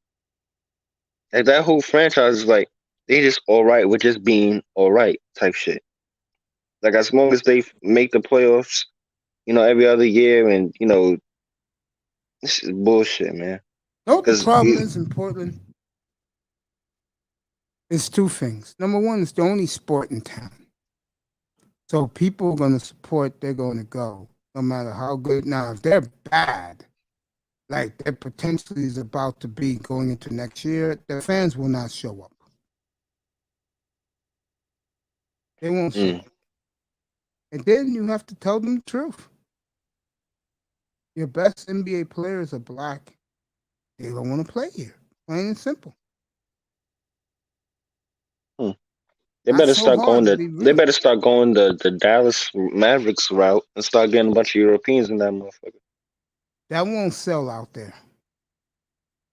Like that whole franchise is like they just all right with just being all right type shit. Like as long as they make the playoffs, every other year, and this is bullshit, man. No, the problem is in Portland. It's two things. Number one, it's the only sport in town. So people are going to support, they're going to go, no matter how good. Now, if they're bad, like their potentially is about to be going into next year, the fans will not show up. They won't show up. And then you have to tell them the truth. Your best NBA players are black. They don't want to play here. Plain and simple. They better start going the Dallas Mavericks route and start getting a bunch of Europeans in that motherfucker. That won't sell out there.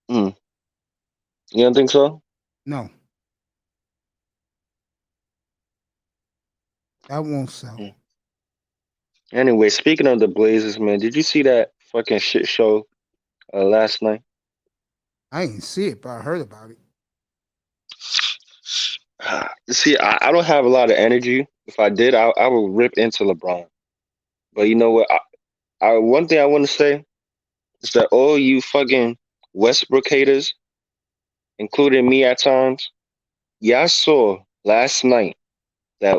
You don't think so? No. That won't sell. Anyway, speaking of the Blazers, man, did you see that fucking shit show last night? I didn't see it, but I heard about it. See, I don't have a lot of energy. If I did, I would rip into LeBron. But you know what? One thing I want to say is that all you fucking Westbrook haters, including me at times, I saw last night that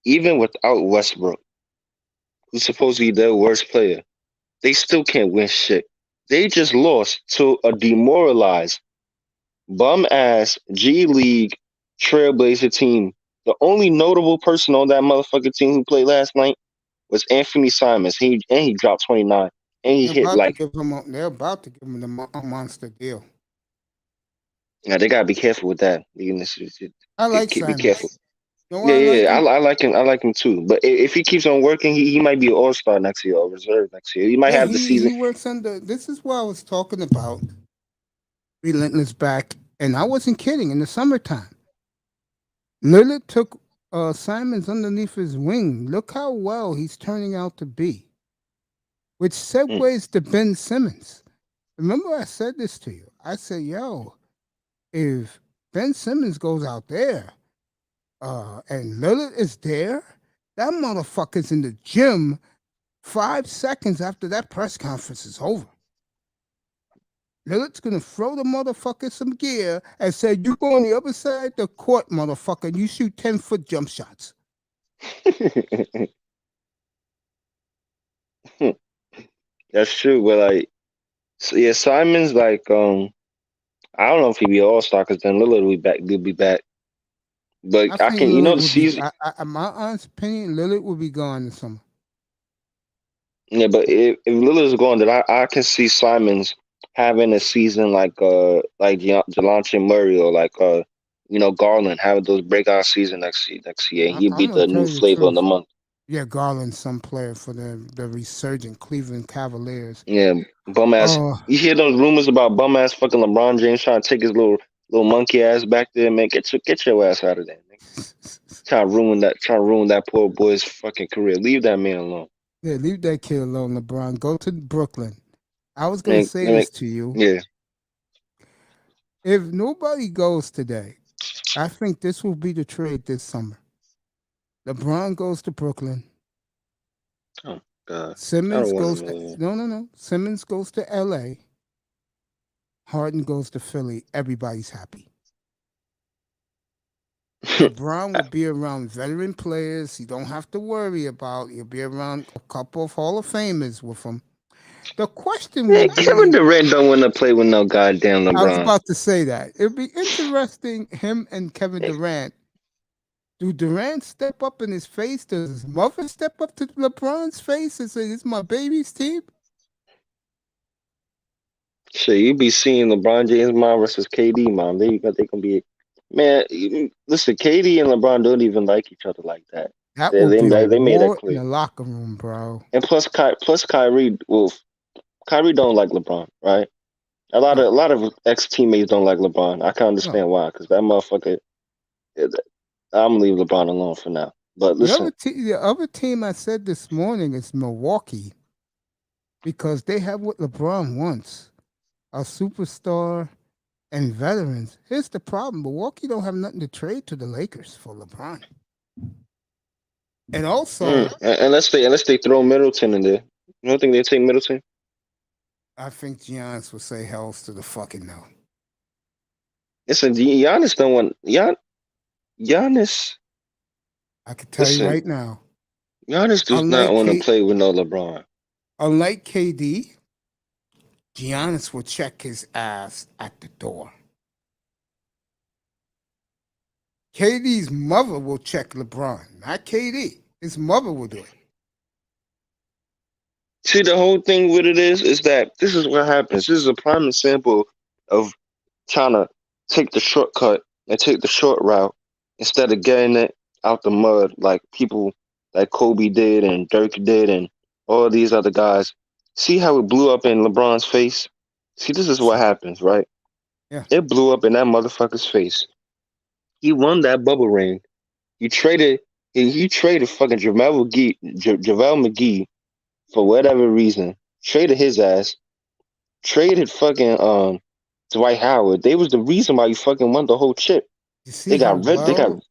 even without Westbrook, who's supposed to be their worst player, they still can't win shit. They just lost to a demoralized, bum-ass G League Trailblazer team. The only notable person on that motherfucking team who played last night was Anthony Simons. He dropped 29. And he hit like... They're about to give him a monster deal. Yeah, they gotta be careful with that. I like Simons. Be careful. I like him. I like him too. But if he keeps on working, he might be an all-star next year or reserve next year. He might have the season. He works under. This is what I was talking about. Relentless back, and I wasn't kidding. In the summertime, Lillard took Simons underneath his wing. Look how well he's turning out to be. Which segues to Ben Simmons. Remember I said this to you. I said, yo, if Ben Simmons goes out there and Lillard is there, that motherfucker's in the gym 5 seconds after that press conference is over. Lillard's going to throw the motherfucker some gear and say, you go on the other side of the court, motherfucker, and you shoot 10-foot jump shots. That's true, but like, Simons like, I don't know if he'd be an all-star because then Lillard will be back. But I can, the season. My honest opinion, Lillard will be gone this summer. Yeah, but if Lillard's gone, then I can see Simons having a season like Jelante Murray or Garland having those breakout season next year. And he'd be I'm gonna the tell new you the flavor of truth. the month. Yeah, Garland's some player for the resurgent Cleveland Cavaliers. Yeah, bum ass. Oh, You hear those rumors about bum ass fucking LeBron James trying to take his little monkey ass back there, man? Get your ass out of there, nigga. Trying to ruin that poor boy's fucking career. Leave that man alone. yeah, leave that kid alone, LeBron. Go to Brooklyn. I was gonna Man, say man, this to you. yeah. If nobody goes today, I think this will be the trade this summer. LeBron goes to Brooklyn. Oh God. I Simmons don't want goes him to in no. Simmons goes to LA. Harden goes to Philly. Everybody's happy. there. LeBron will be around veteran players. He don't have to worry about. He'll be around a couple of Hall of Famers with him. The question will Man, Kevin be, Durant don't want to play with no goddamn I was LeBron. about to say that. It'll be interesting, him and Kevin Durant. Do Durant step up in his face? Does his mother step up to LeBron's face and say, "This is my baby's team"? Shit, you be seeing LeBron James mom versus KD mom. They gonna be, man. Listen, KD and LeBron don't even like each other like that. That They will be a they made that war in clear. the locker room, bro. And plus Kyrie, well, Kyrie don't like LeBron, right? A No, lot of ex teammates don't like LeBron. I can no. understand why, because that motherfucker. I'm gonna leave LeBron alone for now. But listen, The other team I said this morning is Milwaukee because they have what LeBron wants: a superstar and veterans. Here's the problem: Milwaukee don't have nothing to trade to the Lakers for LeBron. And also, unless they throw Middleton in there, you don't think they take Middleton? I think Giannis will say hells to the fucking no. Listen, Giannis don't want Giannis. I can tell you Listen, right now, Giannis does not unlike want to play with no LeBron. unlike KD, Giannis will check his ass at the door. KD's mother will check LeBron, not KD. His mother will do it. See, the whole thing with it is that this is what happens. This is a prime example of trying to take the shortcut and take the short route instead of getting it out the mud like people like Kobe did and Dirk did and all these other guys. See how it blew up in LeBron's face? See, this is what happens, right? Yeah. It blew up in that motherfucker's face. He won that bubble ring. He traded fucking JaVale McGee for whatever reason. Traded his ass. Traded fucking Dwight Howard. They was the reason why you fucking won the whole chip. You see They how got rid. They got well?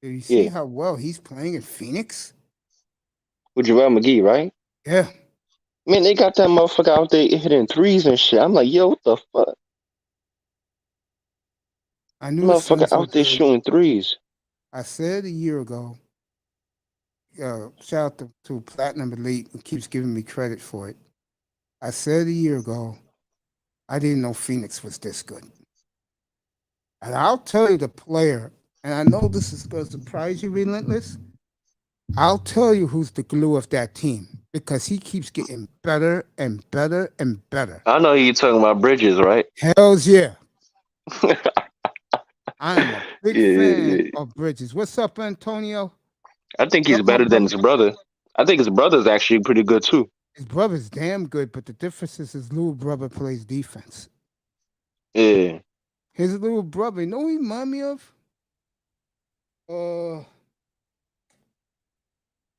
Do you see yeah. how well he's playing in Phoenix? With JaVale McGee, right? Yeah. Man, they got that motherfucker out there hitting threes and shit. I'm like, yo, what the fuck? I knew the Motherfucker Suns were out there good. shooting threes. I said a year ago. Shout out to Platinum Elite who keeps giving me credit for it. I said a year ago, I didn't know Phoenix was this good. And I'll tell you the player, and I know this is going to surprise you, Relentless. I'll tell you who's the glue of that team because he keeps getting better and better and better. I know you're talking about Bridges, right? Hells yeah. I am a big Yeah, fan yeah. of Bridges. What's up, Antonio? I think he's What's up, my better than brother? his brother. I think his brother's actually pretty good too. His brother's damn good, but the difference is his little brother plays defense. Yeah. His little brother, you know who he remind me of?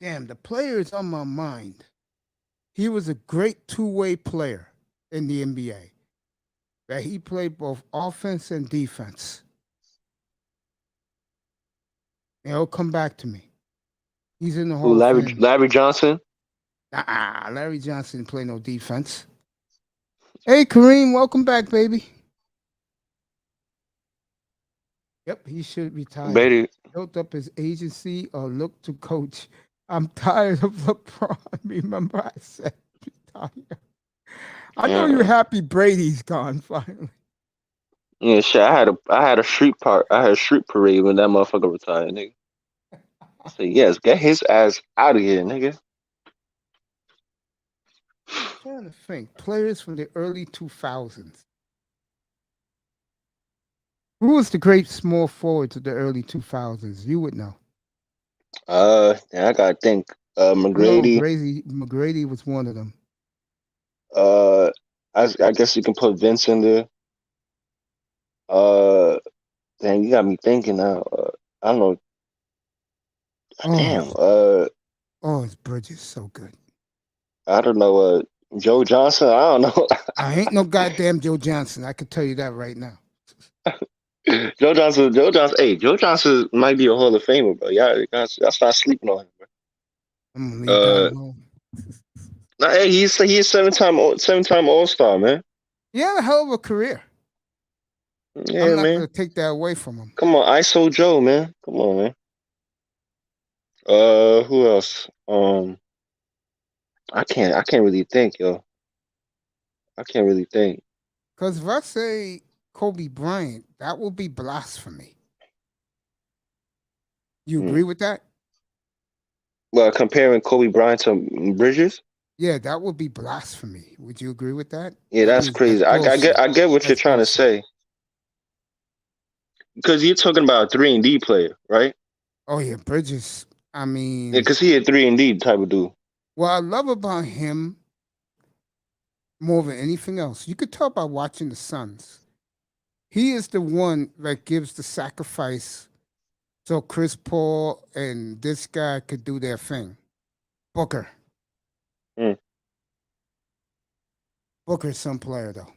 Damn, the player is on my mind. He was a great two-way player in the NBA. That he played both offense and defense. And he'll come back to me. He's in the Who, Hall of Fame. Larry Johnson? Larry Johnson didn't play no defense. Hey, Kareem, welcome back, baby. Yep, he should retire. Baby. Built up his agency or look to coach. I'm tired of LeBron. Remember I said retire. I know you're happy Brady's gone finally. Yeah, shit. I had a street parade when that motherfucker retired, nigga. I said, yes, get his ass out of here, nigga. trying to think. Players from the early 2000s. Who was the great small forwards of the early 2000s? You would know. Yeah, I gotta think. I know McGrady. McGrady was one of them. I guess you can put Vince in there. Dang, you got me thinking now. I don't know. Damn. Oh, his Bridges so good. I don't know. Joe Johnson. I don't know. I ain't no goddamn Joe Johnson. I can tell you that right now. Joe Johnson. Hey, Joe Johnson might be a Hall of Famer, bro. Y'all start sleeping on him, bro. I'm gonna leave that alone. Nah, hey, he's seven-time All-Star, man. He had a hell of a career. Yeah, I'm not man. gonna take that away from him. Come on, ISO Joe, man. Come on, man. Who else? I can't really think, yo. I can't really think. Because if I say Kobe Bryant, that will be blasphemy. You agree with that? Well, comparing Kobe Bryant to Bridges? Yeah, that would be blasphemy. Would you agree with that? Yeah, that's crazy. I get what you're trying to say. Because you're talking about a 3-and-D player, right? Oh yeah, Bridges. I mean, Yeah, because he a 3-and-D type of dude. What I love about him more than anything else, you could tell by watching the Suns. He is the one that gives the sacrifice so Chris Paul and this guy could do their thing. Booker. Booker's some player though.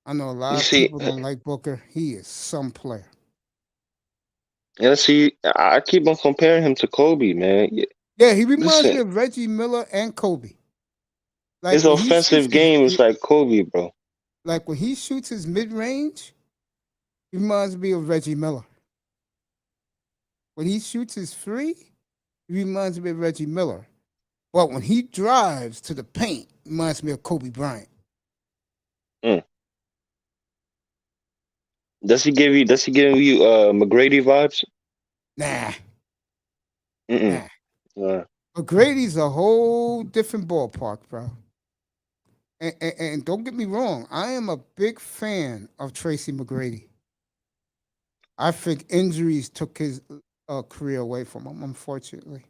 I know a lot of people don't like Booker. He is some player. Yeah, see, I keep on comparing him to Kobe, man. Yeah, he reminds me of Reggie Miller and Kobe. Like his offensive game is like Kobe, bro. Like when he shoots his mid-range, he reminds me of Reggie Miller. When he shoots his three, he reminds me of Reggie Miller. But when he drives to the paint, it reminds me of Kobe Bryant. Does he give you McGrady vibes? Nah. Nah. McGrady's a whole different ballpark, bro. And don't get me wrong, I am a big fan of Tracy McGrady. I think injuries took his career away from him, unfortunately.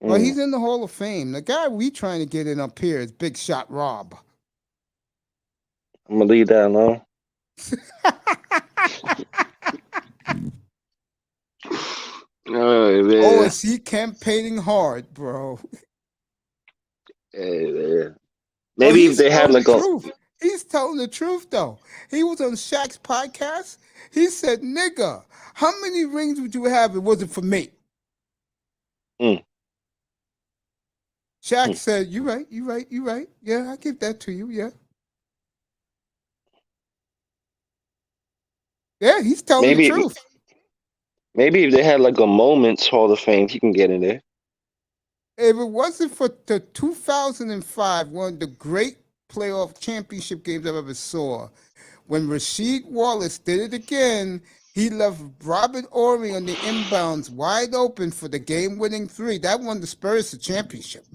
But he's in the Hall of Fame. The guy we trying to get in up here is Big Shot Rob. I'm gonna leave that alone. Oh, is he campaigning hard, bro? Yeah. Maybe if they had like He's telling the truth, though. He was on Shaq's podcast. He said, nigga, how many rings would you have if it wasn't for me? Shaq said, you right. Yeah, I give that to you, yeah. Yeah, he's telling the truth. Maybe if they had like a Moments Hall of Fame, he can get in there. If it wasn't for the 2005, one of the great playoff championship games I've ever saw, when Rasheed Wallace did it again, he left Robert Ory on the inbounds wide open for the game-winning three. That won the Spurs the championship.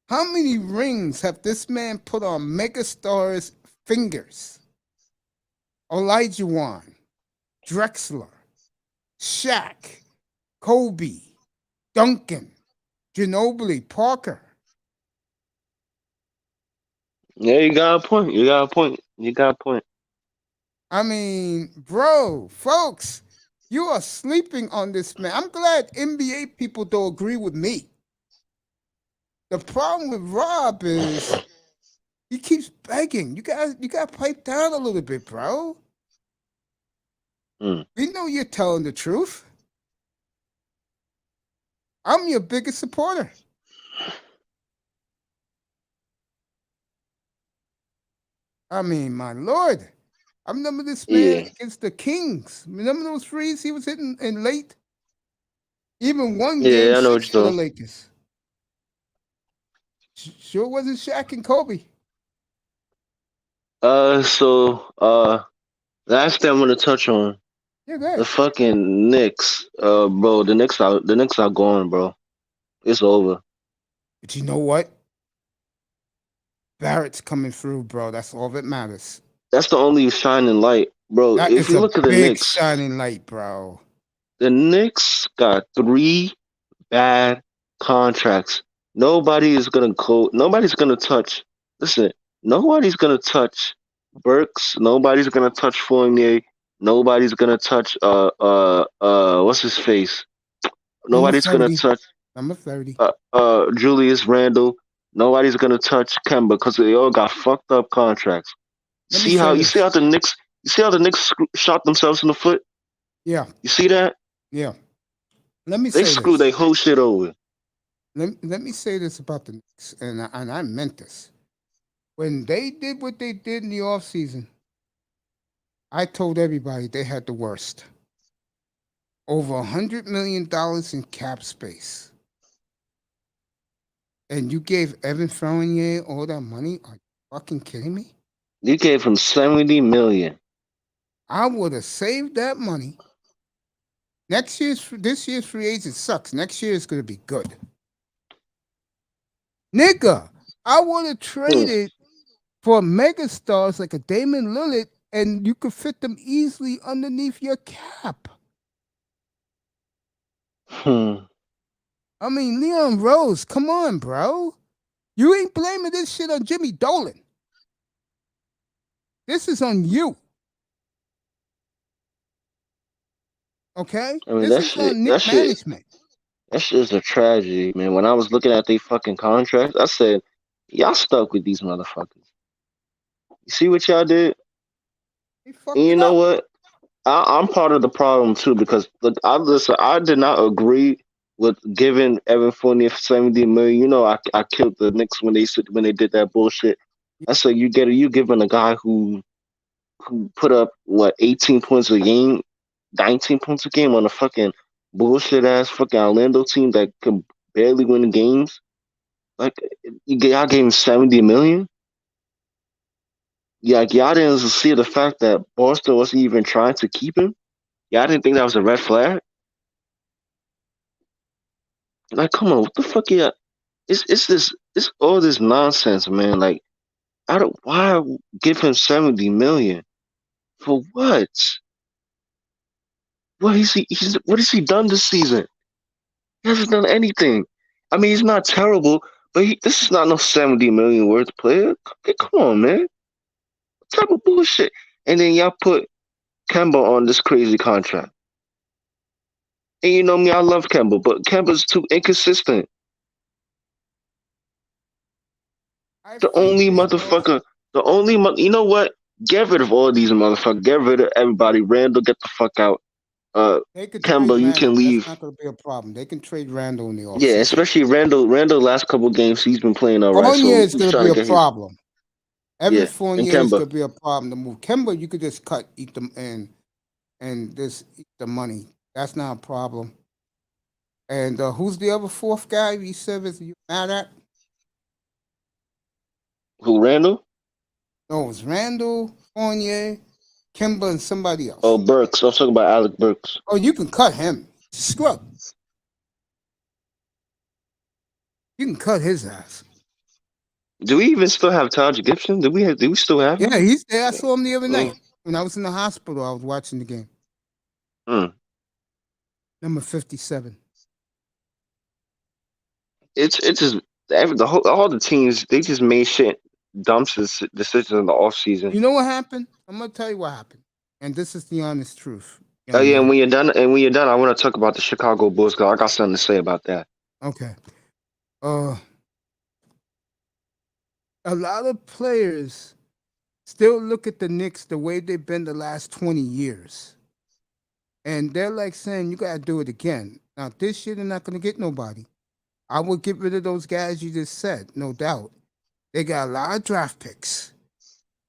How many rings have this man put on megastars' fingers? Olajuwon, Drexler, Shaq, Kobe, Duncan, Ginobili, Parker. Yeah, you got a point. I mean, bro, folks, you are sleeping on this man. I'm glad NBA people don't agree with me. The problem with Rob is he keeps begging. You got to pipe down a little bit, bro. We know you're telling the truth. I'm your biggest supporter. I mean, my Lord. I remember this man against the Kings. Remember those threes he was hitting in late? Even one game I know 6 for the Lakers. Sure wasn't Shaq and Kobe. Last thing I'm gonna touch on. Yeah, go The ahead. fucking Knicks, bro. The Knicks are gone, bro. It's over. But you know what? Barrett's coming through, bro. That's all that matters. That's the only shining light, bro. That If is you a look at the big Knicks, shining light, bro. the Knicks got 3 bad contracts. Nobody's gonna touch. Listen, nobody's gonna touch Burks. Nobody's gonna touch Fournier. Nobody's gonna touch what's his face? Number Nobody's gonna 30. touch Number 30. Julius Randle. Nobody's gonna touch Kemba because they all got fucked up contracts. Let me See say how this. the Knicks shot themselves in the foot? Yeah, You see that? yeah. Let me They say screwed this. their whole shit over. Let me say this about the Knicks, and I meant this. When they did what they did in the offseason, I told everybody they had the worst. Over $100 million in cap space. And you gave Evan Fournier all that money? Are you fucking kidding me? You gave him $70 million. I would have saved that money. This year's free agent sucks. Next year is gonna be good. Nigga, I would have traded for megastars like a Damon Lillard, and you could fit them easily underneath your cap. I mean, Leon Rose, come on, bro. You ain't blaming this shit on Jimmy Dolan. This is on you. Okay? I mean, This is on Nick management. that shit is a tragedy, man. When I was looking at their fucking contracts, I said, y'all stuck with these motherfuckers. You see what y'all did? They fucked And you it know up. what? I'm part of the problem too because look, I did not agree with giving Evan Fournier $70 million. You know, I killed the Knicks when they did that bullshit. I said you giving a guy who put up what 18 points a game, 19 points a game on a fucking bullshit ass fucking Orlando team that could barely win games. Like y'all gave him $70 million. Yeah, like, y'all didn't see the fact that Boston wasn't even trying to keep him. Y'all didn't think that was a red flag. Like, come on, what the fuck, yeah? It's all this nonsense, man. Like, why give him $70 million for what? What has he done this season? He hasn't done anything. I mean, he's not terrible, but this is not no $70 million worth player. Come on, man. What type of bullshit? And then y'all put Kemba on this crazy contract. And you know me, I love Kemba, but Kemba's too inconsistent. You know what? Get rid of all these motherfuckers. Get rid of everybody. Randall, get the fuck out. They could trade Kemba, you Randall. can leave. That's not going to be a problem. They can trade Randall in the offseason. Yeah, especially Randall. Randall, last couple games, he's been playing all right. Fournier So is going to be a problem. Evan Fournier is going to be a problem to move. Kemba, you could just eat them and just eat the money. That's not a problem. And who's the other fourth guy you said is you mad at? Who, Randall? No, it's Randall, Fournier, Kemba, and somebody else. Oh, Burks. I was talking about Alec Burks. Oh, you can cut him. Scrub. You can cut his ass. Do we even still have Taj Gibson? Do we still have him? Yeah, he's there. I saw him the other night when I was in the hospital. I was watching the game. Number 57. It's just all the teams, they just made dumb decisions in the offseason. You know what happened? I'm gonna tell you what happened, and this is the honest truth. Oh yeah, and when you're done, I want to talk about the Chicago Bulls. Cause I got something to say about that. Okay. A lot of players still look at the Knicks the way they've been the last 20 years. And they're like saying, you got to do it again. Now, this year, they're not going to get nobody. I would get rid of those guys you just said, no doubt. They got a lot of draft picks.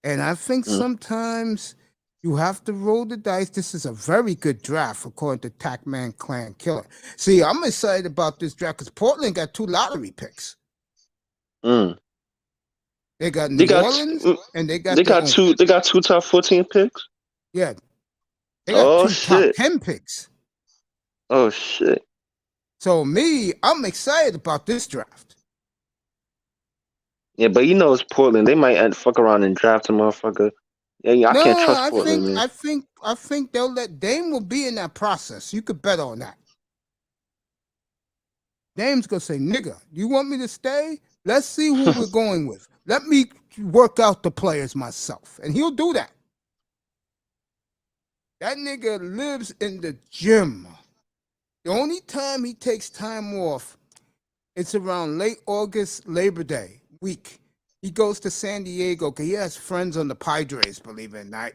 And I think sometimes you have to roll the dice. This is a very good draft, according to Tackman Clan Killer. See, I'm excited about this draft because Portland got 2 lottery picks. They got New Orleans, and they got 2 top 14 picks. Yeah, They got Oh two top shit. 10 picks. Oh shit. So I'm excited about this draft. Yeah, but you know it's Portland. They might fuck around and draft a motherfucker. Yeah, I No, can't trust Portland, man. I think they'll let Dame will be in that process. You could bet on that. Dame's gonna say, "Nigga, you want me to stay? Let's see who we're going with. Let me work out the players myself," and he'll do that. That nigga lives in the gym. The only time he takes time off, it's around late August, Labor Day week. He goes to San Diego because he has friends on the Padres, believe it or not.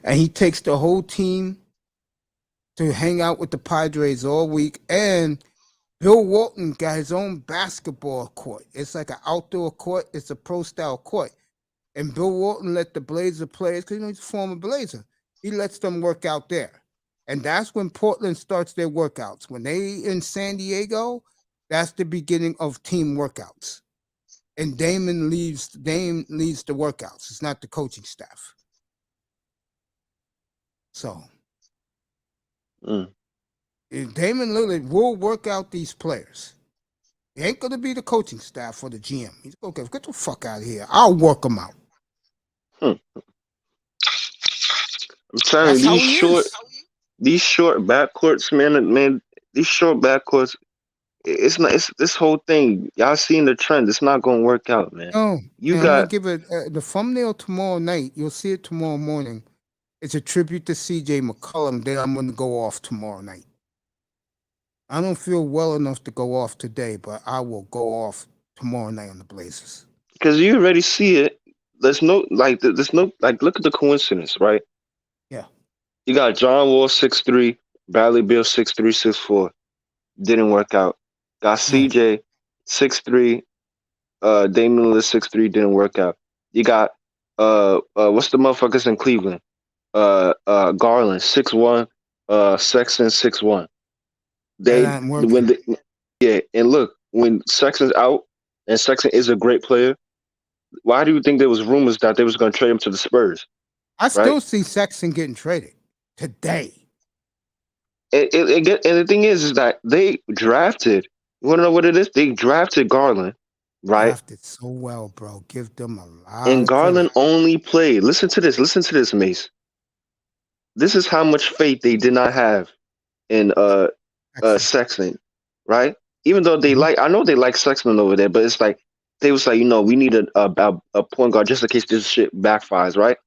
And he takes the whole team to hang out with the Padres all week. And Bill Walton got his own basketball court. It's like an outdoor court. It's a pro-style court. And Bill Walton let the Blazer players, because he's a former Blazer, he lets them work out there. And that's when Portland starts their workouts. When they in San Diego, that's the beginning of team workouts. And Dame leads the workouts. It's not the coaching staff. So Damon Lillard will work out these players. He ain't going to be the coaching staff for the GM. He's okay. Get the fuck out of here. I'll work them out. I'm telling you, these short backcourts, man, these short backcourts. It's not. It's this whole thing. Y'all seeing the trend. It's not going to work out, man. No, you I'm got gonna give it the thumbnail tomorrow night. You'll see it tomorrow morning. It's a tribute to C.J. McCollum that I'm going to go off tomorrow night. I don't feel well enough to go off today, but I will go off tomorrow night on the Blazers. because you already see it. There's no like. Look at the coincidence, right? Yeah. You got John Wall 6'3", Bradley Beal 6'3", 6'4". Didn't work out. Got CJ 6'3", Damian Lillard 6'3", didn't work out. You got what's the motherfuckers in Cleveland? Garland 6'1", Sexton 6'1". And look, when Sexton's out and Sexton is a great player, why do you think there was rumors that they was going to trade him to the Spurs? I still see Sexton getting traded today. And the thing is that they drafted. You want to know what it is? They drafted Garland, right? Drafted so well, bro. Give them a lot. And Garland of only played. Listen to this, Mace. This is how much faith they did not have in Sexton, right? Even though they I know they like Sexton over there, but it's like they was like, we need a point guard just in case this shit backfires, right?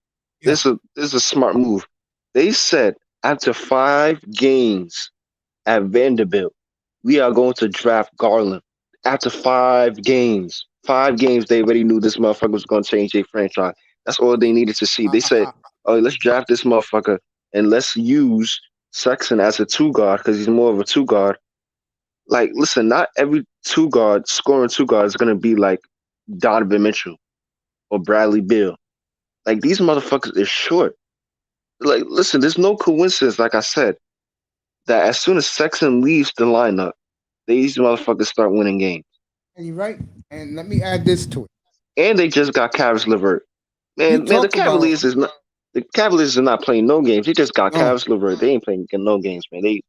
Yeah. This is a smart move. They said after 5 games at Vanderbilt, we are going to draft Garland. After 5 games. 5 games, they already knew this motherfucker was going to change their franchise. That's all they needed to see. They said, oh, let's draft this motherfucker and let's use Sexton as a 2 guard because he's more of a 2 guard. Like, listen, not every 2 guard, scoring 2 guard is going to be like Donovan Mitchell or Bradley Beal. Like, these motherfuckers is short. Like, listen, there's no coincidence, like I said, that as soon as Sexton leaves the lineup, these motherfuckers start winning games. And you're right. And let me add this to it. And they just got Caris LeVert. Man, the Cavaliers are not playing no games. They just got Caris LeVert. They ain't playing no games, man.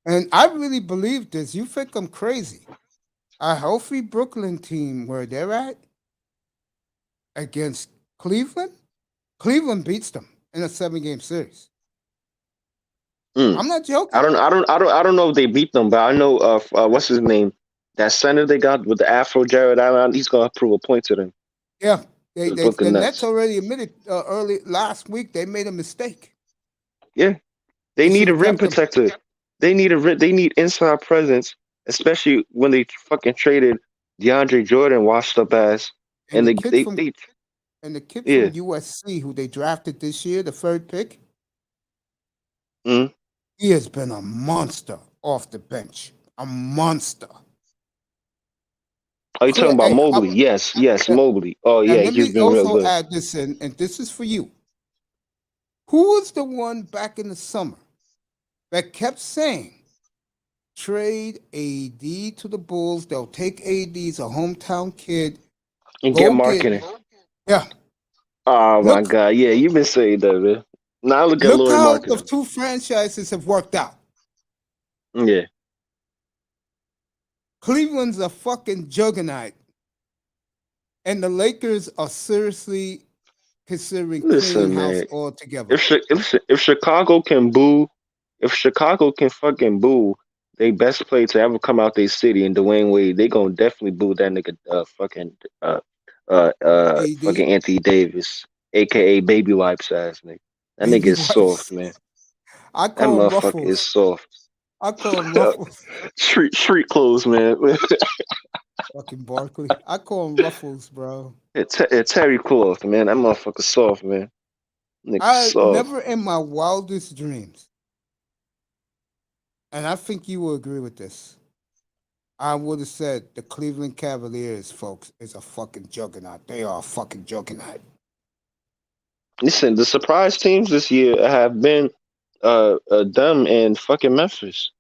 And I really believe this. You think I'm crazy? A healthy Brooklyn team where they're at against Cleveland beats them in a 7-game series. I'm not joking. I don't know if they beat them, but I know what's his name? That center they got with the Afro, Jared Allen. He's gonna prove a point to them. Yeah, the Nets already admitted early last week they made a mistake. Yeah, they need a rim protector. They need inside presence, especially when they fucking traded DeAndre Jordan, washed up ass, and the kid from USC who they drafted this year, the 3rd pick. He has been a monster off the bench. A monster. Are you talking about Mobley? Yes, Mobley. Oh, yeah, he's been real good. Let me also add this in, and this is for you. Who was the one back in the summer that kept saying, trade AD to the Bulls, they'll take AD's a hometown kid. And get marketing. Yeah. Oh, my God. Yeah, you've been saying that, man. Now look at Look Lloyd how the marketing. two franchises have worked out. Yeah. Cleveland's a fucking juggernaut, and the Lakers are seriously considering cleaning Listen, house man. altogether. If Chicago can boo, if Chicago can fucking boo, they best player to ever come out their city and Dwayne Wade, they gonna definitely boo that nigga AD, fucking Anthony Davis, aka baby wipes ass nigga. That nigga baby is soft, wipes. man. I That call him motherfucker is Ruffles. soft. I call him Ruffles. Street clothes, man. Fucking Barkley. I call him Ruffles, bro. It's Terry cloth, man. That motherfucker soft, man. Nigga I soft. never in my wildest dreams, and I think you will agree with this, I would have said the Cleveland Cavaliers, folks, is a fucking juggernaut. They are a fucking juggernaut. Listen, the surprise teams this year have been them and fucking Memphis.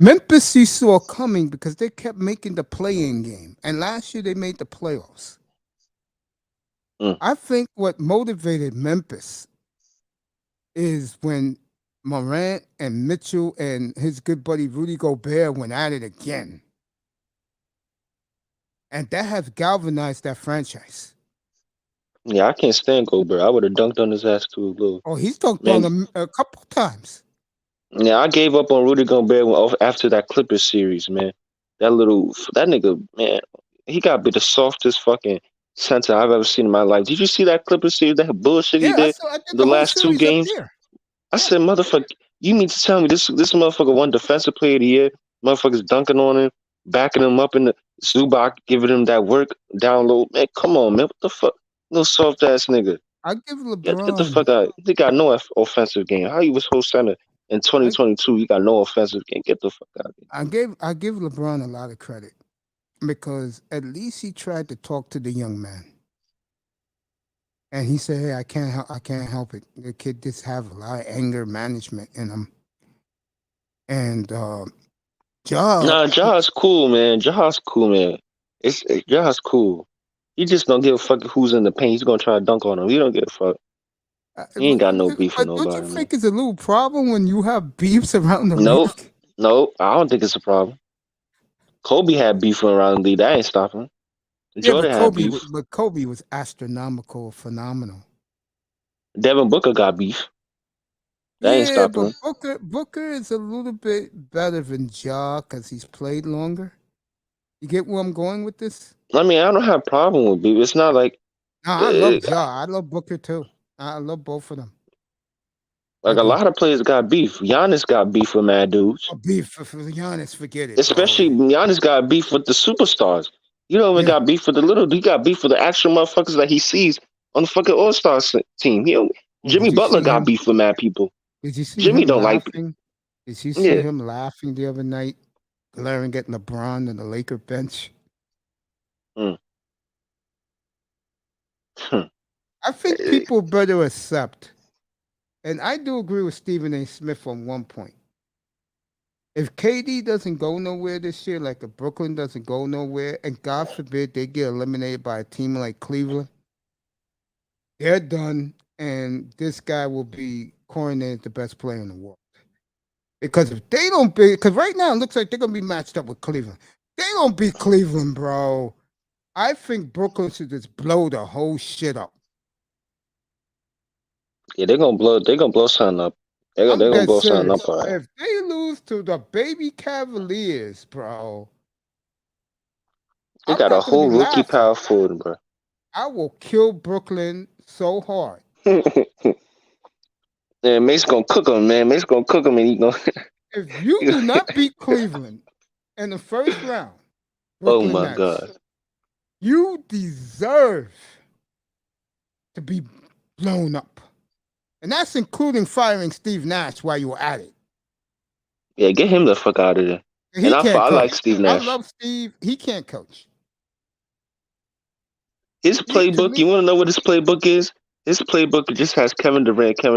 Memphis you saw coming because they kept making the play-in game, and last year they made the playoffs. I think what motivated Memphis is when Morant and Mitchell and his good buddy Rudy Gobert went at it again. And that has galvanized that franchise. Yeah, I can't stand Gobert. I would have dunked on his ass too, little. Oh, he's dunked Man. on him a couple times. Yeah, I gave up on Rudy Gobert after that Clippers series, man. That nigga, man, he got to be the softest fucking center I've ever seen in my life. Did you see that Clippers series? That bullshit he Yeah, did I did the the whole last two series up games. there. I said, motherfucker, you mean to tell me this motherfucker won defensive player of the year? Motherfuckers dunking on him, backing him up in the Zubac, giving him that work down low. Man, come on, man. What the fuck? Little soft ass nigga. I give Get the LeBron. fuck out. He got no offensive game. How you was whole center in 2022? You got no offensive game. Get the fuck out. I give LeBron a lot of credit because at least he tried to talk to the young man. And he said, "Hey, I can't help it. The kid just have a lot of anger management in him." And Nah, Ja's cool, man. Ja's cool, man. Ja's cool. He just don't give a fuck who's in the paint. He's gonna try to dunk on him. He don't give a fuck. He ain't got no beef with But don't nobody, you man. think it's a little problem when you have beefs around the Nope. league? Nope. I don't think it's a problem. Kobe had beef around the league. That ain't stopping him. Yeah, Jordan had beef. but Kobe was astronomical, phenomenal. Devin Booker got beef. That ain't Yeah, stopping but him. Booker is a little bit better than Ja because he's played longer. You get where I'm going with this? I mean, I don't have a problem with beef. It's not like No, I love Ja. I love Booker too. I love both of them. a lot of players got beef. Giannis got beef with mad dudes. Oh, beef for Giannis, forget it. Especially Giannis got beef with the superstars. You don't even got beef with the little. He got beef with the actual motherfuckers that he sees on the fucking All-Star team. Jimmy Butler got beef with mad people. Did you see Jimmy him don't laughing? Did you see Yeah. him laughing the other night, glaring at LeBron and the Laker bench? I think people better accept, and I do agree with Stephen A. Smith on one point. If KD doesn't go nowhere this year, like if Brooklyn doesn't go nowhere, and God forbid they get eliminated by a team like Cleveland, they're done, and this guy will be coronated the best player in the world. Because if they don't beat, because right now it looks like they're gonna be matched up with Cleveland. They don't beat Cleveland, bro. I think Brooklyn should just blow the whole shit up. Yeah, they're gonna blow something up. They're I'm gonna dead blow something serious. up. All right. If they lose to the baby Cavaliers, bro, They I'm got a not gonna whole be rookie laughing. power forward, bro. I will kill Brooklyn so hard. Yeah, Mace gonna cook him, man. Mace gonna cook him, and he gonna. If you do not beat Cleveland in the first round, Brooklyn my Nets, God. you deserve to be blown up. And that's including firing Steve Nash while you were at it. Yeah, get him the fuck out of there. He can't I coach. like Steve Nash. I love Steve. He can't coach. His playbook, you want to know what his playbook is? His playbook just has Kevin Durant. Yeah.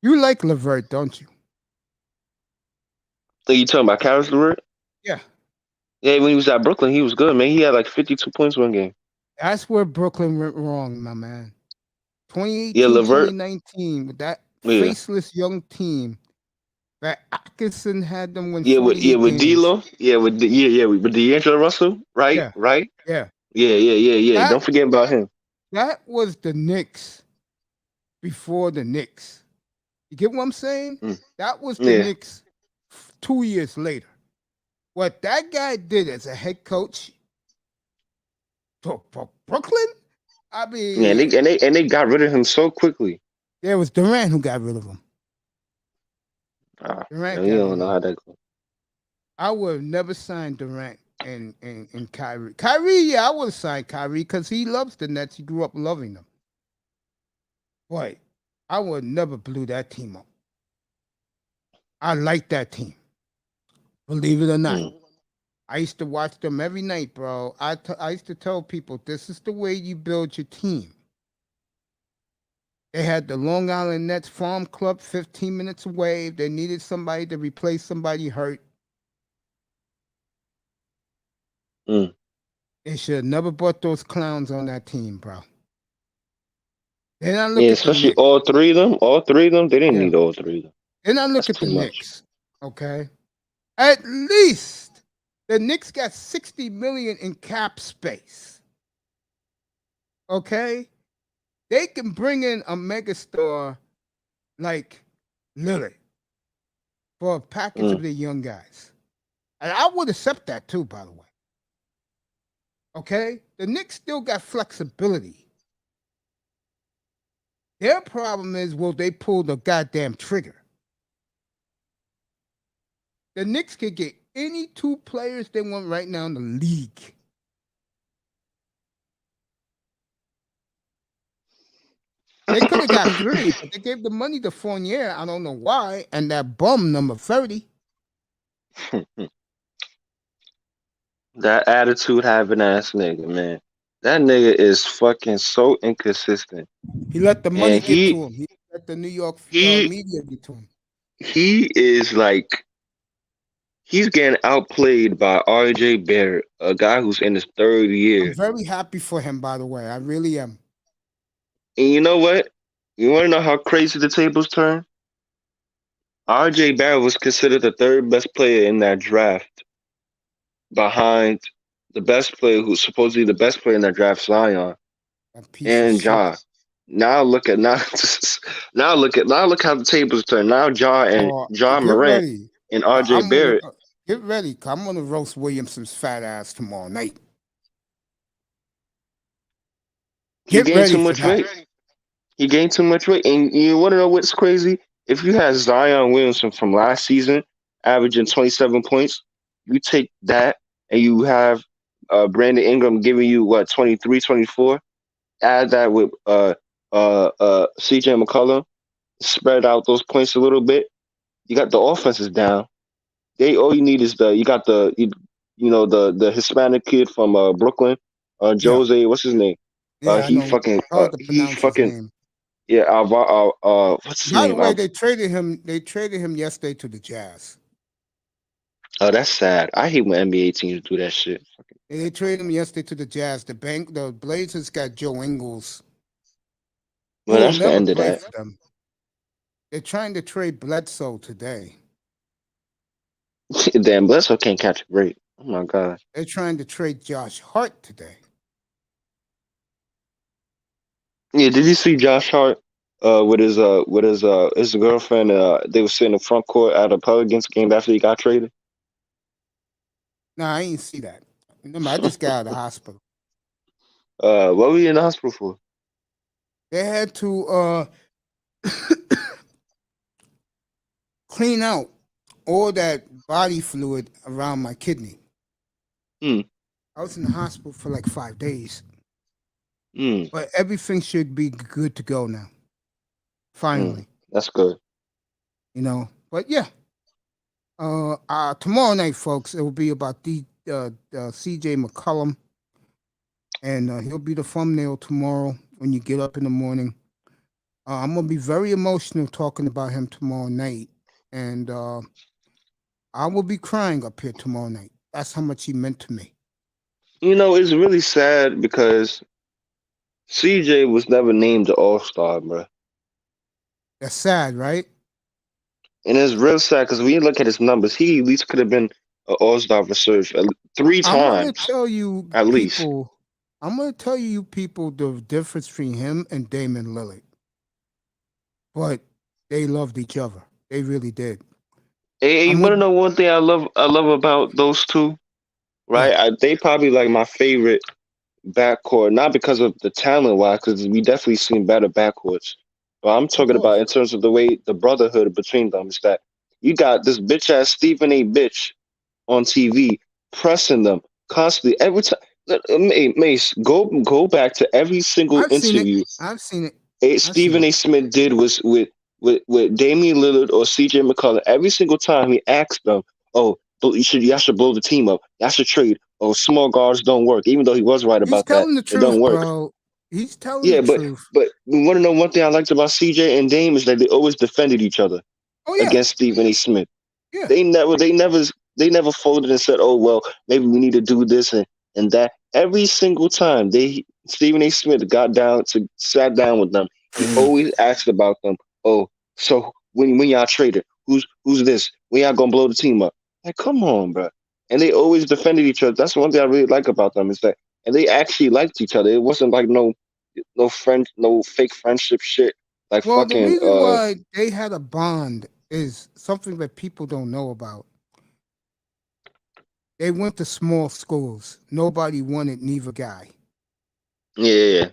You like LeVert, don't you? So you talking about Karis LeVert? Yeah. Yeah, when he was at Brooklyn, he was good, man. He had like 52 points one game. That's where Brooklyn went wrong, my man. Yeah, 2018, Levert. 2019, with that Yeah. faceless young team that Atkinson had them win Yeah, 48 with games. D'Lo. Yeah, with D'Angelo Russell. Right, Yeah, right. yeah. Yeah. That Don't forget about him. that was the Knicks before the Knicks. You get what I'm saying? Mm. That was the Yeah. Knicks 2 years later. What that guy did as a head coach for Brooklyn, I Yeah, mean, and they got rid of him so quickly. there was Durant who got rid of him. Yeah, Durant you got rid don't of know him. how that goes. I would have never signed Durant and Kyrie. Kyrie, yeah, I would have signed Kyrie because he loves the Nets. He grew up loving them. Boy, I would never blew that team up. I like that team. Believe it or not. Mm. I used to watch them every night, bro. I used to tell people, this is the way you build your team. They had the Long Island Nets Farm Club 15 minutes away. If they needed somebody to replace somebody hurt, Mm. they should have never brought those clowns on that team, bro. Then I look Yeah, at the especially Knicks. all three of them. All three of them. They didn't Yeah. need all three of them. Then I look That's at the too much. Knicks. Okay. At least the Knicks got 60 million in cap space. Okay. They can bring in a megastar like Lillard for a package of the young guys. And I would accept that too, by the way. Okay? The Knicks still got flexibility. Their problem is, will they pull the goddamn trigger? The Knicks could get any two players they want right now in the league. They could have got three, but they gave the money to Fournier. I don't know why. And that bum number 30. That attitude having ass nigga, man. That nigga is fucking so inconsistent. He let the money And get to him. He let the New York he media get to him. he is like he's getting outplayed by R.J. Barrett, a guy who's in his third I'm year. very happy for him, by the way. I really am. And you know what? You want to know how crazy the tables turn? R.J. Barrett was considered the third best player in that draft, behind the best player, who's supposedly the best player in that draft, Zion That piece of and shit. Ja. Now look at now look how the tables turn. Now Ja and Get Morant ready. and R.J. Barrett. Get ready. 'Cause I'm gonna roast Williamson's fat ass tomorrow night. He Get gained ready too for much that. weight. He gained too much weight. And you want to know what's crazy? If you had Zion Williamson from last season averaging 27 points, you take that and you have Brandon Ingram giving you what, 23, 24. Add that with CJ McCollum, spread out those points a little bit. You got the offenses down. All you need is the Hispanic kid from Brooklyn, Yeah. Jose, what's his name? Yeah, I He know. fucking Hard to he pronounce his fucking name. yeah, what's his By the name? way, they traded him. They traded him yesterday to the Jazz. Oh, that's sad. I hate when NBA teams do that shit. They traded him yesterday to the Jazz. The Blazers got Joe Ingles, who Well, will that's the never end of play that. for them. They're trying to trade Bledsoe today. Damn, Bledsoe can't catch a break. Oh my god. They're trying to trade Josh Hart today. Yeah, did you see Josh Hart with his girlfriend? They were sitting in the front court at a Pelicans game after he got traded. Nah, I ain't see that. Remember, I just got out of the hospital. What were you in the hospital for? They had to clean out all that body fluid around my kidney. Hmm. I was in the hospital for like 5 days. Hmm. But everything should be good to go now. Finally. That's good. You know. But yeah. Tomorrow night, folks, it will be about the CJ McCollum. And he'll be the thumbnail tomorrow when you get up in the morning. I'm gonna be very emotional talking about him tomorrow night. And I will be crying up here tomorrow night. That's how much he meant to me. You know, it's really sad because CJ was never named the All-Star, bro. That's sad, right? And it's real sad because when you look at his numbers, he at least could have been an All-Star research 3 I'm gonna times tell you at least. people. I'm gonna tell you people the difference between him and Damon Lillard. But they loved each other. They really did. Hey, you I'm want to gonna, know one thing I love about those two? Right? They probably like my favorite backcourt, not because of the talent wise, because we definitely seen better backcourts. But I'm talking about in terms of the way the brotherhood between them is that you got this bitch ass Stephen A. bitch on TV pressing them constantly every time. Mace, go back to every single I've seen it. interview I've seen it. Stephen A. Smith did was with Damian Lillard or CJ McCollum. Every single time he asked them, "Oh, y'all should blow the team up. Y'all should trade. Oh, small guards don't work." Even though he was right He's about that, telling the it don't truth, work. bro. He's telling Yeah, the truth. but you want to know one thing I liked about CJ and Dame is that they always defended each other Oh yeah, against Stephen A. Smith. yeah. They never folded and said, "Oh well, maybe we need to do this and that." Every single time Stephen A. Smith sat down with them, he always asked about them. Oh, so when y'all traded, who's this? When y'all gonna blow the team up? Like, come on, bro. And they always defended each other. That's one thing I really like about them is that, and they actually liked each other. It wasn't like no fake friendship shit. Like Well, the fucking reason why they had a bond is something that people don't know about. They went to small schools. Nobody wanted neither guy. yeah.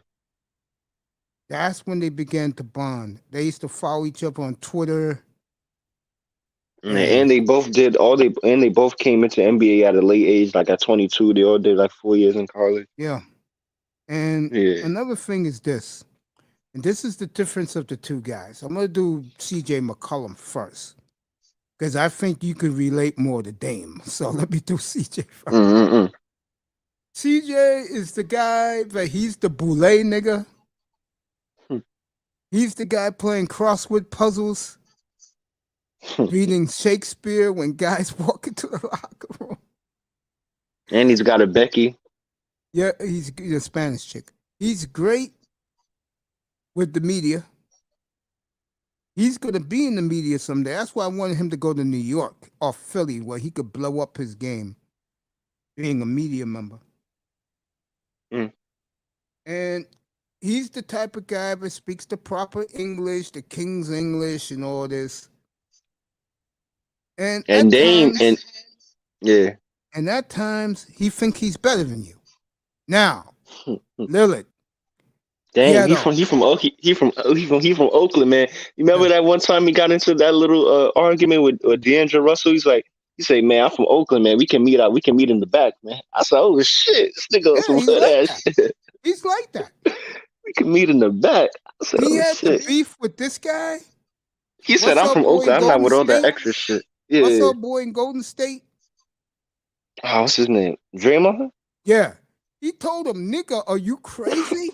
That's when they began to bond. They used to follow each other on Twitter. And they both they both came into NBA at a late age, like at 22. They all did like 4 years in college. Yeah. And Yeah. another thing is this, and this is the difference of the two guys. I'm gonna do CJ McCollum first. Because I think you could relate more to Dame. So let me do CJ first. CJ is the guy, but he's the boule nigga. He's the guy playing crossword puzzles, reading Shakespeare when guys walk into the locker room. And he's got a Becky. Yeah, he's a Spanish chick. He's great with the media. He's going to be in the media someday. That's why I wanted him to go to New York or Philly where he could blow up his game being a media member. And he's the type of guy that speaks the proper English, the King's English and all this. And Dame times, yeah. And at times he think he's better than you. Now, Lillard. Damn, he from Oakland, man. You remember that one time he got into that little argument with D'Angelo Russell? He said, "Man, I'm from Oakland, man. We can meet in the back, man." I said, "Oh shit, this nigga on some hood ass shit." He's like that. We can meet in the back. I said, he "Oh had shit." the beef with this guy. He said, "I'm from Oakland. I'm not with all that extra shit." Yeah. What's up, boy in Golden State? Oh, what's his name? Draymond? Yeah. He told him, "Nigga, are you crazy?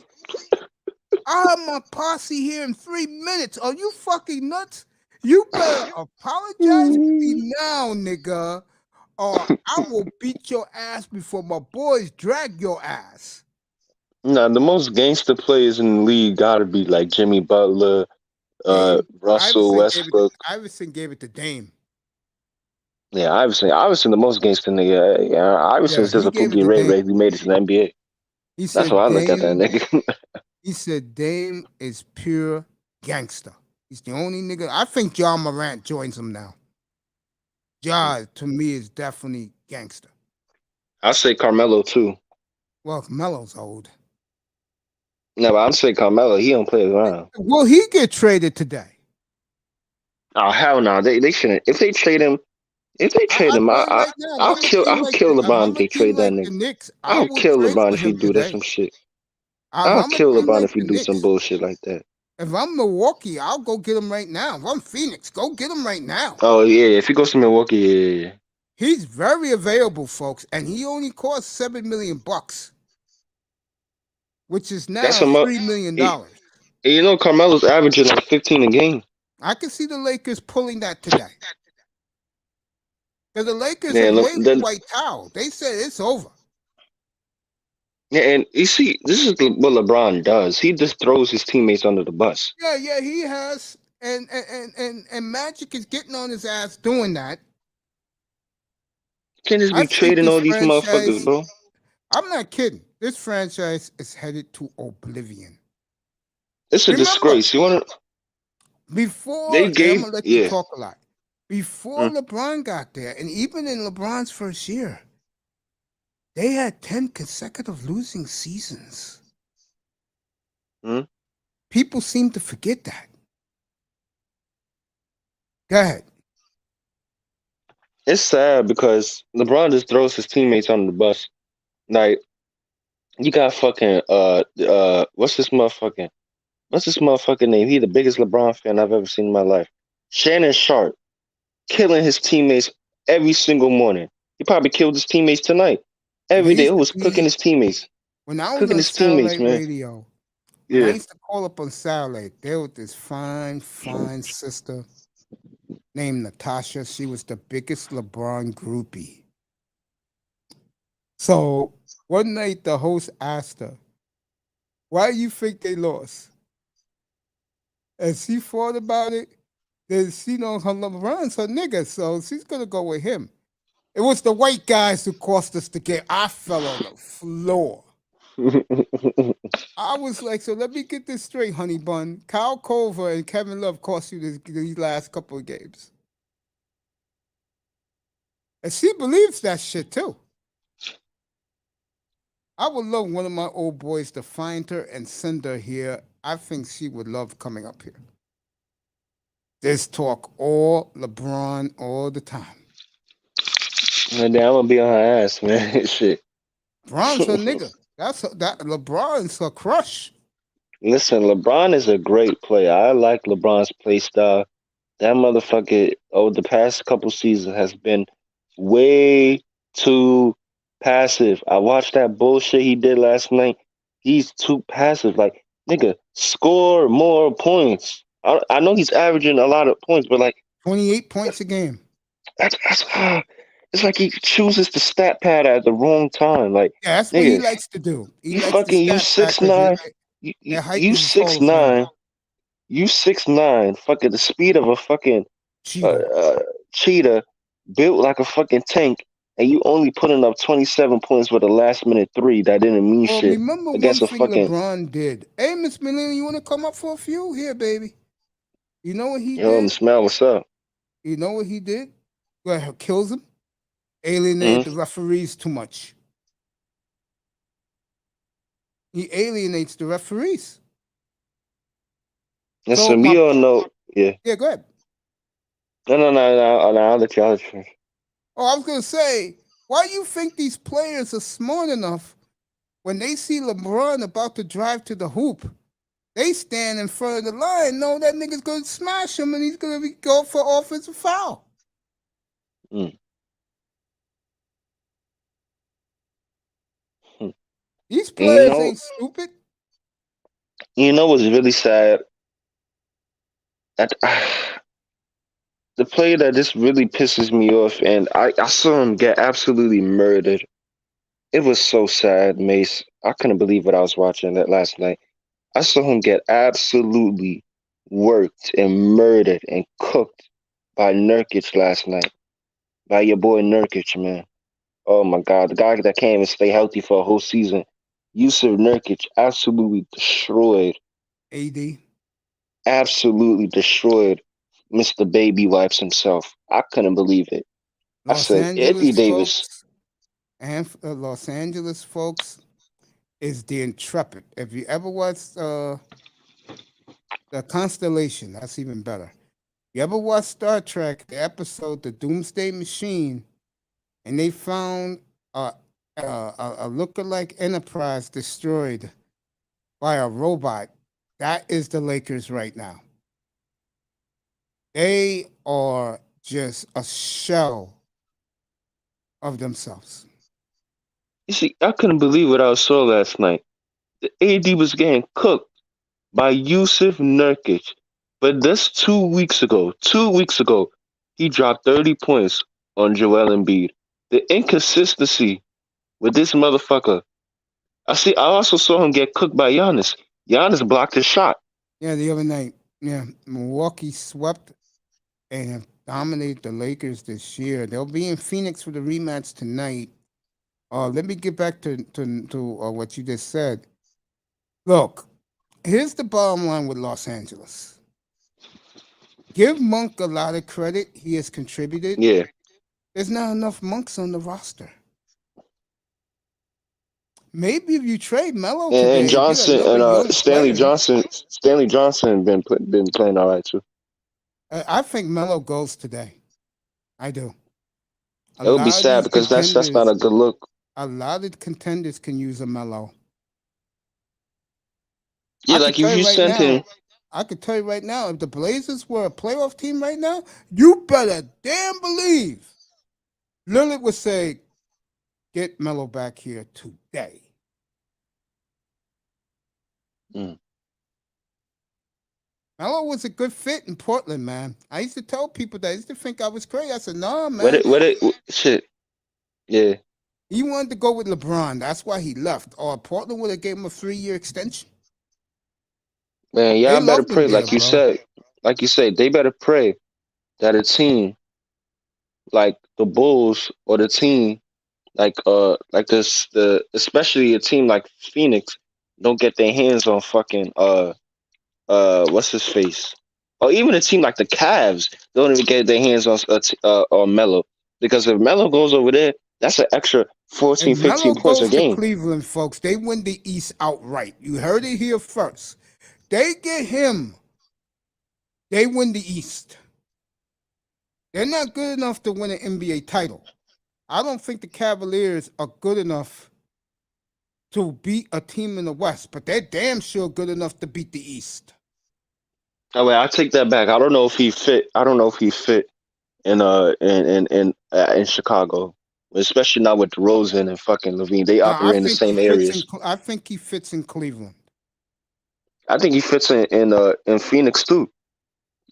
I have my posse here in 3 minutes. Are you fucking nuts? You better apologize to me now, nigga, or I will beat your ass before my boys drag your ass." Nah, the most gangster players in the league gotta be like Jimmy Butler, Russell Westbrook. Iverson gave it to Dame. Yeah, Iverson, the most gangster nigga. Yeah, Iverson's just a Pookie Ray Ray who made it to the NBA. That's why I look at that nigga. He said Dame is pure gangster. He's the only nigga. I think Ja Morant joins him now. Ja, to me, is definitely gangster. I say Carmelo too. Well, Melo's old. No, but I'd say Carmelo. He don't play around. Will he get traded today? Oh hell no! They shouldn't. If they trade him, I'll kill LeBron if they trade that nigga. I'll kill LeBron if he do that some shit. I'll kill LeBron if he do some bullshit like that. If I'm Milwaukee, I'll go get him right now. If I'm Phoenix, go get him right now. Oh yeah, if he goes to Milwaukee, yeah. He's very available, folks, and he only costs $7 million, which is now $3 million. You know, Carmelo's averaging like 15 a game. I can see the Lakers pulling that today. Because the Lakers have waved the white towel. They said it's over. Yeah, and you see, this is what LeBron does. He just throws his teammates under the bus. Yeah, he has, and Magic is getting on his ass doing that. Can't just I be think trading this all these motherfuckers, franchise. bro. I'm not kidding. This franchise is headed to oblivion. It's a Remember, disgrace. You want to? before, They and I'm gave, gonna let you yeah. talk a lot. Before LeBron got there, and even in LeBron's first year, they had 10 consecutive losing seasons. Mm. People seem to forget that. Go ahead. It's sad because LeBron just throws his teammates under the bus. Like you got fucking what's this motherfucking name? He the biggest LeBron fan I've ever seen in my life. Shannon Sharp killing his teammates every single morning. He probably killed his teammates tonight. There Every day, used it to was cooking be, his teammates. when I was Cooking on his teammates, satellite man. radio, when I Yeah. used to call up on satellite, there was this fine sister named Natasha. She was the biggest LeBron groupie. So one night the host asked her, "Why do you think they lost?" And she thought about it. Then she knows her LeBron's her nigga, so she's gonna go with him. It was the white guys who cost us the game. I fell on the floor. I was like, so let me get this straight, honey bun. Kyle Culver and Kevin Love cost you these last couple of games. And she believes that shit too. I would love one of my old boys to find her and send her here. I think she would love coming up here. This talk all LeBron all the time. And then I'm gonna be on her ass, man. Shit. LeBron's her nigga. That LeBron's her crush. Listen, LeBron is a great player. I like LeBron's play style. That motherfucker over the past couple seasons has been way too passive. I watched that bullshit he did last night. He's too passive. Like, nigga, score more points. I know he's averaging a lot of points, but like 28 points a game. that's it's like he chooses the stat pad at the wrong time. Like, Yeah, that's what he nigga, likes to do. He you likes to fucking you stat back 6'9", it you heightens his Hall of Fame. 6'9", you 6'9", fucking the speed of a fucking cheetah. Cheetah, built like a fucking tank, and you only putting up 27 points with a last minute three that didn't mean Well, shit remember one against a thing fucking LeBron did. Hey, Miss Melina, you want to come up for a few? Here, baby. You know what he yo, did? smell what's up. You know what he did? Well, kills him. Alienated the referees too much. He alienates the referees. Listen, we all know. Yeah. Yeah, go ahead. No. I'll let y'all finish. Oh, I was gonna say, why do you think these players are smart enough when they see LeBron about to drive to the hoop? They stand in front of the line, know that nigga's gonna smash him and he's gonna go for offensive foul. These players ain't stupid. You know what's really sad? The player that just really pisses me off, and I saw him get absolutely murdered. It was so sad, Mace. I couldn't believe what I was watching that last night. I saw him get absolutely worked and murdered and cooked by Nurkic last night. By your boy Nurkic, man. Oh my God. The guy that can't even stay healthy for a whole season. Yusuf Nurkic absolutely destroyed. AD. Absolutely destroyed Mr. Baby Wipes himself. I couldn't believe it. I said, Anthony Davis. Los Angeles folks is the Intrepid. If you ever watched the Constellation, that's even better. You ever watch Star Trek, the episode The Doomsday Machine, and they found a lookalike Enterprise destroyed by a robot? That is the Lakers right now. They are just a shell of themselves. You see, I couldn't believe what I saw last night. The AD was getting cooked by Yusuf Nurkic. But that's 2 weeks ago. 2 weeks ago, he dropped 30 points on Joel Embiid. The inconsistency with this motherfucker I also saw him get cooked by Giannis. Giannis blocked his shot. Yeah, the other night. Yeah, Milwaukee swept and have dominated the Lakers this year. They'll be in Phoenix for the rematch tonight. Let me get back to what you just said. Look, here's the bottom line with Los Angeles. Give Monk a lot of credit. He has contributed. Yeah. There's not enough Monks on the roster. Maybe if you trade Melo today, And get Johnson another and young Stanley player. Johnson been playing all right too. I think Melo goes today. I do. It would be sad because that's not a good look. A lot of contenders can use a Melo. Yeah, like if you sent him. I could tell you right now, if the Blazers were a playoff team right now, you better damn believe Lillard would say, get Melo back here today. Melo was a good fit in Portland, man. I used to tell people that. I used to think I was crazy. I said, no, man. Shit. Yeah. He wanted to go with LeBron. That's why he left. Or Portland would have gave him a 3-year extension. Man, y'all better pray, like you said. Like you said, they better pray that a team like the Bulls or the team like this, especially a team like Phoenix don't get their hands on fucking what's his face, or even a team like the Cavs don't even get their hands on Melo, because if Melo goes over there, that's an extra 14, if 15 Melo points a goes to game. Cleveland, folks, they win the East outright. You heard it here first. They get him, they win the East. They're not good enough to win an NBA title. I don't think the Cavaliers are good enough to beat a team in the West, but they're damn sure good enough to beat the East. Oh wait, I take that back. I don't know if he fit. In Chicago, especially not with DeRozan and fucking Levine. They operate in the same areas. I think he fits in Cleveland. I think he fits in Phoenix too.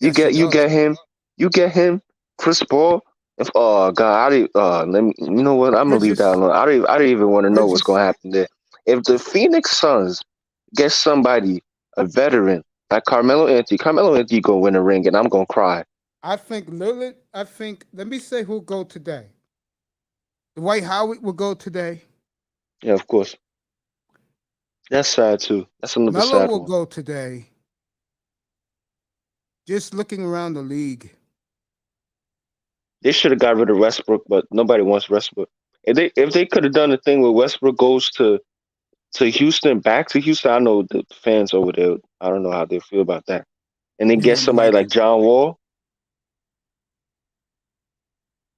You get him, Chris Paul. Oh God, let me. You know what? I'm gonna leave that alone. I don't even want to know what's gonna happen there. If the Phoenix Suns get somebody, a veteran like Carmelo Anthony gonna win a ring, and I'm gonna cry. I think Lillard. Let me say who'll go today. Dwight Howard will go today. Yeah, of course. That's sad too. That's another sad one. Melo will go today. Just looking around the league. They should have got rid of Westbrook, but nobody wants Westbrook. If they could have done the thing where Westbrook goes to Houston, back to Houston, I know the fans over there, I don't know how they feel about that. And then get somebody like John Wall.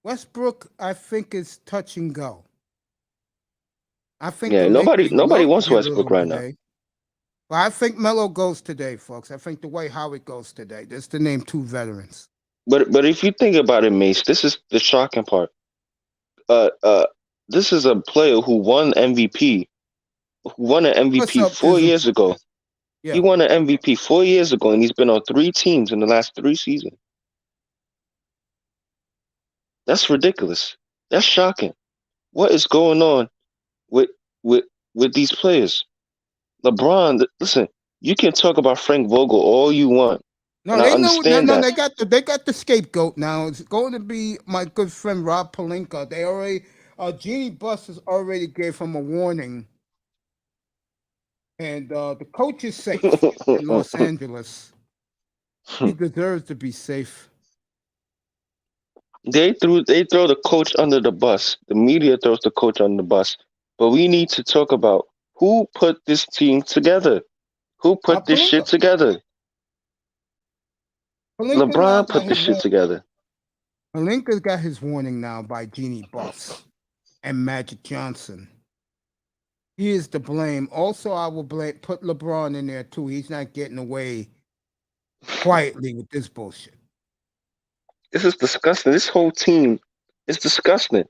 Westbrook, I think, is touch and go. I think nobody wants Westbrook right now. But I think Melo goes today, folks. I think Dwight Howard goes today. Just to name 2 veterans. But if you think about it, Mace, this is the shocking part. This is a player who won MVP, who won an MVP 4 years ago. Yeah. He won an MVP 4 years ago, and he's been on 3 teams in the last 3 seasons. That's ridiculous. That's shocking. What is going on with these players? LeBron, listen, you can talk about Frank Vogel all you want. No, they understand that. They got the scapegoat now. It's going to be my good friend Rob Pelinka. They already Jeannie Buss already gave him a warning. And the coach is safe in Los Angeles. He deserves to be safe. They throw the coach under the bus. The media throws the coach under the bus. But we need to talk about who put this team together. Who put this shit together? LeBron put this shit together. Pelinka's got his warning now by Jeannie Buss and Magic Johnson. He is to blame. Also, I will put LeBron in there too. He's not getting away quietly with this bullshit. This is disgusting. This whole team is disgusting.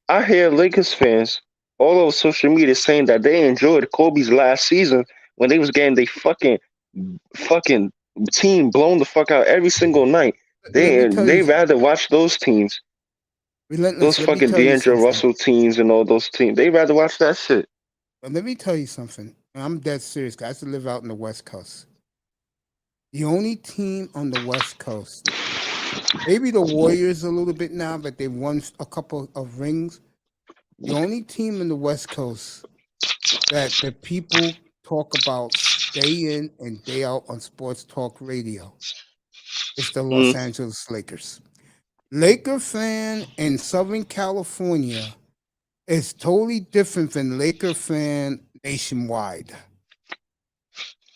I hear Lakers fans all over social media saying that they enjoyed Kobe's last season when they was getting their fucking team blown the fuck out every single night. They rather watch those teams. Those fucking D'Angelo Russell teams and all those teams. They rather watch that shit. But let me tell you something. I'm dead serious. 'Cause I used to live out in the West Coast. The only team on the West Coast, maybe the Warriors a little bit now, but they've won a couple of rings. The only team in the West Coast that the people talk about day in and day out on sports talk radio is the Los Angeles Lakers. Laker fan in Southern California is totally different than Laker fan nationwide.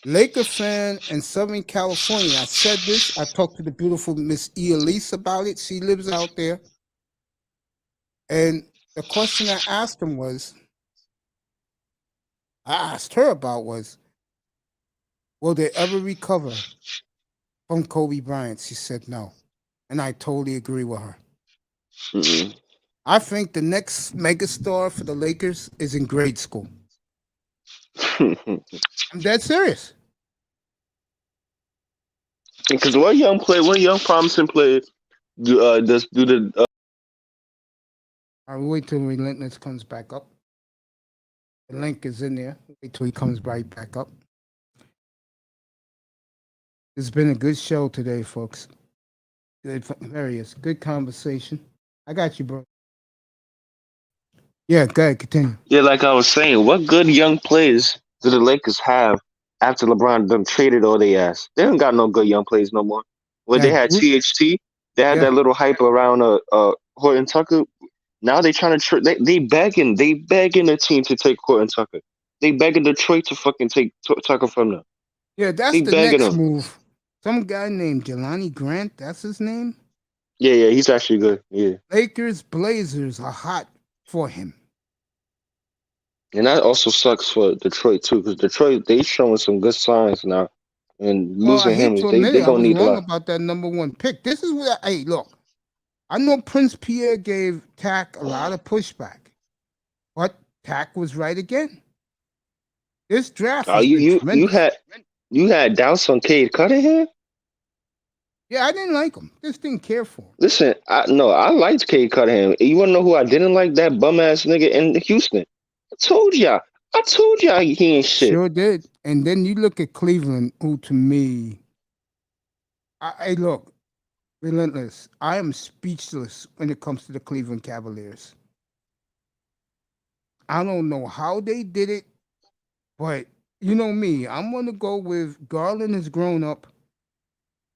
Laker fan in Southern California. I said this. I talked to the beautiful Miss Elise about it. She lives out there. And the question I asked him was, I asked her about was, will they ever recover from Kobe Bryant? She said no. And I totally agree with her. I think the next megastar for the Lakers is in grade school. I'm dead serious. Because one young promising player does do the. I'll wait till Relentless comes back up. The link is in there. Wait till he comes right back up. It's been a good show today, folks. Good, various good conversation. I got you, bro. Yeah, go ahead, continue. Yeah, like I was saying, what good young players do the Lakers have after LeBron done traded all they ass? They don't got no good young players no more. Well, they had THT, they had that little hype around Horton Tucker. Now they trying to they begging the team to take Horton Tucker. They begging Detroit to fucking take Tucker from them. Yeah, that's the next move. Some guy named Jelani Grant, that's his name? Yeah, he's actually good. Yeah. Lakers, Blazers are hot for him. And that also sucks for Detroit too, because Detroit, they showing some good signs now. And losing him, they gonna need a lot. About that number one pick. This is what hey, look. I know Prince Pierre gave Tack a lot of pushback, but Tack was right again. This draft has been tremendous. You had doubts on Cade Cunningham? Yeah, I didn't like him. Just didn't care for him. Listen, I liked Cade Cunningham. You wanna know who I didn't like? That bum ass nigga in Houston. I told y'all he ain't shit. Sure did. And then you look at Cleveland, who to me, hey, look, Relentless. I am speechless when it comes to the Cleveland Cavaliers. I don't know how they did it, but you know me, I'm going to go with Garland has grown up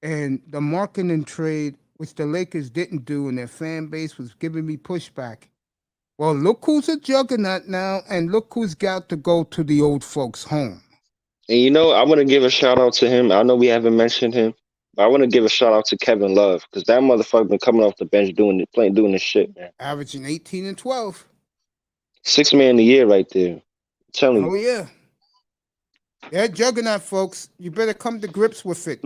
and the marketing trade, which the Lakers didn't do, and their fan base was giving me pushback. Well, look who's a juggernaut now, and look who's got to go to the old folks' home. And you know, I want to give a shout out to him. I know we haven't mentioned him, but I want to give a shout out to Kevin Love, because that motherfucker been coming off the bench doing this shit, man. Averaging 18 and 12. 6 man a year right there. I'm telling you. Oh, yeah. They're juggernaut, folks. You better come to grips with it.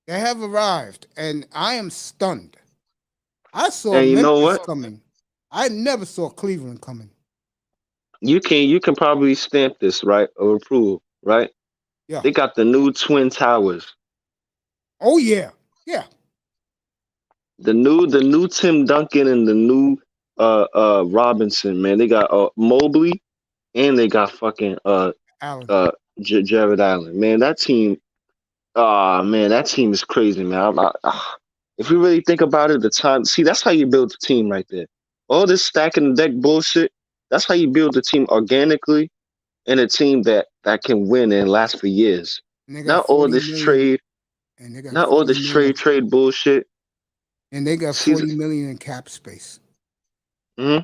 They have arrived, and I am stunned. I saw Memphis coming. I never saw Cleveland coming. You can probably stamp this, right, or approve, right? Yeah. They got the new Twin Towers. Oh yeah, yeah. The new Tim Duncan and the new Robinson, man. They got Mobley, and they got fucking Jared Allen. Man, that team. That team is crazy, man. If you really think about it, that's how you build a team right there. All this stacking the deck bullshit, that's how you build a team organically and a team that can win and last for years. Not all this trade, not all this trade bullshit. And they got $40 million in cap space. Mm-hmm.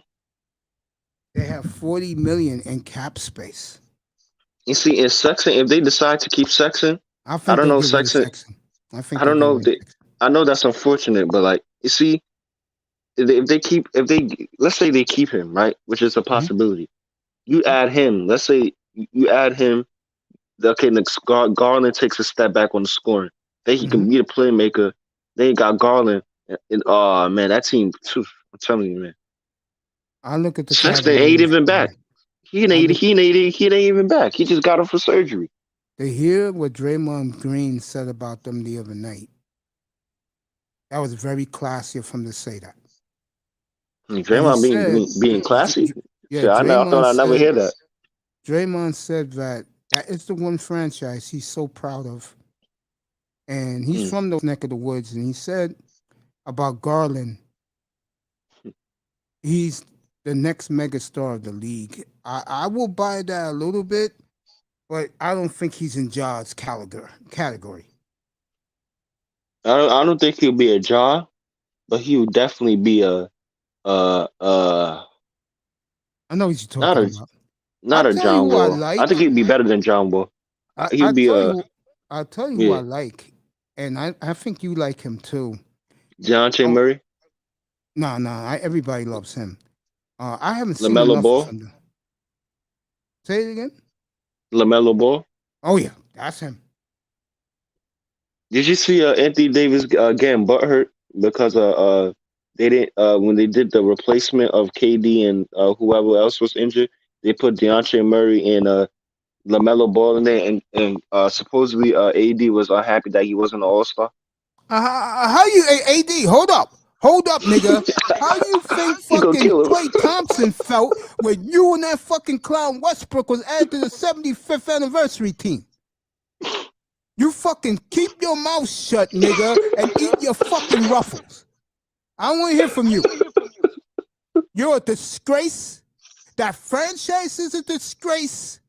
They have $40 million in cap space. You see, in Sexton, if they decide to keep Sexton, I don't know Sexton. I don't know. I know that's unfortunate, but like you see, let's say they keep him, right, which is a possibility. Mm-hmm. You add him. Let's say you add him. Okay, next Garland takes a step back on the scoring. Then he can be a playmaker. Then you got Garland, and man, that team. I'm telling you, man. I look at the Sexton ain't even back. He ain't even back. He just got him for surgery. To hear what Draymond Green said about them the other night, that was very classy of him to say that. Draymond being classy? Yeah, Shit, I thought I'd never hear that. Draymond said that is the one franchise he's so proud of. And he's from those neck of the woods. And he said about Garland, he's the next megastar of the league. I will buy that a little bit, but I don't think he's in Ja's category. I don't think he'll be a jaw, but he would definitely be a I know what you're not talking a about. not I'll a tell you John who I Wall. I like. think he'd be better than John Wall. He'll be I'll tell you who yeah. I like. And I think you like him too. Deontay Murray, No, everybody loves him. I haven't seen LaMelo enough Ball, of him. Say it again. LaMelo Ball. Oh yeah, that's him. Did you see Anthony Davis getting butthurt because they didn't when they did the replacement of KD and whoever else was injured, they put DeAndre Murray and LaMelo Ball in there, and supposedly AD was unhappy that he wasn't an All Star. How you AD? Hold up, nigga. How you think He gonna fucking kill him. Klay Thompson felt when you and that fucking clown Westbrook was added to the 75th anniversary team? You fucking keep your mouth shut, nigga, and eat your fucking ruffles. I don't want to hear from you. You're a disgrace. That franchise is a disgrace.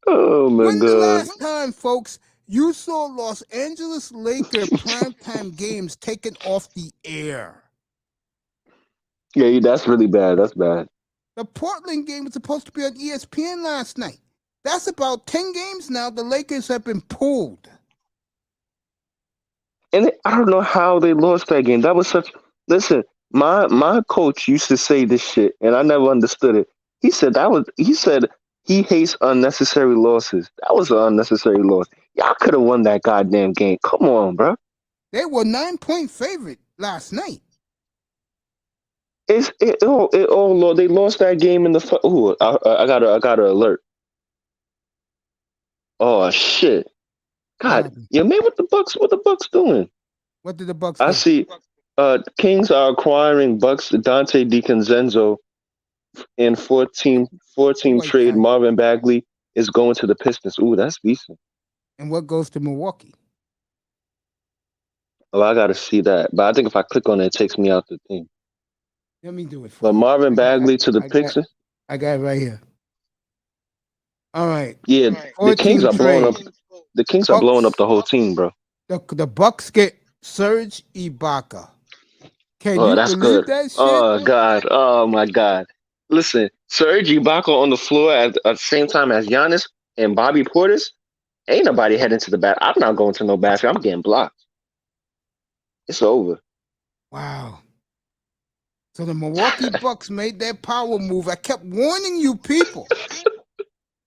Oh my When the god! last time, folks, you saw Los Angeles Lakers primetime games taken off the air? Yeah, that's really bad. That's bad. The Portland game was supposed to be on ESPN last night. That's about 10 games now. The Lakers have been pulled. And I don't know how they lost that game. That was such. Listen, my coach used to say this shit, and I never understood it. He said he hates unnecessary losses. That was an unnecessary loss. Y'all could have won that goddamn game. Come on, bro. They were 9-point favorite last night. They lost that game in the. Ooh, I got an alert. Oh shit! God, yeah, man, what the Bucks doing? What did the Bucks do? I see. Kings are acquiring Bucks Dante DiConzenzo in 14 trade. that. Marvin Bagley is going to the Pistons. Ooh, that's decent. And what goes to Milwaukee? Oh, I gotta see that. But I think if I click on it, it takes me out the thing. Let me do it for But you. Marvin Bagley to the Pistons. I got it right here. All right. Yeah, the Kings are blowing up. trade. The Kings are blowing up the whole team, bro. The Bucks get Serge Ibaka. Can Oh, you that's believe good. that shit? Oh God. Oh my God. Listen, Serge Ibaka on the floor at the same time as Giannis and Bobby Portis. Ain't nobody heading to the bat. I'm not going to no basket. I'm getting blocked. It's over. Wow. So the Milwaukee Bucks made their power move. I kept warning you people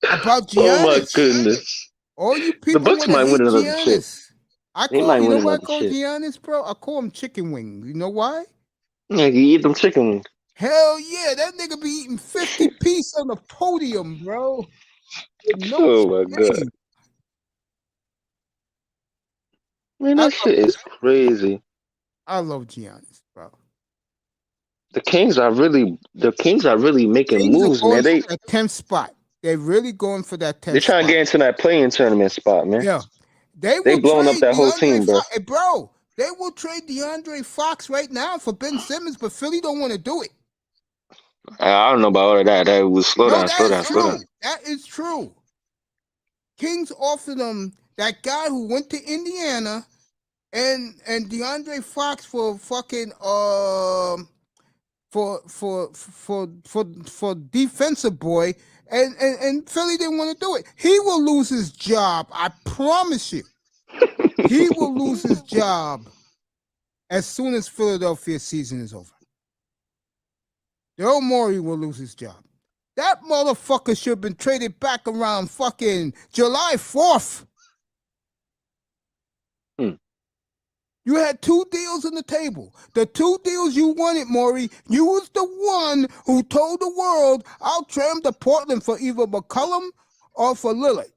about Giannis. Oh my goodness. All you people The Bucks want to might hate win another Giannis. shit. I They call might you win know what I another call shit. Giannis, bro? I call him chicken wing. You know why? Yeah, you eat them chicken wings. Hell yeah, that nigga be eating 50 piece on the podium, bro. No Oh my God. shame. Man, that shit is crazy. I love Giannis, bro. The Kings are really making Kings moves, are going man. for that 10th spot. They're really going for that 10th They're trying spot. to get into that playing tournament spot, man. Yeah. They They will blowing up trade that whole DeAndre team, bro. Fox. Hey, bro, they will trade DeAndre Fox right now for Ben Simmons, but Philly don't want to do it. I don't know about all of that. That was slow down. That is true. Kings offered them that guy who went to Indiana and DeAndre Fox for fucking for defensive boy, and Philly didn't want to do it. He will lose his job. I promise you. He will lose his job as soon as Philadelphia's season is over. Daryl Morey will lose his job. That motherfucker should have been traded back around fucking July 4th. You had 2 deals on the table. The 2 deals you wanted, Maury, you was the one who told the world, I'll trade him to Portland for either McCollum or for Lillard.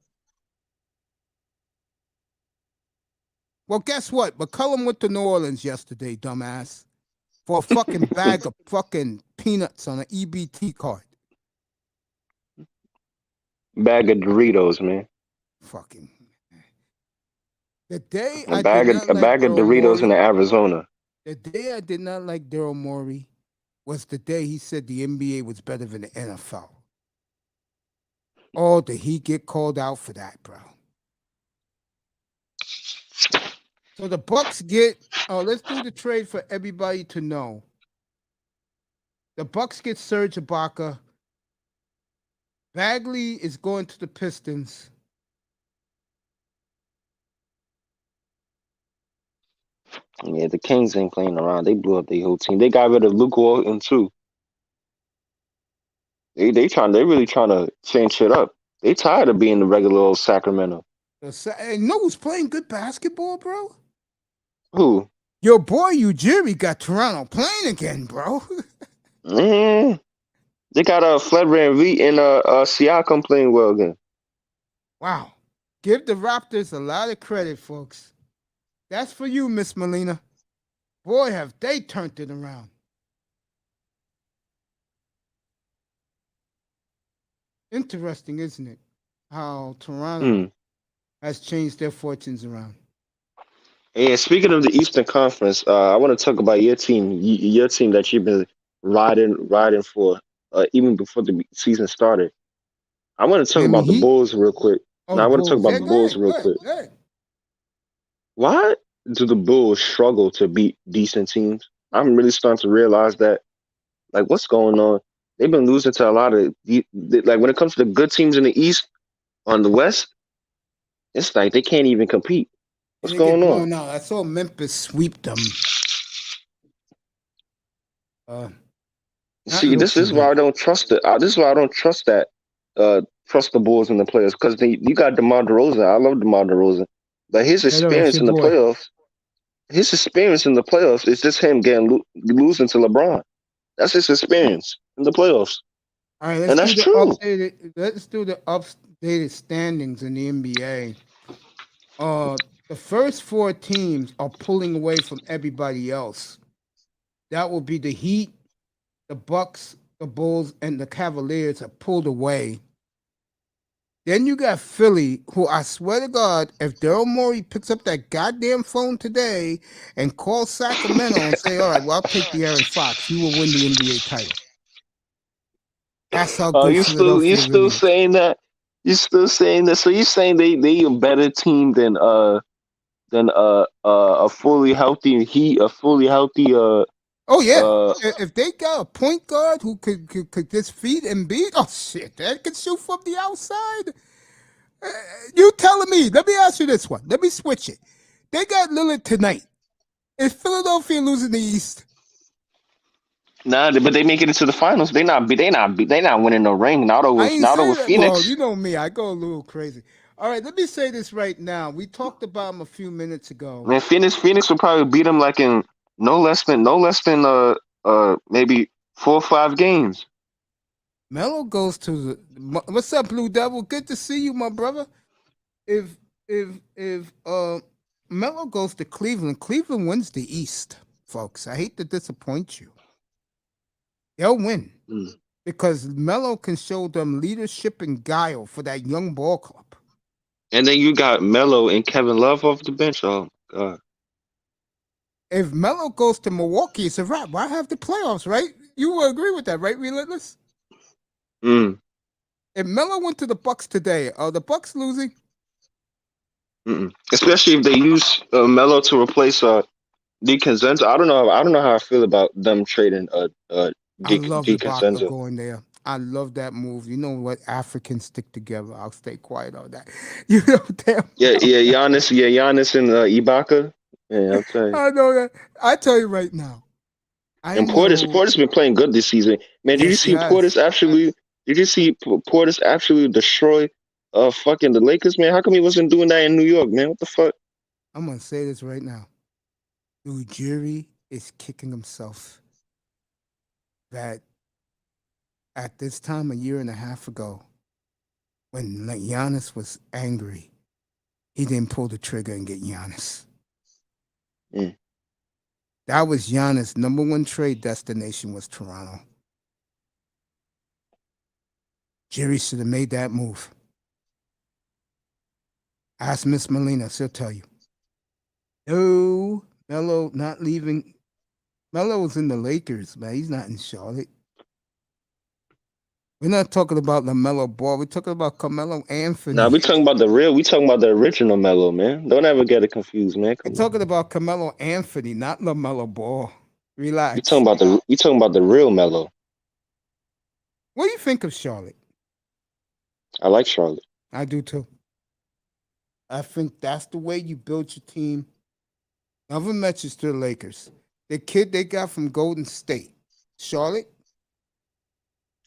Well, guess what? McCollum went to New Orleans yesterday, dumbass, for a fucking bag of fucking peanuts on an EBT card. Bag of Doritos, man. Fucking. The day A I did bag of not a like bag of Daryl Doritos in Morey, Arizona. the day I did not like Daryl Morey was the day he said the NBA was better than the NFL. Oh, did he get called out for that, bro? So the Bucks get. Oh, let's do the trade for everybody to know. The Bucks get Serge Ibaka. Bagley is going to the Pistons. Yeah, the Kings ain't playing around. They blew up their whole team. They got rid of Luke Walton too. They really trying to change shit up. They tired of being the regular old Sacramento. And know who's playing good basketball, bro? Who? Your boy Ujiri got Toronto playing again, bro. They got Fred VanVleet and Siakam playing well again. Wow. Give the Raptors a lot of credit, folks. That's for you, Miss Molina. Boy, have they turned it around. Interesting, isn't it? How Toronto has changed their fortunes around. And speaking of the Eastern Conference, I want to talk about your team. Your team that you've been riding for, even before the season started. I want to talk Miami about the Heat? Bulls real quick. Oh, No, the I want to talk Bulls. about Yeah, the go Bulls ahead, real go ahead, quick. go ahead. Why do the Bulls struggle to beat decent teams? I'm really starting to realize that. Like, what's going on? They've been losing to a lot of like when it comes to the good teams in the East, on the West, it's like they can't even compete. What's And they get going on? blown out. I saw Memphis sweep them. See, this is why I don't trust it. This is why I don't trust that. Trust the Bulls and the players because you got DeMar DeRozan. I love DeMar DeRozan, but his experience in the playoffs, is just him getting losing to LeBron. That's his experience in the playoffs. All right, And that's true. Let's do the updated standings in the NBA. The first four teams are pulling away from everybody else. That will be the Heat, the Bucks, the Bulls, and the Cavaliers are pulled away. Then you got Philly, who I swear to God, if Daryl Morey picks up that goddamn phone today and calls Sacramento and say, "All right, well, I'll take the Aaron Fox. You will win the NBA title." That's how good Philadelphia You still really is. saying that? You still saying that? So you saying they a better team than a fully healthy Heat, a fully healthy Oh yeah, if they got a point guard who could just feed and beat, oh shit, that could shoot from the outside. You telling me? Let me ask you this one. Let me switch it. They got Lillard tonight. Is Philadelphia losing the East? Nah, but they make it into the finals. They not winning no ring. Not over That. Well, Phoenix. you know me. I go a little crazy. All right, let me say this right now. We talked about him a few minutes ago. Man, Phoenix will probably beat them like in no less than maybe 4 or 5 games. Melo goes to the. What's up, Blue Devil? Good to see you, my brother. If Melo goes to Cleveland, Cleveland wins the East, folks. I hate to disappoint you. They'll win because Melo can show them leadership and guile for that young ball club. And then you got Melo and Kevin Love off the bench. Oh God! If Melo goes to Milwaukee, it's a wrap. Why have the playoffs, right? You will agree with that, right, Relentless? If Melo went to the Bucks today, are the Bucks losing? Especially if they use Melo to replace DiCincenzo. I don't know how I feel about them trading I love Ibaka DiCincenzo. going there. I love that move. You know what? Africans stick together. I'll stay quiet on that. You know, damn. Giannis and Ibaka. Yeah, I'll tell you. I know that. I tell you right now. Portis been playing good this season. Man, did you see Portis absolutely destroy fucking the Lakers, man? How come he wasn't doing that in New York, man? What the fuck? I'm gonna say this right now. Ujiri is kicking himself that at this time a year and a half ago, when Giannis was angry, he didn't pull the trigger and get Giannis. That was Giannis' number one trade destination was Toronto. Jerry should have made that move. Ask Miss Molina, she'll tell you. No, Melo not leaving. Melo's in the Lakers, man. He's not in Charlotte. We're not talking about LaMelo Ball. We're talking about Carmelo Anthony. Nah, we talking about we talking about the original Melo, man. Don't ever get it confused, man. We're talking about Carmelo Anthony, not LaMelo Ball. Relax. We talking about the real Melo. What do you think of Charlotte? I like Charlotte. I do too. I think that's the way you build your team. Another message to the Lakers. The kid they got from Golden State, Charlotte.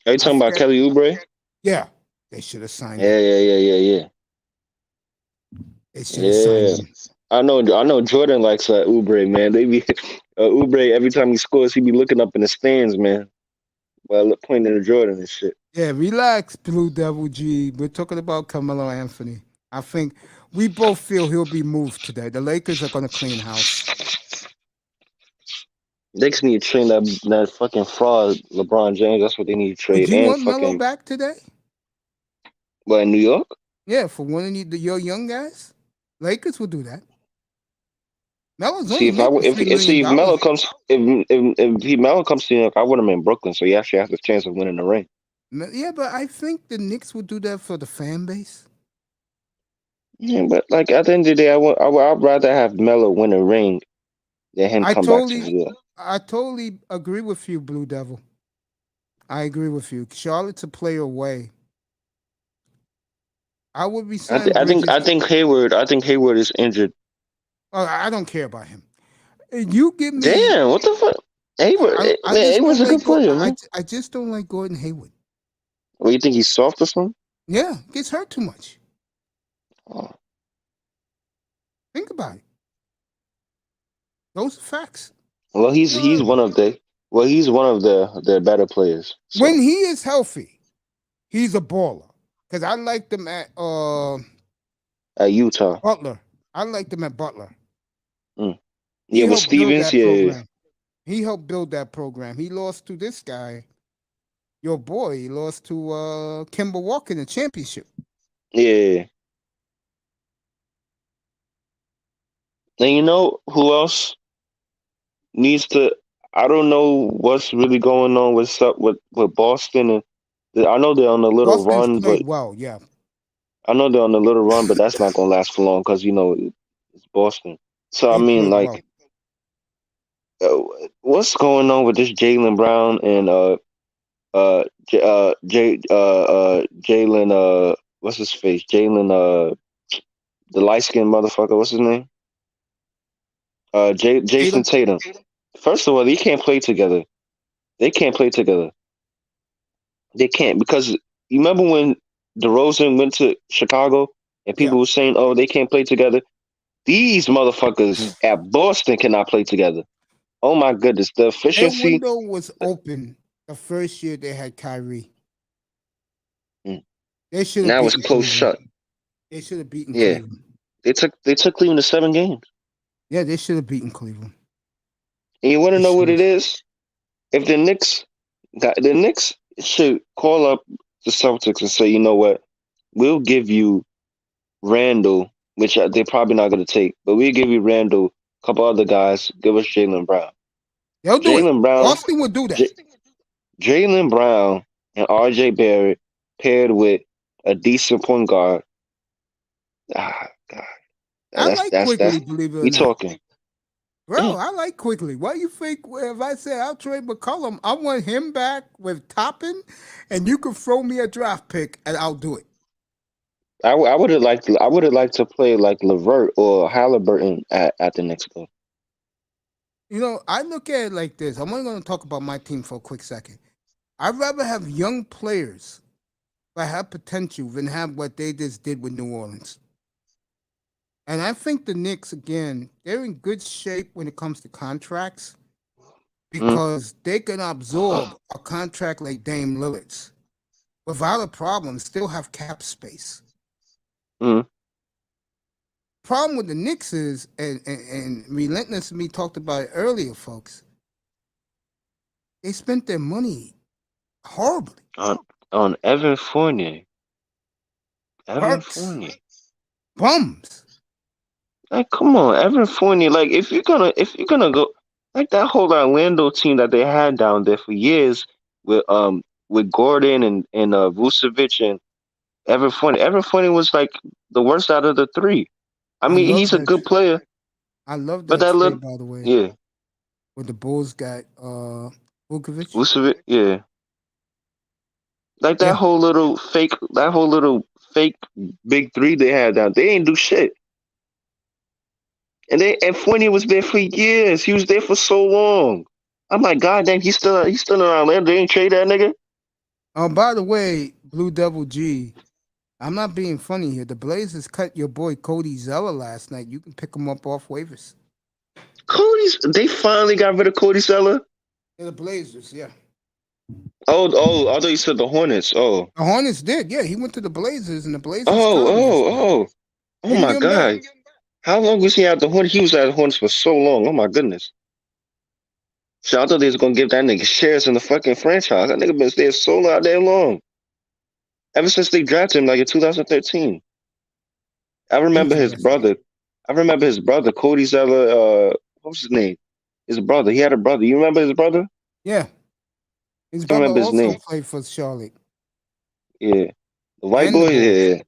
Are you talking about Kelly Oubre? Yeah, they should have signed him. Yeah. They should have signed him. I know Jordan likes Oubre, man. They be Oubre, every time he scores, he be looking up in the stands, man. Well, pointing to Jordan and shit. Yeah, relax, Blue Devil G. We're talking about Carmelo Anthony. I think we both feel he'll be moved today. The Lakers are going to clean house. They just need to train that fucking fraud, LeBron James. That's what they need to trade. Would you and want fucking Melo back today? What, in New York? Yeah, for one of your young guys. Lakers will do that. Melo's See, if Melo comes to New York, I want him in Brooklyn, so he actually has a chance of winning the ring. Yeah, but I think the Knicks would do that for the fan base. Yeah, but like at the end of the day, I'd rather have Melo win a ring than him come back to New York. I totally agree with you, Blue Devil. I agree with you. Charlotte's a player away. I would be saying I think Hayward is injured. Oh, I don't care about him. You give me. Damn, what the fuck? Hayward, Hayward's a good player, man. I just don't like Gordon Hayward. Well, you think he's soft or something? Yeah, gets hurt too much. Oh. Think about it. Those are facts. Well, he's one of the better players. So. When he is healthy, he's a baller. Because I liked him at Utah. Butler. I liked him at Butler. Yeah, with Stevens, yeah. He helped build that program. He lost to this guy, your boy. He lost to Kemba Walker in the championship. Yeah. And you know who else needs to? I don't know what's really going on with Boston, and I know they're on a little run, but well, yeah. I know they're on a little run, but that's not gonna last for long because it's Boston. So I mean, like, what's going on with this Jaylen Brown and Jalen what's his face? Jalen the light skinned motherfucker. What's his name? Jason Tatum. First of all, they can't play together. They can't play together. They can't because you remember when DeRozan went to Chicago and people were saying, "Oh, they can't play together." These motherfuckers at Boston cannot play together. Oh my goodness, the efficiency. Their window was open the first year they had Kyrie. They should have. Now it's close shut. They should have beaten Cleveland. They took Cleveland to 7 games. Yeah, they should have beaten Cleveland. And you want to know what it is? If the Knicks should call up the Celtics and say, you know what, we'll give you Randall, which they're probably not going to take, but we'll give you Randall, a couple other guys, give us Jaylen Brown. They'll do it. Boston would do that. Jaylen Brown and RJ Barrett paired with a decent point guard. Ah, God. I like Quigley, believe it or not. We talking. Bro, I like Quigley. What do you think if I say I'll trade McCollum? I want him back with Toppin, and you can throw me a draft pick, and I'll do it. I would have liked to play like Levert or Halliburton at the next go. You know, I look at it like this. I'm only going to talk about my team for a quick second. I'd rather have young players that have potential than have what they just did with New Orleans. And I think the Knicks, again, they're in good shape when it comes to contracts because they can absorb a contract like Dame Lillard's without a problem, still have cap space. Problem with the Knicks is, and Relentless Me talked about it earlier, folks, they spent their money horribly. On Evan Fournier. Evan Perks. Fournier. Bums. Like, come on, Evan Fournier. Like, if you're gonna go like that whole Orlando team that they had down there for years with Gordon and Vucevic and Evan Fournier. Evan Fournier was like the worst out of the three. I mean, love he's a that good player, I love but that that trade, look, by the way, yeah, where the Bulls got Vukovic. Vucevic, yeah. Like Yeah. that whole little fake big three they had down. They ain't do shit. And Fournier was there for years. He was there for so long. I'm like, God dang, he's still around there. They ain't trade that nigga. By the way, Blue Devil G, I'm not being funny here. The Blazers cut your boy Cody Zeller last night. You can pick him up off waivers. They finally got rid of Cody Zeller. Yeah, the Blazers, yeah. Oh, I thought you said the Hornets. Oh. The Hornets did, yeah. He went to the Blazers, and the Blazers cut him Oh They can my get him back. God. How long was he at the Hornets? He was at the Hornets for so long. Oh my goodness. So I thought they was gonna give that nigga shares in the fucking franchise. That nigga been there so out there long. Ever since they drafted him like in 2013. I remember his brother. Cody Zeller, what was his name? His brother. He had a brother. You remember his brother? Yeah. His I brother remember his also name. played for Charlotte. Yeah. The white And the boy, Bulls.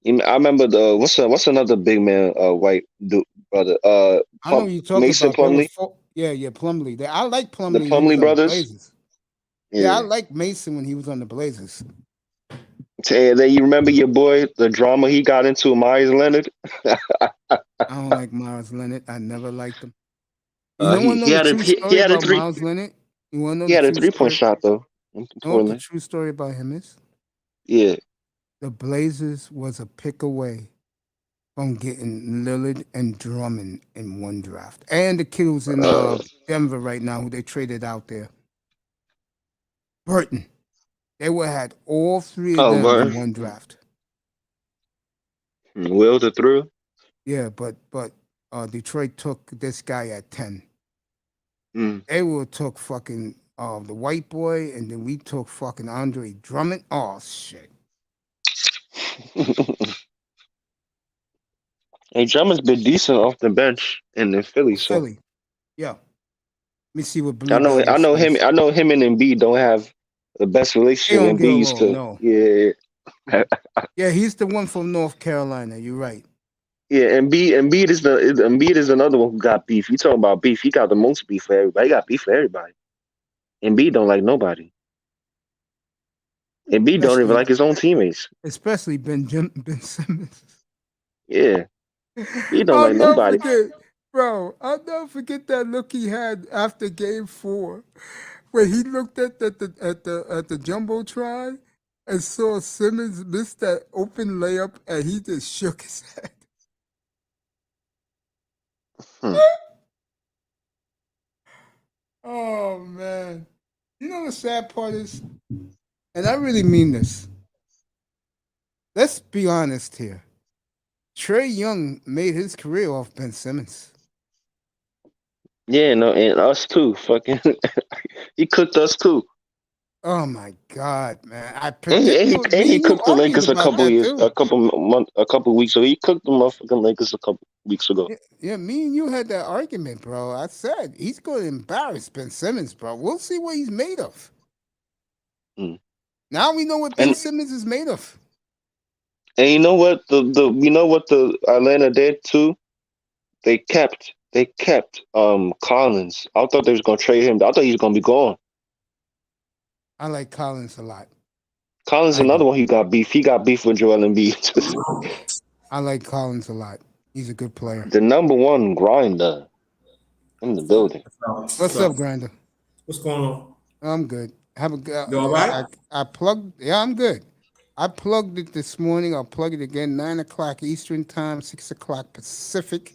yeah. I remember the what's another big man white dude brother? I know what you're talking Mason about. There was Plumlee. yeah, Plumlee. I like The Plumlee when he was Plumlee on the brothers. Blazers. Yeah, I Yeah. like Mason when he was on the Blazers. And then you remember your boy, the drama he got into with Myers Leonard? I don't like Miles Leonard. I never liked him. You don't want to He know the had a true he story had a about Miles Leonard? You want to know he the had a true 3-point story? shot though in You know what the Portland. true story about him is? Yeah. The Blazers was a pick away from getting Lillard and Drummond in one draft. And the kid who's in Denver right now, who they traded out there. Burton. They would have had all three of them in one draft. Will the through? Yeah, but Detroit took this guy at 10. Mm. They would took fucking the white boy, and then we took fucking Andre Drummond. Oh shit. Hey, Drummond's been decent off the bench in Philly, so Philly. Yeah. Let me see what Blue I know Devil says. him and Embiid don't have the best They relationship. don't get Embiid used to, along, no. yeah. Yeah, he's the one from North Carolina. You're right. Yeah, Embiid is another one who got beef. You talking about beef? He got the most beef for everybody. He got beef for everybody. Embiid don't like nobody. Embiid don't even like his own teammates. Especially Ben Simmons. Yeah, he don't I'll like never nobody. forget, bro. I'll never forget that look he had after Game 4, where he looked at the jumbotron and saw Simmons miss that open layup, and he just shook his head. Oh man, you know the sad part is, and I really mean this. Let's be honest here. Trae Young made his career off Ben Simmons. Yeah, no, and us too. Fucking, he cooked us too. Oh my God, man! I And predicted. he You cooked the argued Lakers a about couple that years, too. a couple weeks ago. He cooked the motherfucking Lakers a couple weeks ago. Yeah, me and you had that argument, bro. I said he's going to embarrass Ben Simmons, bro. We'll see what he's made of. Mm. Now we know what Ben Simmons is made of. And you know what the Atlanta did too? They kept Collins. I thought they was gonna trade him. I thought he was gonna be gone. I like Collins a lot. Collins another one. He got beef. He got beef with Joel Embiid. I like Collins a lot. He's a good player. The number one grinder in the building. What's up, Grinder? What's going on? I'm good. Have a good. You all right? I plugged. Yeah, I'm good. I plugged it this morning. I'll plug it again. 9:00 Eastern time, 6:00 Pacific.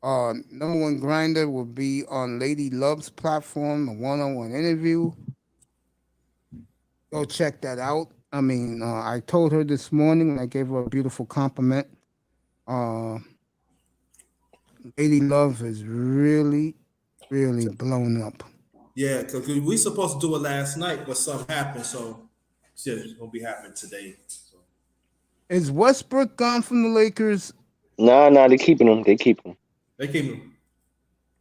Number one grinder will be on Lady Love's platform, a one-on-one interview. Go check that out. I mean, I told her this morning, and I gave her a beautiful compliment. Lady Love is really, really blown up. Yeah, because we supposed to do it last night, but something happened. So said it's gonna be happening today. So. Is Westbrook gone from the Lakers? Nah, they keeping him. They keep him. They keep him.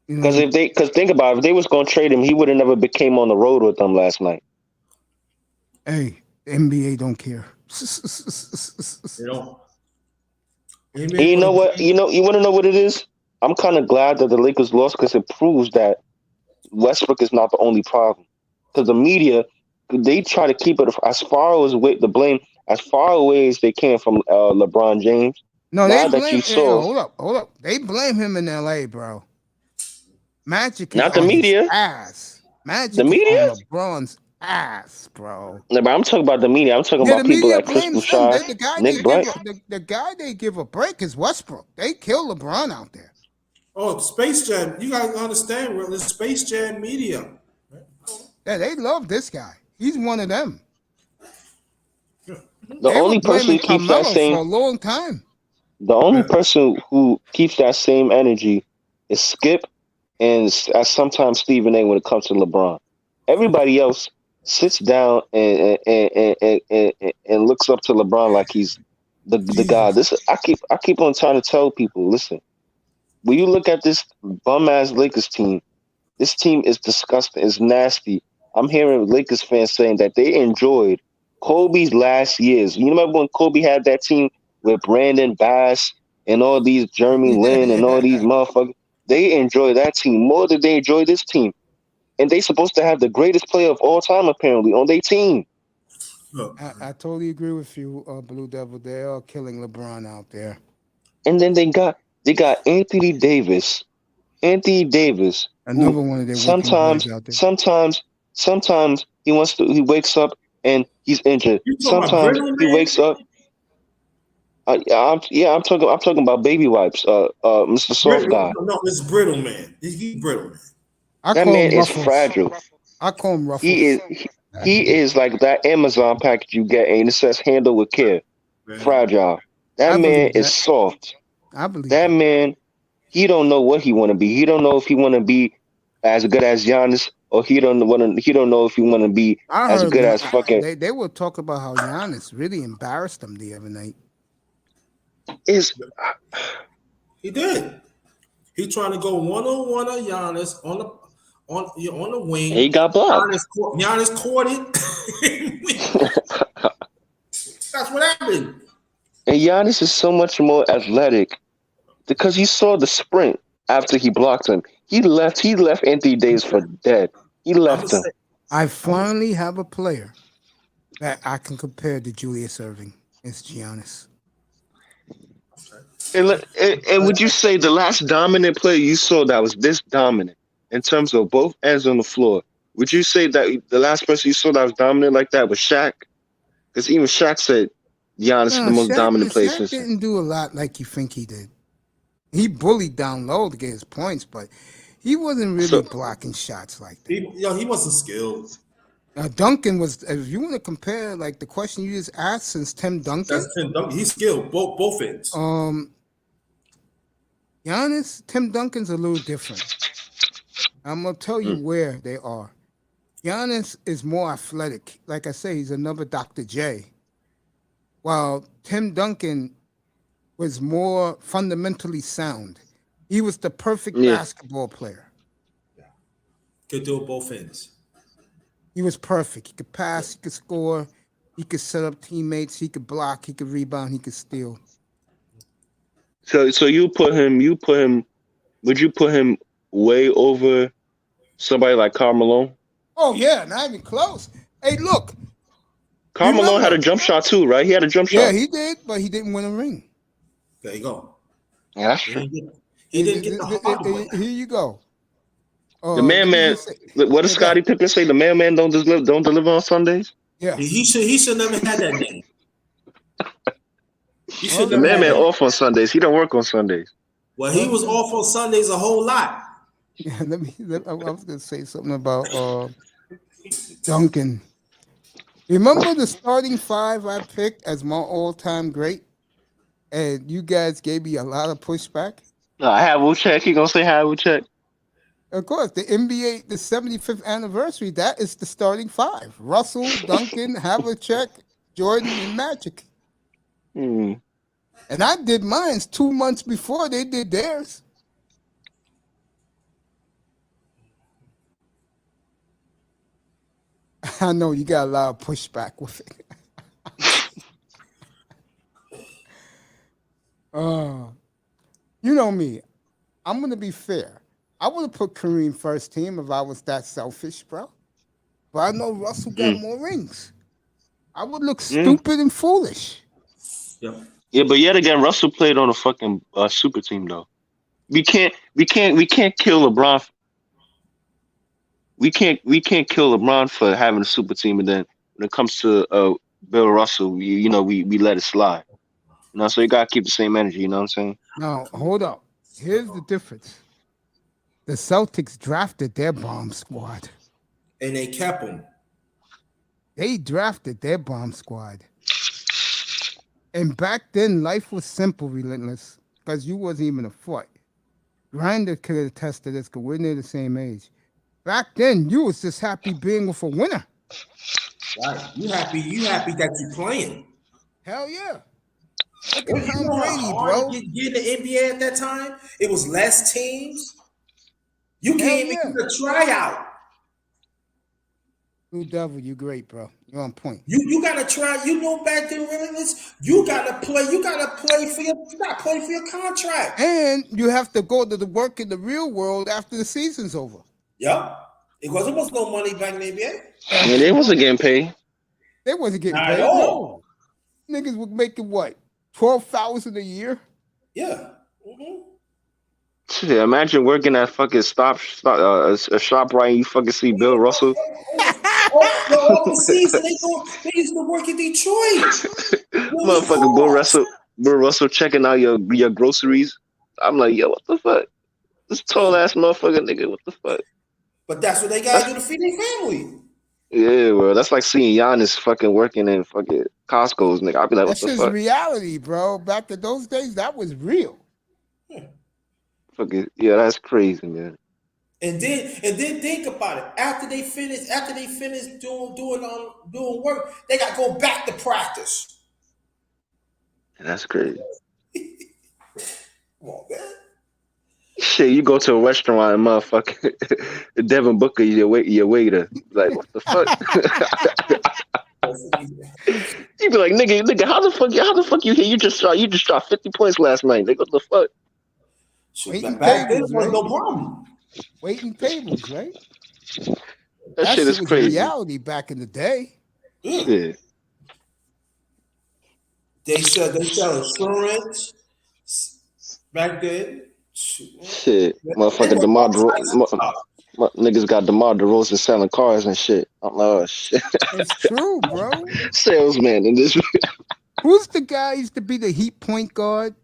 Because think about it, if they was gonna trade him, he would have never became on the road with them last night. Hey, the NBA don't care. They don't. And you know what? You want to know what it is? I'm kind of glad that the Lakers lost because it proves that Westbrook is not the only problem. Because the media, they try to keep it as far as the blame as far away as they can from LeBron James. No, now they that blame. you saw, Hold up. They blame him in LA, bro. Magic is not the on media. his ass. Magic The media? is on LeBron's ass, bro. No, but I'm talking about the media. I'm talking Yeah, about the people media like Chris blames him. Bouchard, Nick Bright. The guy they give a break is Westbrook. They kill LeBron out there. Oh, Space Jam. You gotta understand, well, it's Space Jam media. Yeah, they love this guy. He's one of them. The only person who keeps that same for a long time. The only person who keeps that same energy is Skip and sometimes Stephen A. when it comes to LeBron. Everybody else sits down and looks up to LeBron like he's the god. I keep on trying to tell people, listen, when you look at this bum ass Lakers team, this team is disgusting. It's nasty. I'm hearing Lakers fans saying that they enjoyed Kobe's last years. You remember when Kobe had that team with Brandon Bass and all these Jeremy Lin and all these motherfuckers? They enjoy that team more than they enjoy this team. And they supposed to have the greatest player of all time, apparently, on their team. I totally agree with you, Blue Devil. They are killing LeBron out there. And then they got Anthony Davis. Another one of their sometimes out there. sometimes he wakes up and he's injured. Sometimes he wakes up. I'm talking about baby wipes. Mr. Soft Guy. No, it's Brittle Man. He's Brittle Man. That man is fragile. I call him Ruffles. He is like that Amazon package you get and it says handle with care. Fragile. That man is soft. I believe that man. He don't know what he want to be. He don't know if he want to be as good as Giannis, or he don't know if he want to be as good as fucking. They will talk about how Giannis really embarrassed them the other night. He did. He trying to go 1-on-1 on Giannis on the wing. He got blocked. Giannis caught it. That's what happened. And Giannis is so much more athletic because you saw the sprint after he blocked him. He left Anthony Davis for dead. He left him. I finally have a player that I can compare to Julius Erving. It's Giannis. And would you say the last dominant player you saw that was this dominant in terms of both ends on the floor? Would you say that the last person you saw that was dominant like that was Shaq? Because even Shaq said Giannis is the most dominant player. Shaq didn't do a lot like you think he did. He bullied down low to get his points, but he wasn't really blocking shots like that. He wasn't skilled. Duncan was. If you want to compare, like the question you just asked, since Tim Duncan, that's Tim Duncan. He's skilled both ends. Giannis, Tim Duncan's a little different. I'm gonna tell you where they are. Giannis is more athletic. Like I say, he's another Dr. J. While Tim Duncan was more fundamentally sound. He was the perfect basketball player. Could do it both ends. He was perfect. He could pass, he could score, he could set up teammates, he could block, he could rebound, he could steal. So would you put him way over somebody like Karl Malone? Oh yeah, not even close. Hey, look. Karl Malone had a jump shot too, right? He had a jump shot. Yeah, he did, but he didn't win a ring. There you go. Yeah, that's true. He didn't get the Here you go. The man. What does Scottie Pippen say? The man don't deliver on Sundays. Yeah, he should never had that name. The man off on Sundays. He don't work on Sundays. Well, he was off on Sundays a whole lot. Yeah, I was gonna say something about Duncan. Remember the starting five I picked as my all-time great, and you guys gave me a lot of pushback. Havlicek. He gonna say Havlicek. Of course, the NBA, the 75th anniversary, that is the starting five. Russell, Duncan, Havlicek, Jordan, and Magic. Hmm. And I did mine 2 months before they did theirs. I know you got a lot of pushback with it. You know me. I'm going to be fair. I would have put Kareem first team if I was that selfish, bro. But I know Russell got more rings. I would look stupid and foolish. Yep. Yeah, but yet again, Russell played on a fucking super team though. We can't kill LeBron. We can't kill LeBron for having a super team, and then when it comes to Bill Russell, we let it slide. So you gotta keep the same energy. You know what I'm saying? Now, hold up. Here's the difference. The Celtics drafted their bomb squad. And they kept him. They drafted their bomb squad. And back then, life was simple, Relentless, because you wasn't even a foot. Grinder could attest to this because we're near the same age. Back then, you was just happy being with a winner. Right. You happy that you playing. Hell yeah. Look Well, at you Tom know Brady, how bro. hard to get in the NBA at that time? It was less teams. You can't even get a tryout. Blue Devil, you great, bro. You're on point. You gotta try. You know back then, Relentless. You gotta play. You gotta play for your contract. And you have to go to the work in the real world after the season's over. Yep. Because there was no money back in the NBA. Yeah, they wasn't getting paid. They wasn't getting Not paid. at all. No. Niggas was making what? 12,000 a year? Yeah. Shit, imagine working at fucking a shop right and you fucking see Bill Russell. All the season they used to work in Detroit. Motherfucking Bill Russell checking out your groceries. I'm like, yo, what the fuck? This tall ass motherfucker nigga, what the fuck? But that's what they gotta do to feed their family. Yeah, well, that's like seeing Giannis fucking working in fucking Costco's, nigga. I'd be like, what That's the just fuck? reality, bro. Back in those days, that was real. Fucking, yeah, that's crazy, man. And then think about it. After they finish doing work, they gotta go back to practice. That's crazy. Come on, man. Shit, you go to a restaurant and motherfucker Devin Booker, your waiter. Like, what the fuck? You be like, nigga, how the fuck you here? You just shot 50 points last night. Nigga, what the fuck? Waiting Back then tables, was right? no problem. Waiting tables, right? That shit is was crazy. reality back in the day. Yeah. They sell insurance back then. Shit, motherfucker, niggas got DeMar DeRozan selling cars and shit. I'm like, oh shit. It's true, bro. Salesman in this. Who's the guy who used to be the Heat point guard?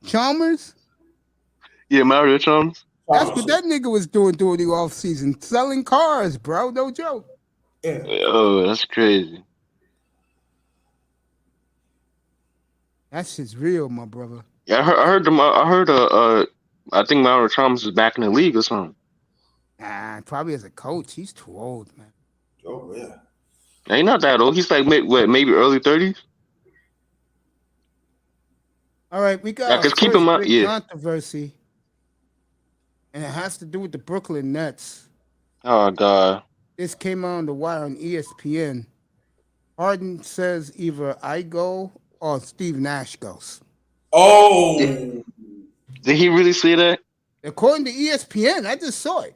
Chalmers? Yeah, Mario Chalmers. That's what that nigga was doing during the off season, selling cars, bro. No joke. Yeah. Oh, that's crazy. That shit's real, my brother. Yeah, I think Mario Chalmers is back in the league or something. Nah, probably as a coach. He's too old, man. Oh yeah. Yeah, he's not that old. He's like maybe early 30s. All right, we got Yeah, our 'cause keep first in mind- big yeah. controversy, and it has to do with the Brooklyn Nets. Oh god. This came on the wire on ESPN. Harden says either I go or Steve Nash goes. Oh. Did he really say that? According to ESPN, I just saw it.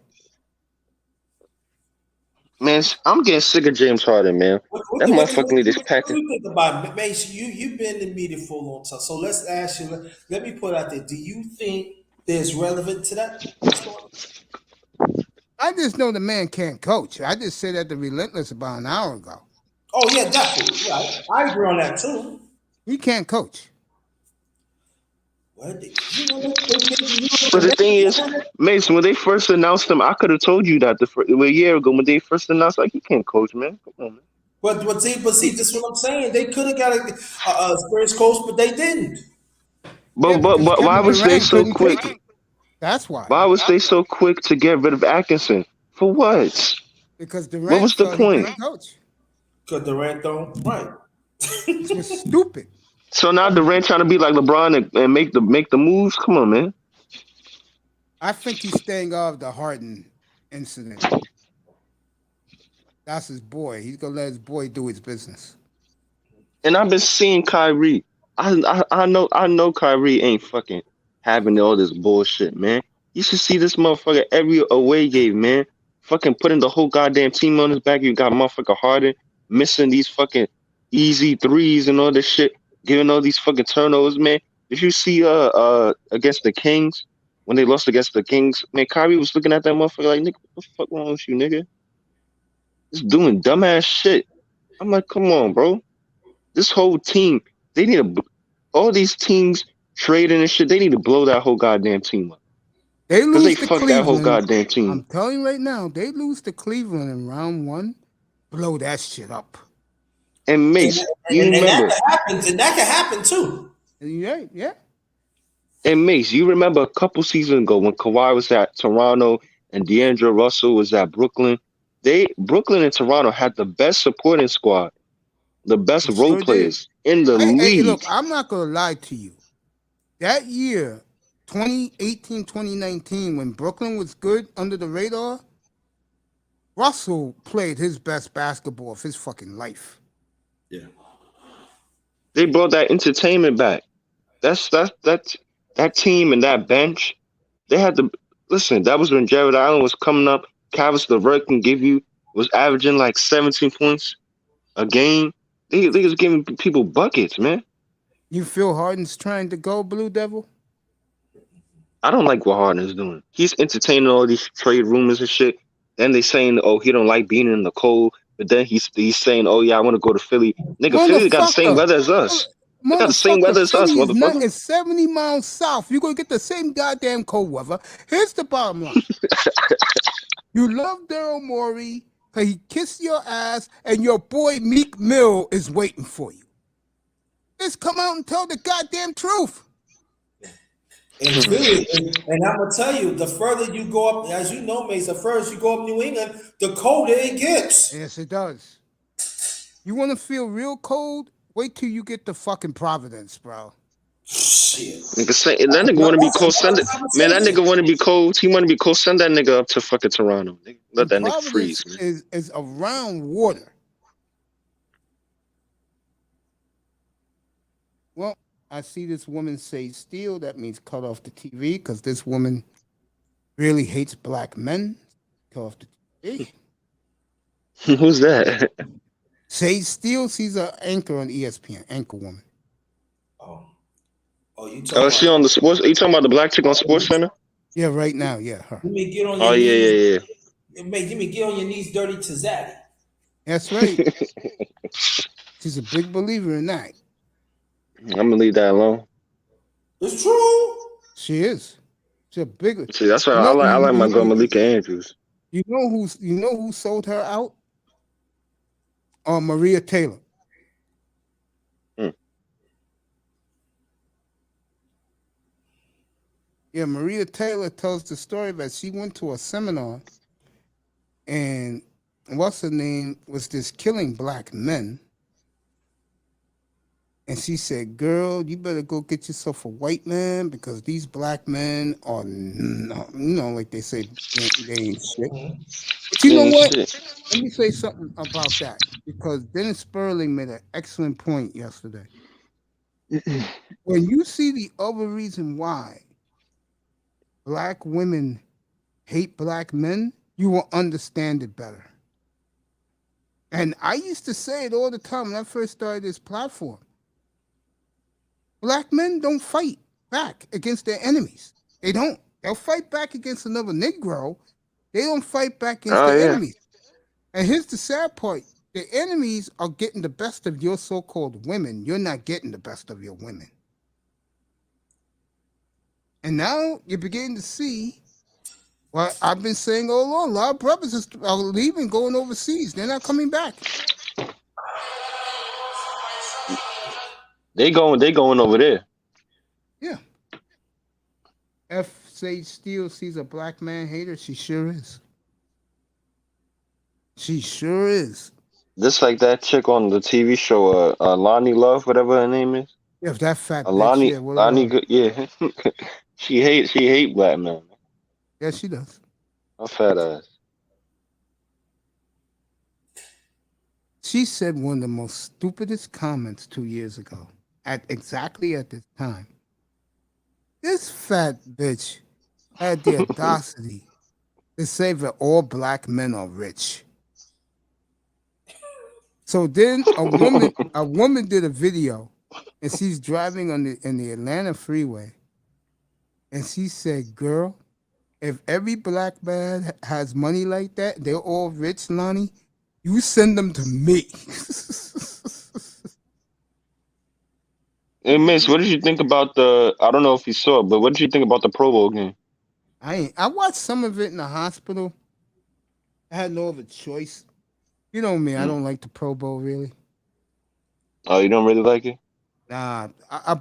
Man, I'm getting sick of James Harden, man. That motherfucker need this What package. do you think about it, Mason? You've been in the media for a long time, so let's ask you. Let me put out there. Do you think there's relevant to that? I just know the man can't coach. I just said that to Relentless about an hour ago. Oh yeah, definitely. Yeah, I agree on that too. He can't coach. Well, But the thing is, Mason, when they first announced him, I could have told you that a year ago when they first announced, like, he can't coach, man. Come on, man. But see, this is what I'm saying. They could have got a experienced coach, but they didn't. But why was they so quick? That's why. Why was they so quick to get rid of Atkinson? For what? Because What Durant was the felt he point? couldn't coach. Because Durant don't. Right. It's just stupid. So now Durant trying to be like LeBron and make the moves. Come on, man. I think he's staying out of the Harden incident. That's his boy. He's gonna let his boy do his business. And I've been seeing Kyrie. I know Kyrie ain't fucking having all this bullshit, man. You should see this motherfucker every away game, man. Fucking putting the whole goddamn team on his back. You got motherfucker Harden missing these fucking easy threes and all this shit, giving all these fucking turnovers, man. Did you see against the Kings when they lost against the Kings? Man, Kyrie was looking at that motherfucker like, nigga, what the fuck wrong with you, nigga? Just doing dumbass shit. I'm like, come on, bro. This whole team, they need to, all these teams trading and shit, they need to blow that whole goddamn team up. They Because lose they to fucked that whole Cleveland. goddamn team. I'm telling you right now, they lose to Cleveland in round 1. Blow that shit up. And Mace, you remember? And that can happen too. Yeah. And Mace, you remember a couple seasons ago when Kawhi was at Toronto and D'Angelo Russell was at Brooklyn? Brooklyn and Toronto had the best supporting squad, the best They role sure did. players in the Hey, league. look, I'm not gonna lie to you. That year, 2018, 2019, when Brooklyn was good under the radar, Russell played his best basketball of his fucking life. Yeah. They brought that entertainment back. That team and that bench. They had to listen. That was when Jared Allen was coming up. Cavis LeVert can give you was averaging like 17 points a game. They was giving people buckets, man. You feel Harden's trying to go, Blue Devil? I don't like what Harden's doing. He's entertaining all these trade rumors and shit. Then they saying, oh, he don't like being in the cold. But then he's saying, oh yeah, I want to go to Philly. Nigga, Philly got the same weather as us. They got the same weather as us, Philly is motherfucker. It's 70 miles south. You're going to get the same goddamn cold weather. Here's the bottom line. You love Daryl Morey because he kissed your ass and your boy Meek Mill is waiting for you. Just come out and tell the goddamn truth. And Philly, and I'm gonna tell you, the further you go up, as you know, Mace, the further you go up New England, the colder it gets. Yes, it does. You want to feel real cold? Wait till you get to fucking Providence, bro. Shit. That nigga want to be cold. Man, that nigga want to be cold. He want to be cold. Send that nigga up to fucking Toronto. Let that nigga freeze, man. Is around water. Well, I see this woman say steal. That means cut off the TV because this woman really hates black men. Cut off the TV. Who's that? Say steal. She's an anchor on ESPN. Anchor woman. Oh, you talking? Oh, she on the sports? Are you talking about the black chick on Sports Center? Yeah, right now. Yeah, her. Let me get on Oh your yeah. Give me get on your knees, dirty to Zaddy. That's right. She's a big believer in that. I'm gonna leave that alone. It's true. She is. She's a big. See, that's why I like my girl Malika Andrews. You know who sold her out? Maria Taylor. Yeah, Maria Taylor tells the story that she went to a seminar and what's her name was this killing black men. And she said, girl, you better go get yourself a white man because these black men are, like they say, they ain't shit. But you know what? Let me say something about that because Dennis Sperling made an excellent point yesterday. When you see the other reason why black women hate black men, you will understand it better. And I used to say it all the time when I first started this platform. Black men don't fight back against their enemies. They don't. They'll fight back against another Negro. They don't fight back against their enemies. And here's the sad part. The enemies are getting the best of your so-called women. You're not getting the best of your women. And now you're beginning to see what I've been saying all along. A lot of brothers are leaving, going overseas. They're not coming back. They going over there. Yeah. Sage Steele sees a black man hater, she sure is. She sure is. Just like that chick on the TV show, Lonnie Love, whatever her name is. If that fat bitch, yeah, what Lonnie, about her? yeah. she hate black men. Yeah, she does. Her fat ass. She said one of the most stupidest comments 2 years ago, exactly at this time. This fat bitch had the audacity to say that all black men are rich. So then a woman did a video, and she's driving in the Atlanta freeway, and she said, "Girl, if every black man has money like that, they're all rich, Lonnie. You send them to me." Hey, Miss, what did you think about the? I don't know if you saw it, but what did you think about the Pro Bowl game? I watched some of it in the hospital. I had no other choice. You know me, I don't like the Pro Bowl really. Oh, you don't really like it? Nah.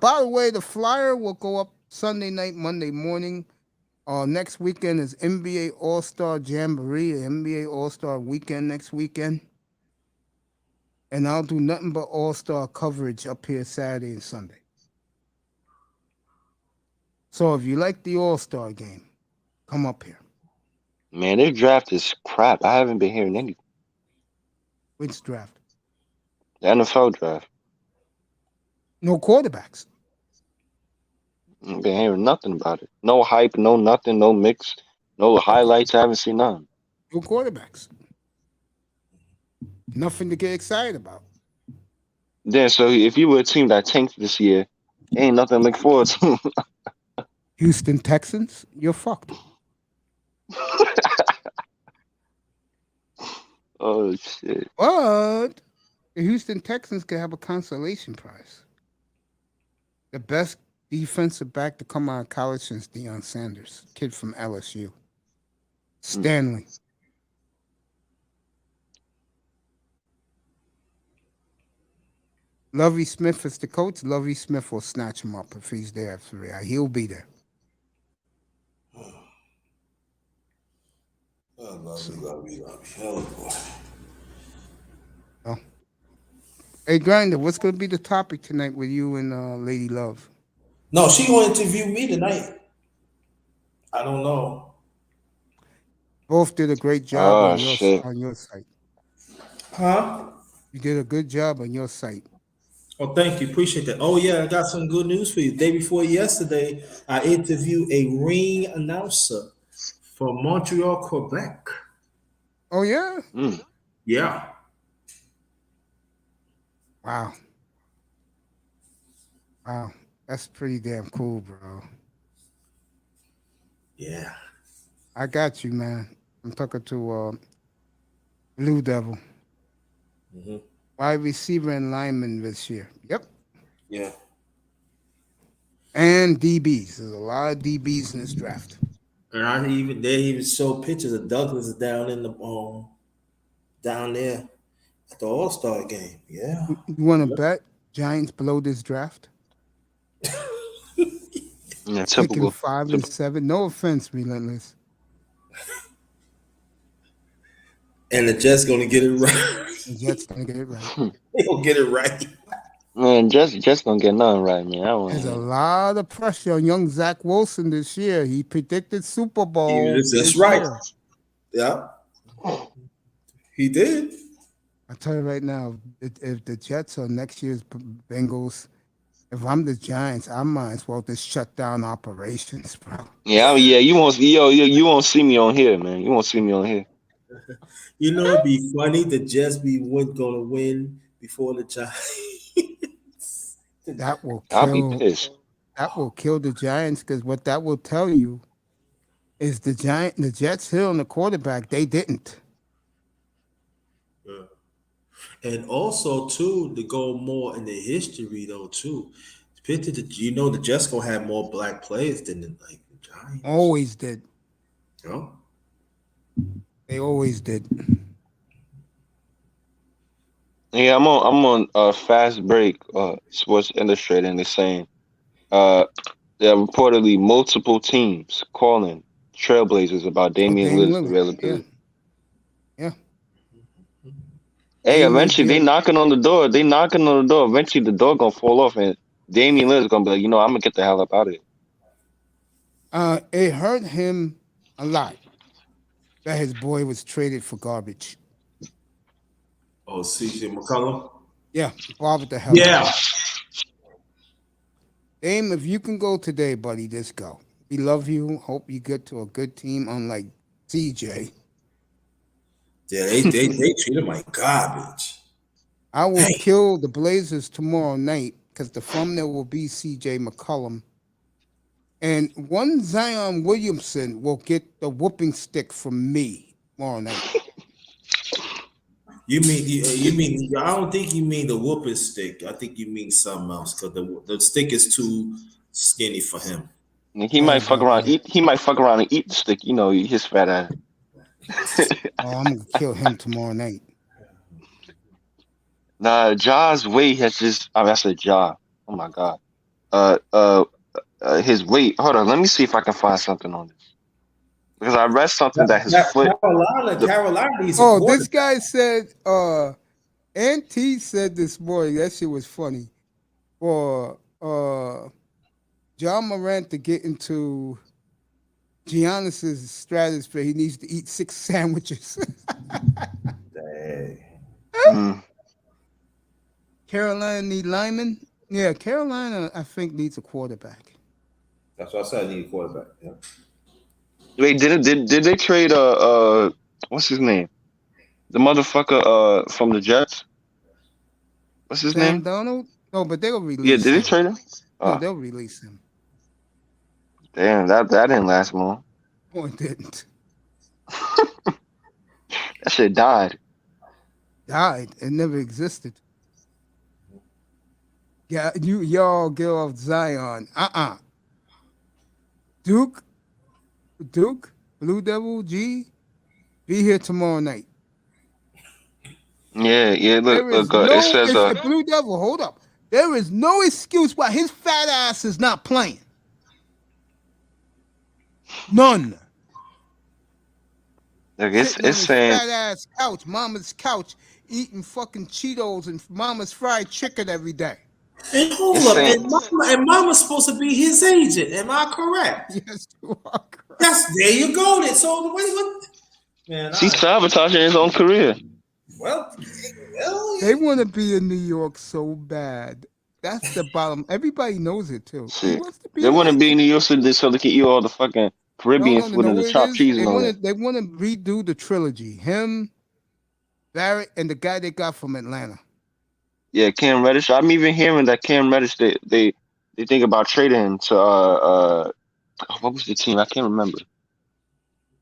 By the way, the flyer will go up Sunday night, Monday morning. Next weekend is NBA All Star Jamboree, NBA All Star Weekend next weekend, and I'll do nothing but All Star coverage up here Saturday and Sunday. So if you like the All Star game, come up here. Man, their draft is crap. I haven't been hearing anything. Which draft? The NFL draft. No quarterbacks. I've been hearing nothing about it. No hype, no nothing, no mix, no highlights. I haven't seen none. No quarterbacks. Nothing to get excited about. Then, so if you were a team that tanked this year, ain't nothing to look forward to. Houston Texans, you're fucked. Oh shit! But the Houston Texans could have a consolation prize. The best defensive back to come out of college since Deion Sanders, kid from LSU. Stanley. Lovey Smith is the coach. Lovey Smith will snatch him up if he's there for real. He'll be there. Oh, lovely. Oh, boy. Oh. Hey, Grinder, what's going to be the topic tonight with you and Lady Love? No, she going to interview me tonight. I don't know. Both did a great job Oh on shit! your site. Huh? You did a good job on your site. Oh, thank you. Appreciate that. Oh, yeah, I got some good news for you. Day before yesterday, I interviewed a ring announcer from Montreal, Quebec. Oh, yeah? Yeah. Wow. Wow. That's pretty damn cool, bro. Yeah. I got you, man. I'm talking to Blue Devil. Mm-hmm. Wide receiver and lineman this year. Yep. Yeah. And DBs. There's a lot of DBs in this draft. And they even show pictures of Douglas down in the down there at the All-Star game. Yeah. You want to bet Giants below this draft? Yeah, Picking typical. 5 and 7. No offense, Relentless. And the Jets gonna get it right. The Jets gonna get it right. They gonna get it right. Man, just don't get nothing right, man. There's a lot of pressure on young Zach Wilson this year. He predicted Super Bowl. That's right. Yeah. He did. I tell you right now, if the Jets are next year's Bengals, if I'm the Giants, I might as well just shut down operations, bro. Yeah, you won't see me on here, man. You won't see me on here. You know, it'd be funny. The Jets gonna win before the Giants. That will I'll be kill. pissed. That will kill the Giants because what that will tell you is the Jets hit on the quarterback. They didn't. Yeah. And also, too, to go more in the history, though, too. The Jets gonna have more black players than the Giants. Always did. Yeah. They always did. Yeah, I'm on Fast Break, Sports Illustrated, and they're saying the there are reportedly multiple teams calling Trailblazers about Damian Dame Lillard's Lillard. availability. Yeah. Hey, Dame eventually they Lillard. knocking on the door. They knocking on the door. Eventually the door gonna fall off, and Damian Lillard's gonna be like, I'm gonna get the hell up out of here. It hurt him a lot that his boy was traded for garbage. Oh, CJ McCollum. Yeah, bothered the hell out of him. Dame, if you can go today, buddy, just go. We love you. Hope you get to a good team, unlike CJ. Yeah, they treat him like garbage. I will kill the Blazers tomorrow night because the thumbnail will be CJ McCollum. And one Zion Williamson will get the whooping stick from me tomorrow night. You mean? I don't think you mean the whooping stick. I think you mean something else because the stick is too skinny for him. He might fuck around. He might fuck around and eat the stick. His fat ass. I'm gonna kill him tomorrow night. Nah, Ja's weight has just. I said Ja. Oh my god. His weight. Hold on. Let me see if I can find something on this. Because I read something that his foot. Carolina. This guy said. Auntie said this morning. That shit was funny. For John Morant to get into Giannis's stratosphere, he needs to eat 6 sandwiches. Carolina need linemen. Yeah, Carolina, I think, needs a quarterback. That's what I said. I need a quarterback. Yeah. Wait, did they trade what's his name? The motherfucker from the Jets. What's his Sam name? Donald? No, but they'll release. Yeah, did they trade him? No, they'll release him. Damn, that didn't last long. No, it didn't. That shit died. Died. It never existed. Yeah, y'all get off Zion. Duke, Blue Devil, G, be here tomorrow night. Yeah. Look. It says Blue Devil. Hold up. There is no excuse why his fat ass is not playing. None. Look, it's saying fat ass couch, mama's couch, eating fucking Cheetos and mama's fried chicken every day. And hold up, and mama's supposed to be his agent. Am I correct? Yes, you are correct. There you go. Then. So what? Man, he's sabotaging his own career. Well, they want to be in New York so bad. That's the bottom. Everybody knows it too. They want to be in New York so they can eat all the fucking Caribbean food and the chopped cheese and all that. They want to redo the trilogy. Him, Barrett, and the guy they got from Atlanta. Yeah, Cam Reddish. I'm even hearing that Cam Reddish they think about trading him to what was the team? I can't remember.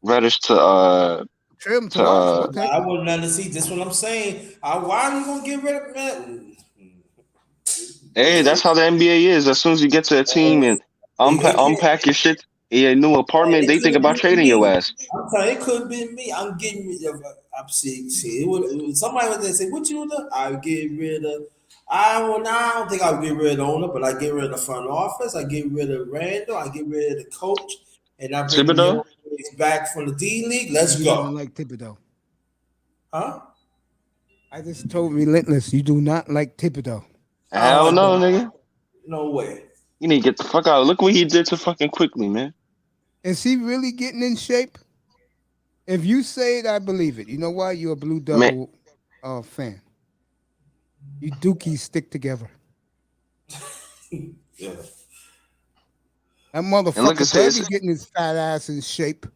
Reddish to trade him to okay. I wouldn't let see. This what I'm saying. Why are you gonna get rid of man? Hey, that's how the NBA is. As soon as you get to a team and unpack your shit in your new apartment, they think about trading your ass. I'm telling you, it could be me. I'm getting rid of. Somebody would say, "What you do?" I get rid of. I don't think I'll get rid of the owner, but I get rid of the front office. I get rid of Randall. I get rid of the coach, and I bring the back from the D League. Let's go. I don't like Thibodeau. Huh? I just told Relentless you do not like Thibodeau. Hell no, nigga. No way. You need to get the fuck out. Look what he did to fucking Quickly, man. Is he really getting in shape? If you say it, I believe it. You know why? You're a Blue Devil fan. You dookies stick together. Yeah. That motherfucker better getting his fat ass in shape.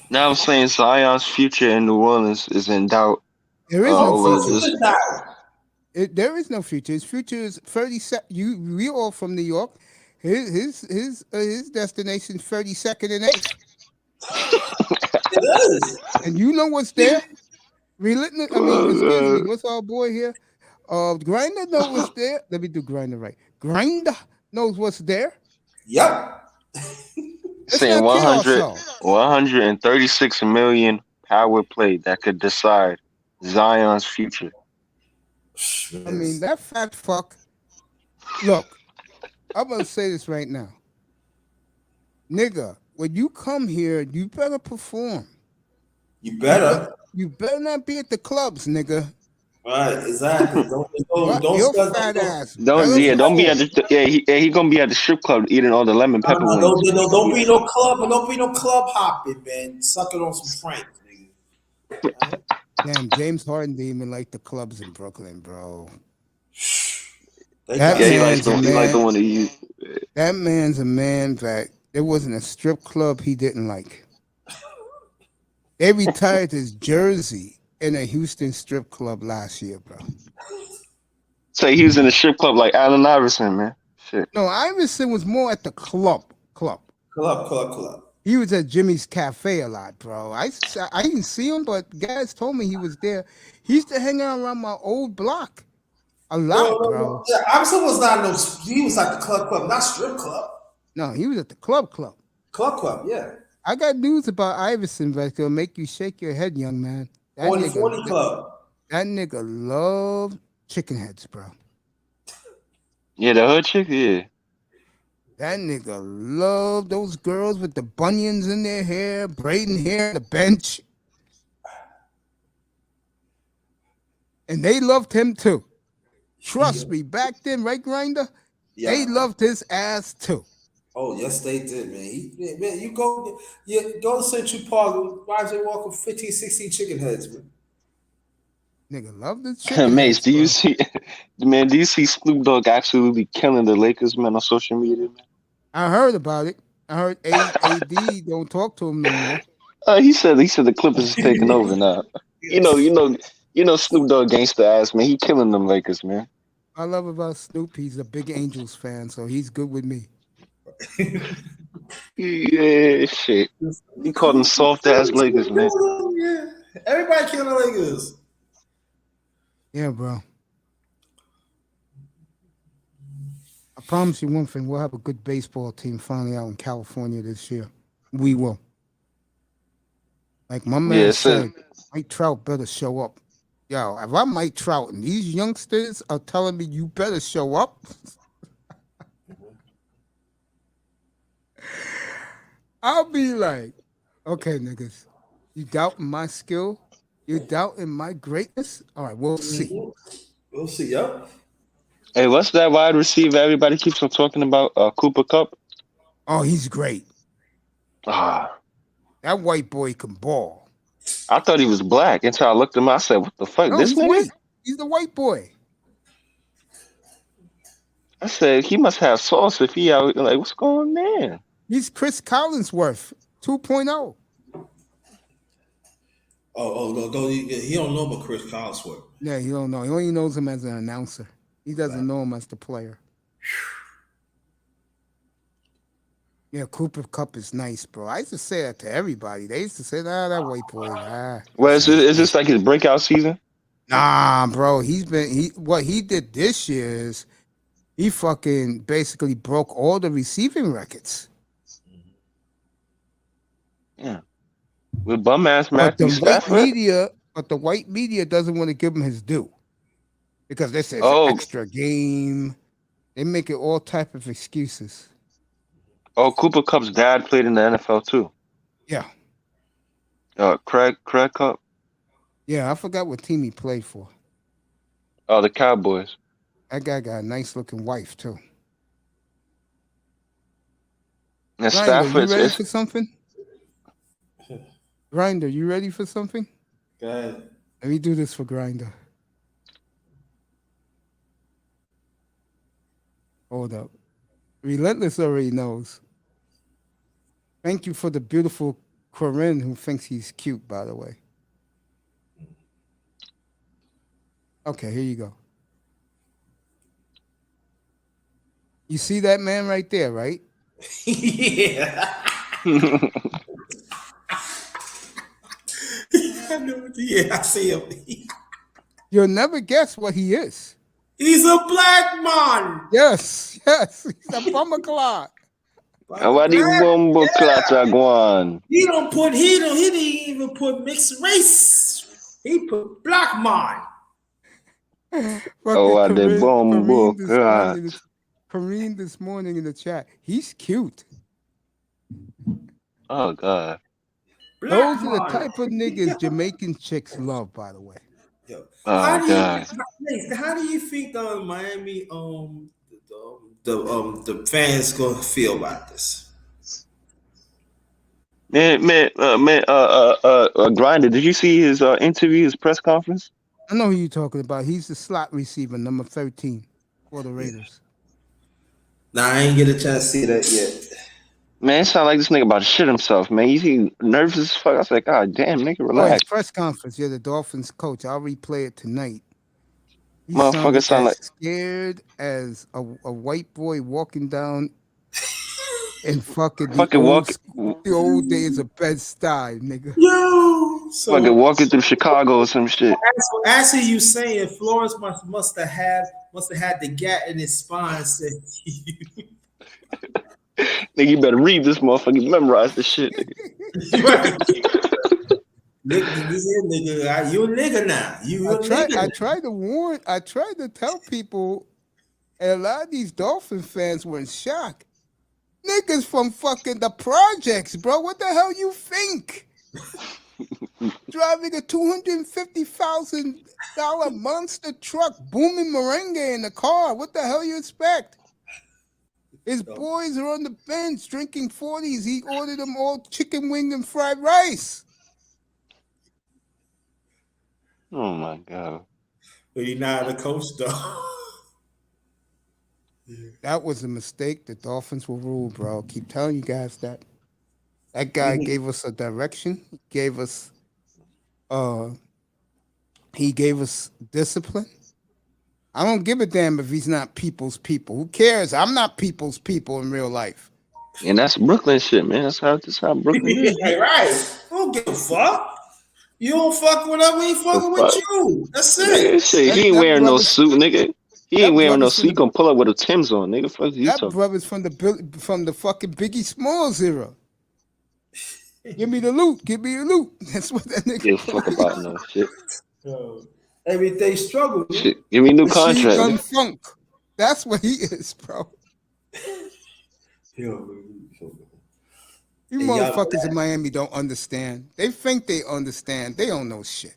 Now I'm saying Zion's future in New Orleans is in doubt. There is no future. There is no future. His future is 32nd. We all from New York. His destination 32nd and 8th. It is. And you know what's there? Relentless. I mean, excuse me. What's our boy here? Grinder knows what's there. Let me do Grinder right. Grinder knows what's there. Yep. Saying 136 million power play that could decide Zion's future. I mean, that fat fuck. Look, I'm gonna say this right now, nigga. When you come here, you better perform. You better. You better not be at the clubs, nigga. Right, exactly. Don't Your start. fat ass. Don't Better don't be perform. at the he gonna be at the strip club eating all the lemon pepper No, wings. don't be no club, don't be no club hopping, man. Suck it on some Frank, nigga. Damn, James Harden didn't even like the clubs in Brooklyn, bro. They That got Yeah, he likes man's the a he like the man. one that you. That man's a man that there wasn't a strip club he didn't like. They retired his jersey in a Houston strip club last year, bro. Say he was in the strip club like Allen Iverson, man. Shit. No, Iverson was more at the club. club. He was at Jimmy's Cafe a lot, bro. I didn't see him, but guys told me he was there. He used to hang out around my old block a lot, bro. Yeah, Iverson was not no. He was at the club, not strip club. No, he was at the club. Club, yeah. I got news about Iverson that's gonna make you shake your head, young man. That 40 club. That nigga loved chicken heads, bro. Yeah, the hood chick, yeah. That nigga loved those girls with the bunions in their hair, braiding hair on the bench. And they loved him too. Trust me, back then, right, Grinder? Yeah. They loved his ass too. Oh, yes, they did, man. Man, you go to Central Park, why is they walking 15, 16 chicken heads, man? Nigga loved the chicken Mace, heads, do you bro. see, man? Do you see Snoop Dogg absolutely killing the Lakers, man, on social media, man? I heard about it. I heard AD don't talk to him no more. He said the Clippers is taking over now. You know, Snoop Dogg gangsta ass, man. He killing them Lakers, man. I love about Snoop. He's a big Angels fan, so he's good with me. Yeah, shit. He called them soft ass Lakers, man. Yeah. Everybody killing the Lakers. Yeah, bro. I promise you one thing: we'll have a good baseball team finally out in California this year. We will. Like my man said, Mike Trout better show up. Yo, if I'm Mike Trout and these youngsters are telling me you better show up, I'll be like, okay, niggas, you doubting my skill? You doubting my greatness? All right, we'll see. We'll see, yo. Hey, what's that wide receiver everybody keeps on talking about? Cooper Kupp? Oh, he's great. Ah. That white boy can ball. I thought he was black until I looked him up. I said, what the fuck? No, This he's nigga? white. He's the white boy. I said, he must have sauce if he out. Like, what's going on? He's Chris Collinsworth 2.0. Oh, he don't know about Chris Collinsworth. Yeah, he don't know. He only knows him as an announcer. He doesn't know him as the player. Yeah, Cooper Kupp is nice, bro. I used to say that to everybody. They used to say, that white boy. Well, is this like his breakout season? Nah, bro. What he did this year is he fucking basically broke all the receiving records. Yeah. With bum ass But Matthew the Stafford. white media doesn't want to give him his due. Because they say it's Oh. an extra game. They make it all type of excuses. Oh, Cooper Kupp's dad played in the NFL too. Yeah. Craig Kupp. Yeah, I forgot what team he played for. Oh, the Cowboys. That guy got a nice looking wife too. And Grinder, you Stafford ready is for something? Grinder, you ready for something? Go ahead. Let me do this for Grinder. Hold up. Relentless already knows. Thank you for the beautiful Corinne who thinks he's cute, by the way. Okay, here you go. You see that man right there, right? Yeah. Yeah, I see him. You'll never guess what he is. He's a black man. Yes. He's a bummer. He didn't even put mixed race. He put black man. Kareem this morning in the chat. He's cute. Oh God. Those are the type of niggas Jamaican chicks love, by the way. Yo, Oh God. how do you think the Miami the fans gonna feel about this? Grinder. Did you see his interview, his press conference? I know who you're talking about. He's the slot receiver, number 13 for the Raiders. Nah, I ain't get a chance to see that yet. Man, it sounded like this nigga about to shit himself, man. He nervous as fuck. I was like, God damn, nigga, Oh, his relax. press conference. Yeah, the Dolphins coach. I'll replay it tonight. He Motherfucker sounded sound as like scared as a white boy walking down in fucking the old days of Bed-Stuy, nigga. Yo, so fucking walking through Chicago or some shit. actually, you saying Flores must have had the gap in his spine. Said, Nigga, you better read this motherfucker. Memorize this shit, nigga. right. Nigga, you a nigga now. I tried to tell people, and a lot of these Dolphin fans were in shock. Niggas from fucking the projects, bro. What the hell you think? Driving a $250,000 monster truck, booming merengue in the car. What the hell you expect? His boys are on the bench drinking 40s. He ordered them all chicken wing and fried rice. Oh my God. But he not a coach though. That was a mistake. The Dolphins were ruled, bro. Keep telling you guys that. That guy gave us a direction. He gave us discipline. I don't give a damn if he's not people's people. Who cares? I'm not people's people in real life. And that's Brooklyn shit, man. That's how Brooklyn is. Right. I don't give a fuck. You don't fuck with us, we ain't fucking with you. That's it. Shit, he ain't wearing no suit, nigga. He ain't wearing no suit. He gonna pull up with a Tim's on, nigga. Fuck you That talking. brother's from the fucking Biggie Smalls era. Give me the loot. Give me the loot. That's what that nigga. Give a fuck about no shit. Everyday struggle. Shit. Give me a new Machine contract. Gun Funk. That's what he is, bro. You motherfuckers in Miami don't understand. They think they understand. They don't know shit.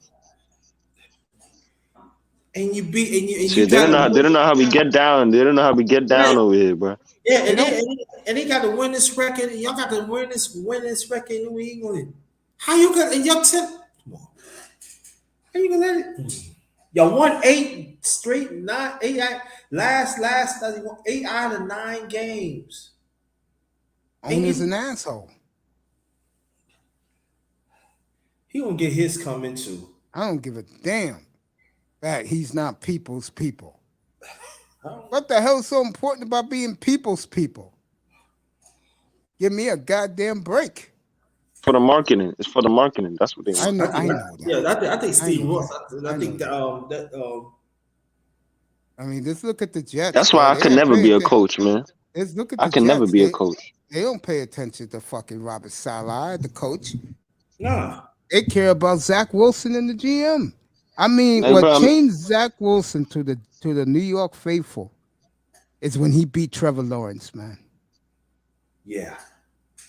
And you beat Shit, they don't know how we get down. They don't know how we get down over here, bro. Yeah, and they got to win this record. And y'all got to win this record in New England. How you gonna in your tip? Come on. How you gonna let it? Y'all won 8 straight, 8 last 8 out of 9 games. Owner's an asshole. He gonna get his coming too. I don't give a damn that he's not people's people. What the hell is so important about being people's people? Give me a goddamn break. For the marketing. It's for the marketing. That's what they want. I know that. Yeah, I think Steve Ross. I think I mean, just look at the Jets. That's why I could never be a coach, man. Look at I can never be a coach. They don't pay attention to fucking Robert Saleh, the coach. Nah. They care about Zach Wilson and the GM. I mean, changed Zach Wilson to the New York faithful is when he beat Trevor Lawrence, man. Yeah.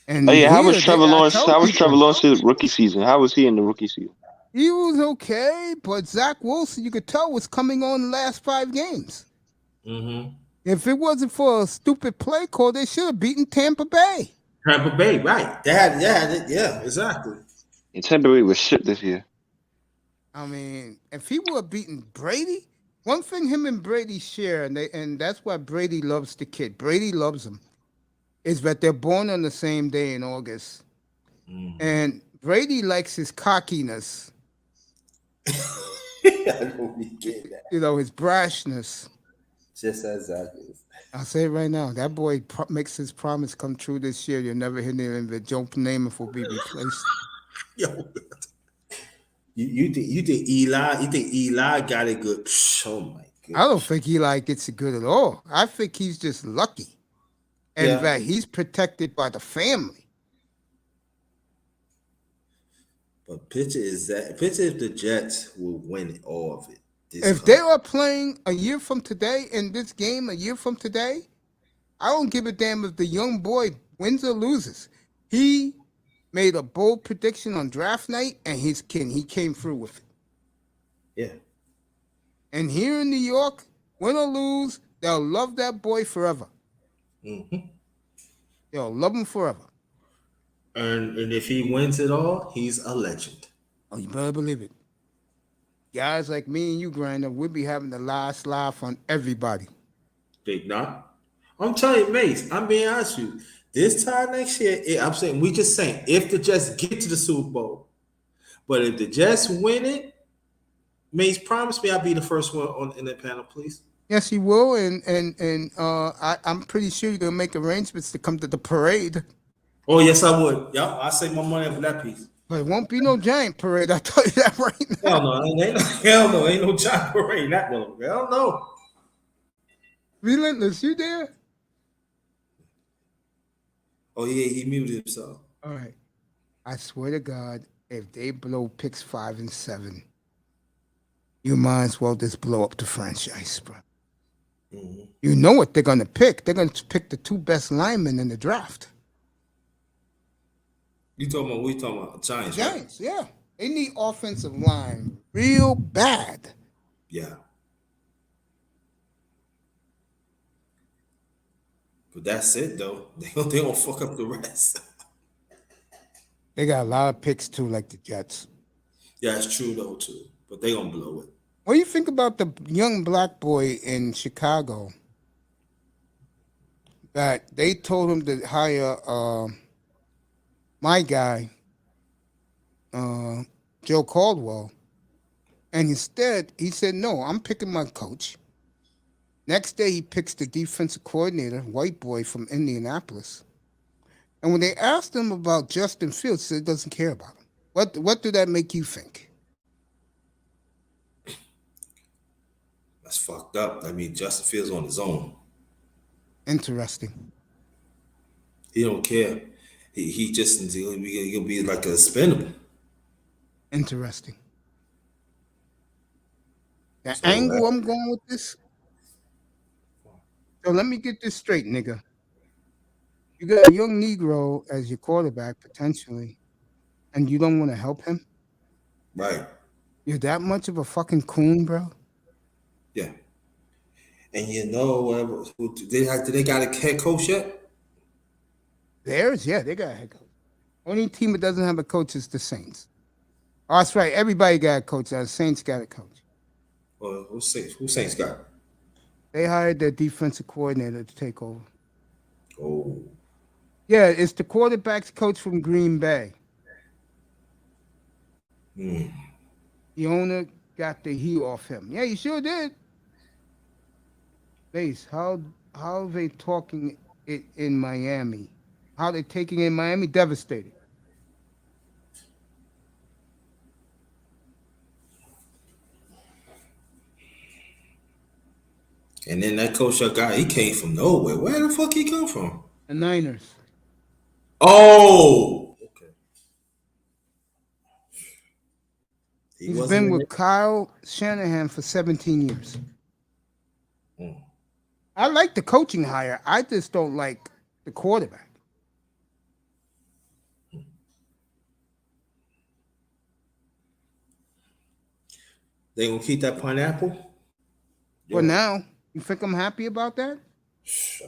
And how was Trevor Lawrence? How was Trevor Lawrence's rookie season? How was he in the rookie season? He was okay, but Zach Wilson, you could tell, was coming on the last 5 games. Mm-hmm. If it wasn't for a stupid play call, they should have beaten Tampa Bay. Tampa Bay, right? Yeah, exactly. And Tampa Bay was shit this year. I mean, if he would have beaten Brady, one thing him and Brady share, and that's why Brady loves the kid. Brady loves him, is that they're born on the same day in August, and Brady likes his cockiness. I know we get that. You know, his brashness. Just as that is. I'll say it right now. That boy makes his promise come true this year. You'll never hear him. The Joe Namath will be replaced. Yo, you think Eli? You think Eli got it good? Oh my god! I don't think Eli gets it good at all. I think he's just lucky, and in fact, he's protected by the family. But picture if the Jets will win all of it. If they are playing a year from today in this game, a year from today, I don't give a damn if the young boy wins or loses. He made a bold prediction on draft night, and he came through with it. Yeah. And here in New York, win or lose, they'll love that boy forever. Mm-hmm. They'll love him forever. And if he wins it all, he's a legend. Oh, you better believe it. Guys like me and you, Grinder, we'll be having the last laugh on everybody. Big not. I'm telling you, Mace, I'm being honest with you. This time next year, I'm saying, we just saying, if the Jets get to the Super Bowl, but if the Jets win it, Mace, promise me I'll be the first one in that panel, please. Yes, he will, and I'm pretty sure you're gonna make arrangements to come to the parade. Oh yes, I would. Yep, I save my money for that piece. But it won't be no giant parade. I tell you that right now. Hell no, ain't no giant parade. That no, hell no. Relentless, you there? Oh yeah, he muted himself. All right. I swear to God, if they blow picks 5 and 7, you might as well just blow up the franchise, bro. Mm-hmm. You know what they're gonna pick? They're gonna pick the 2 best linemen in the draft. You talking about? We talking about Giants? Giants, right? Yeah. They need offensive line real bad. Yeah. But that's it though. They don't fuck up the rest. They got a lot of picks too, like the Jets. Yeah, it's true though too. But they gonna blow it. What do you think about the young black boy in Chicago that they told him to hire my guy, Joe Caldwell, and instead he said, no, I'm picking my coach. Next day he picks the defensive coordinator, white boy from Indianapolis. And when they asked him about Justin Fields, he said he doesn't care about him. What did that make you think? That's fucked up. I mean, Justin Fields on his own. Interesting. He don't care. He'll be like a expendable. Interesting. The angle I'm going with this. So let me get this straight, nigga. You got a young Negro as your quarterback potentially, and you don't want to help him? Right. You're that much of a fucking coon, bro? Yeah. And you know, do they got a head coach yet? Yeah, they got a head coach. Only team that doesn't have a coach is the Saints. Oh, that's right. Everybody got a coach. The Saints got a coach. Well, who Saints got? They hired their defensive coordinator to take over. Oh. Yeah, it's the quarterback's coach from Green Bay. Hmm. The owner got the heat off him. Yeah, he sure did. Base, how are they talking it in Miami? How they taking it in Miami? Devastated. And then that coach I got, he came from nowhere. Where the fuck he come from? The Niners. Oh, okay. He's been with Kyle Shanahan for 17 years. I like the coaching hire. I just don't like the quarterback. They gonna keep that pineapple? For now, you think I'm happy about that?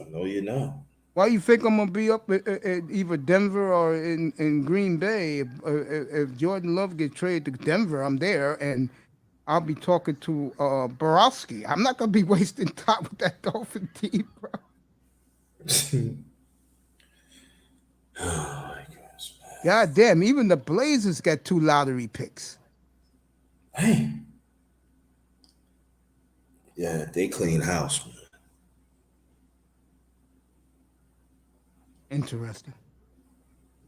I know you're not. Why you think I'm gonna be up at either Denver or in Green Bay? If Jordan Love gets traded to Denver, I'm there, and I'll be talking to Borowski. I'm not gonna be wasting time with that Dolphin team, bro. Oh my gosh, man. God damn, even the Blazers got 2 lottery picks. Hey. Yeah, they clean house, man. Interesting.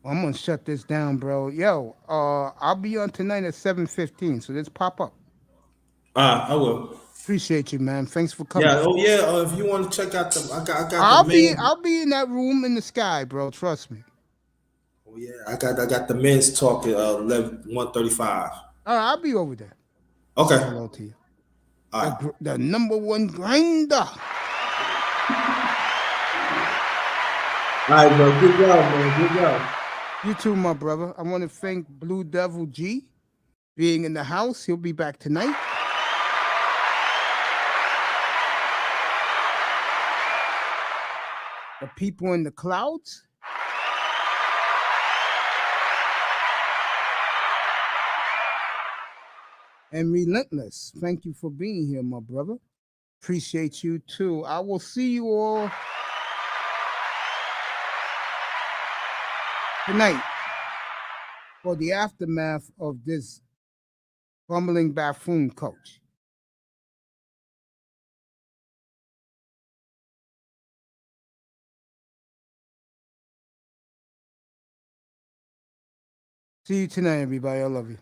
Well, I'm gonna shut this down, bro. Yo, I'll be on tonight at 7:15, so just pop up. I will. Appreciate you, man. Thanks for coming. Yeah, oh yeah. If you want to check out the, I got I'll the main. I'll be in that room in the sky, bro. Trust me. Oh yeah, I got the men's talk at 1:35. All right, I'll be over there. Okay. Say hello to you. All right. The number one grinder. All right, bro. Good job, man. Good job. You too, my brother. I want to thank Blue Devil G being in the house. He'll be back tonight. The people in the clouds. And Relentless. Thank you for being here, my brother. Appreciate you too. I will see you all tonight for the aftermath of this bumbling buffoon coach. See you tonight, everybody. I love you.